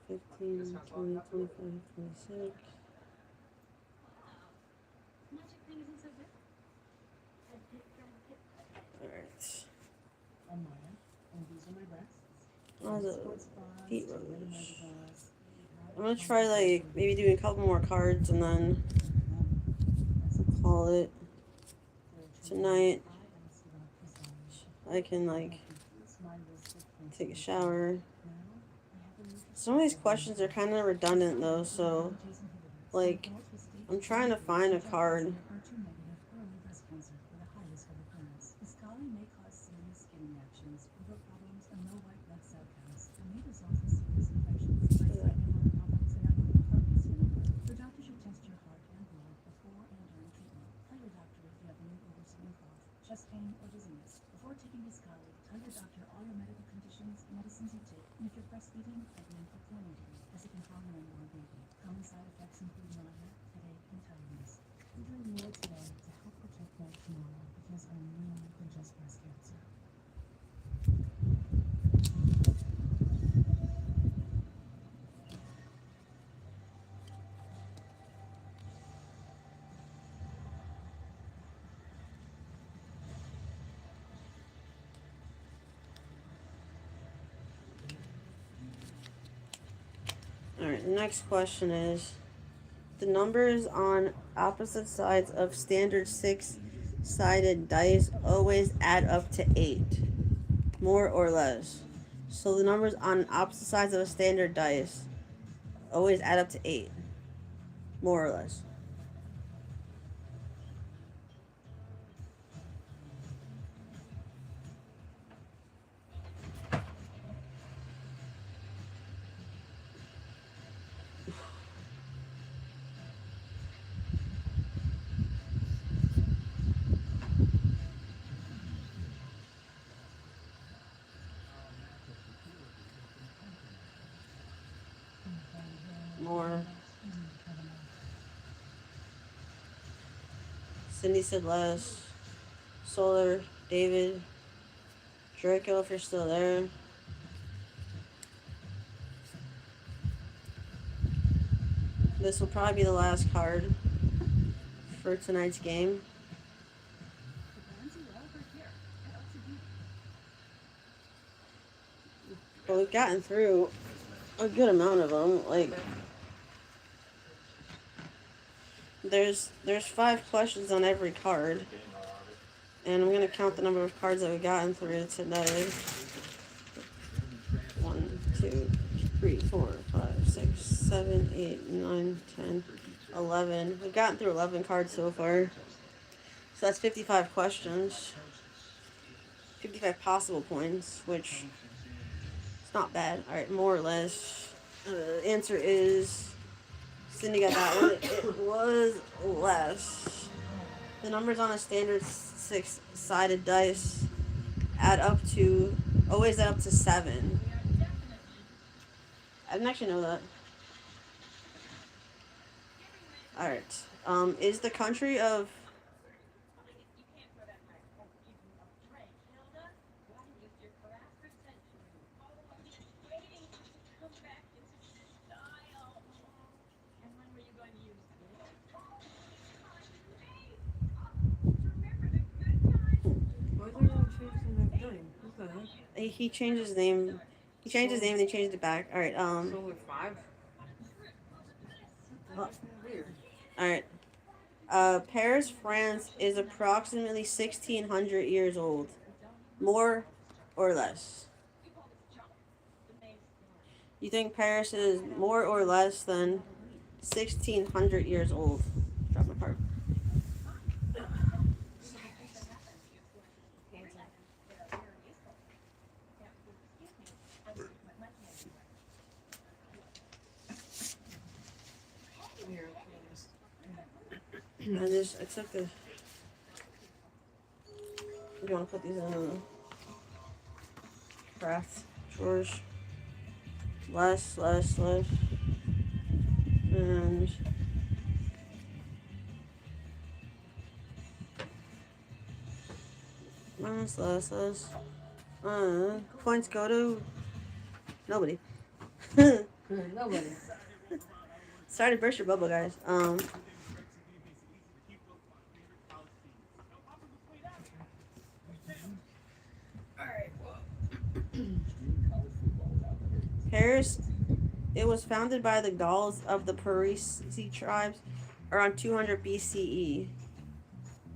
15, 20, 25, 26. Alright. Oh, the feet rose. I'm gonna try like maybe doing a couple more cards and then call it tonight. I can like take a shower. Some of these questions are kind of redundant though, so like I'm trying to find a card. Alright, the next question is the numbers on opposite sides of standard 6-sided dice always add up to 8, more or less. So the numbers on opposite sides of a standard dice always add up to 8, more or less. More. Cindy said less. Solar, David, Draco if you're still there. This will probably be the last card for tonight's game. But we've gotten through a good amount of them. Like there's 5 questions on every card, and I'm gonna count the number of cards that we've gotten through today. 1, 2, 3, 4, 5, 6, 7, 8, 9, 10, 11. We've gotten through 11 cards so far. So that's 55 questions. 55 possible points, which is not bad. Alright, more or less. Answer is Cindy got that one. It was less. The numbers on a standard 6-sided dice always add up to 7. I didn't actually know that. Alright. Is the country of... He changed his name. He changed his name and they changed it back. Alright, Solar 5? Weird. Alright. Paris, France is approximately 1,600 years old. More or less? You think Paris is more or less than 1,600 years old? Drop my card. I took the... You want to put these in the craft drawers? Less. And... less. Points go to... Nobody. Nobody. Sorry to burst your bubble, guys. Paris, it was founded by the Gauls of the Parisi tribes around 200 BCE.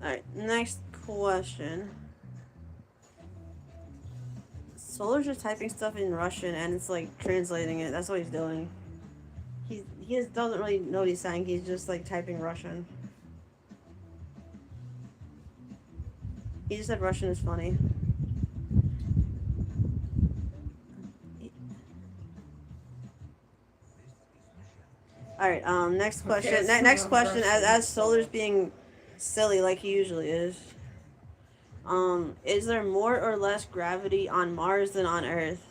Alright, next question. Solar's just typing stuff in Russian and it's like translating it. That's what he's doing. He just doesn't really know what he's saying. He's just like typing Russian. He just said Russian is funny. Alright, next question. Okay, Next question, as Solar's being silly like he usually is. Is there more or less gravity on Mars than on Earth?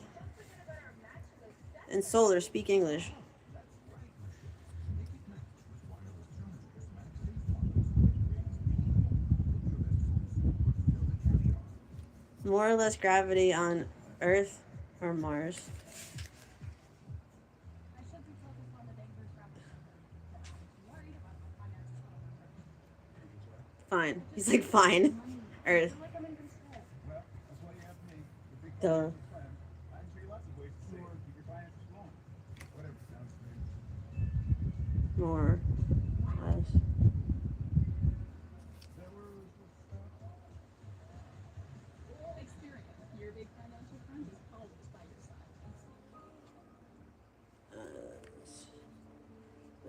And Solar, speak English. More or less gravity on Earth or Mars? Fine. He's like, fine. Earth. Duh. More. Less.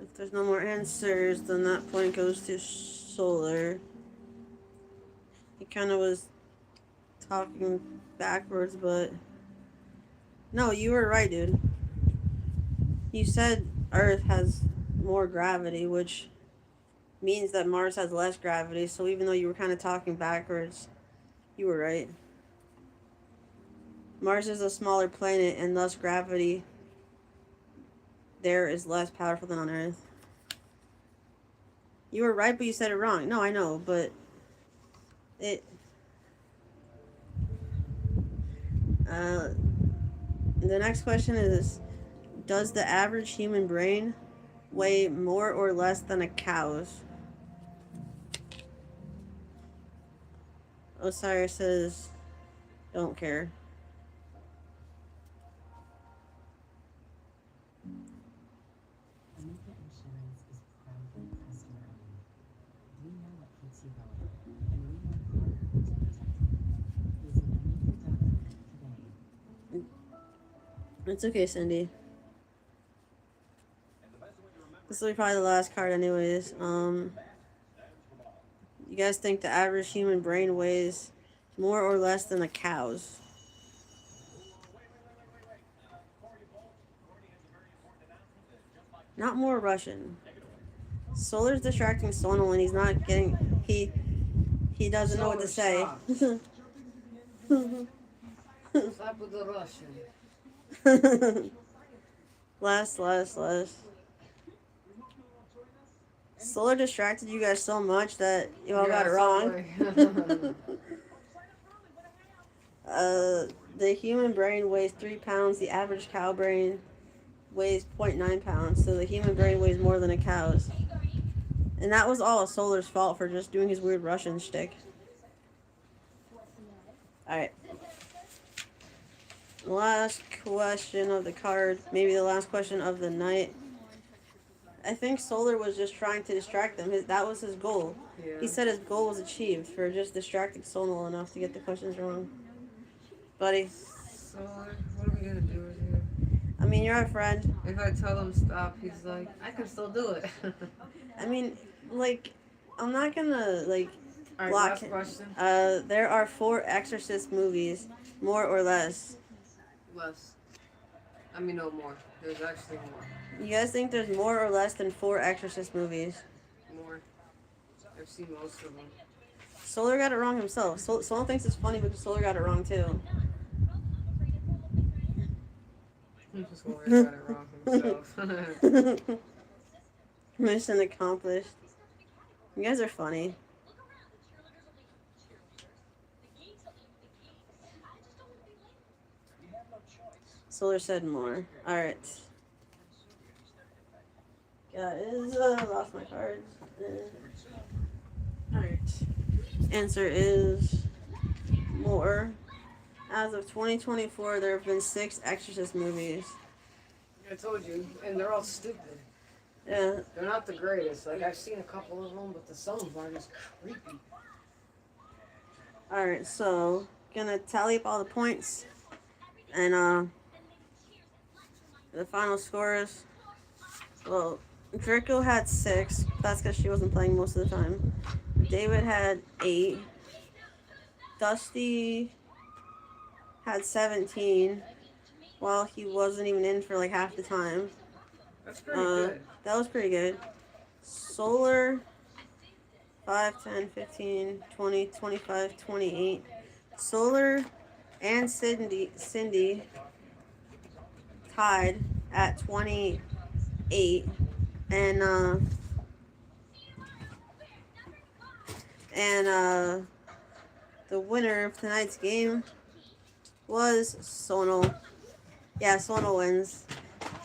If there's no more answers, then that point goes to Solar. He kind of was talking backwards, but... No, you were right, dude. You said Earth has more gravity, which means that Mars has less gravity, so even though you were kind of talking backwards, you were right. Mars is a smaller planet, and thus gravity there is less powerful than on Earth. You were right, but you said it wrong. No, I know, but it... the next question is, does the average human brain weigh more or less than a cow's? Osiris says, don't care. It's okay, Cindy. This will be probably the last card, anyways. You guys think the average human brain weighs more or less than a cow's? Not more Russian. Solar's distracting Sonal and he's not getting he doesn't know what to say. Stop with the Russian. less. Solar distracted you guys so much that you all got it wrong. The human brain weighs 3 pounds. The average cow brain weighs 0.9 pounds. So the human brain weighs more than a cow's. And that was all Solar's fault for just doing his weird Russian shtick. Alright. Last question of the card. Maybe the last question of the night. I think Solar was just trying to distract them. That was his goal. Yeah. He said his goal was achieved for just distracting Sonal enough to get the questions wrong. Buddy. Solar, what are we gonna do with you? I mean, you're our friend. If I tell him stop, he's like, I can still do it. I mean, like, I'm not gonna, like, Alright, block last him. question. There are 4 Exorcist movies, more or less. Less. I mean, no more. There's actually more. You guys think there's more or less than 4 Exorcist movies? More. I've seen most of them. Solar got it wrong himself. Solar thinks it's funny because Solar got it wrong too. Solar got it wrong himself. Mission accomplished. You guys are funny. Solar said more. Alright. Guys, lost my cards. Alright. Answer is more. As of 2024, there have been 6 Exorcist movies. I told you, and they're all stupid. Yeah. They're not the greatest. Like, I've seen a couple of them, but the songs are just creepy. Alright, so, gonna tally up all the points. And, the final scores. Well, Draco had 6. That's because she wasn't playing most of the time. David had 8. Dusty had 17. While he wasn't even in for like half the time. That's pretty good. That was pretty good. Solar 5, 10, 15, 20, 25, 28. Solar and Cindy tied at 28. And the winner of tonight's game was Sonal. Yeah, Sonal wins.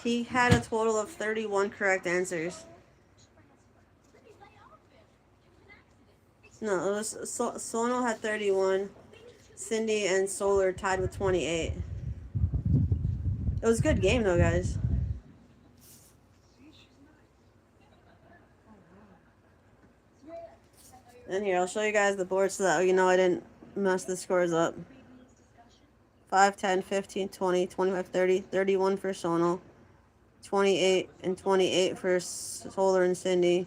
He had a total of 31 correct answers. No, it was Sonal had 31. Cindy and Solar tied with 28. It was a good game though, guys. And here, I'll show you guys the board so that you know I didn't mess the scores up. 5, 10, 15, 20, 25, 30, 31 for Sonal. 28 and 28 for Solar and Cindy.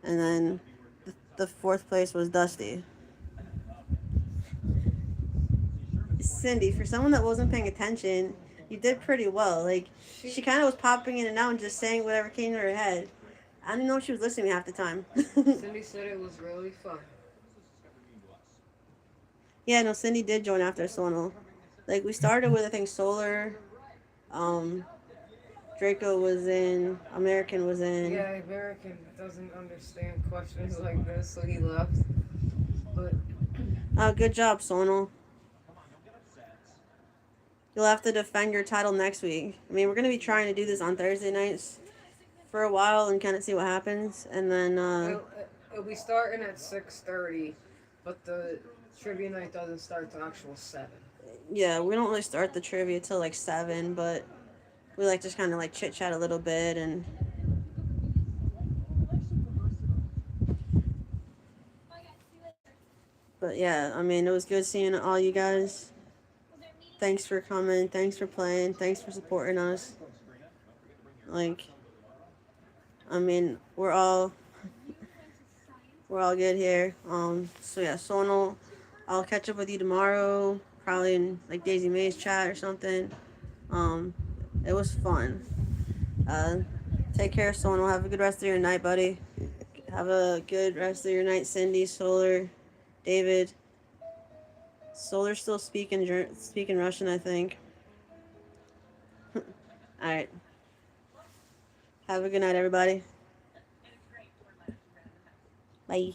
And then the 4th place was Dusty. Cindy, for someone that wasn't paying attention, you did pretty well. Like, she kind of was popping in and out and just saying whatever came to her head. I didn't know she was listening half the time. Cindy said it was really fun. Yeah, no, Cindy did join after Sonal. Like, we started with, I think, Solar, Draco was in, American was in. Yeah, American doesn't understand questions like this, so he left. But good job, Sonal. You'll have to defend your title next week. I mean, we're going to be trying to do this on Thursday nights for a while and kind of see what happens. And then, it'll be starting at 6:30, but the trivia night doesn't start till actual 7. Yeah, we don't really start the trivia till like 7, but we like just kind of like chit chat a little bit and. But yeah, I mean, it was good seeing all you guys. Thanks for coming. Thanks for playing. Thanks for supporting us. Like, I mean, we're all good here. So yeah, Sonal, I'll catch up with you tomorrow, probably in like Daisy May's chat or something. Um, it was fun. Uh, take care, Sonal. Have a good rest of your night, buddy. Have a good rest of your night, Cindy, Solar, David. Solar's still speaking Russian, I think. All right. Have a good night, everybody. Bye.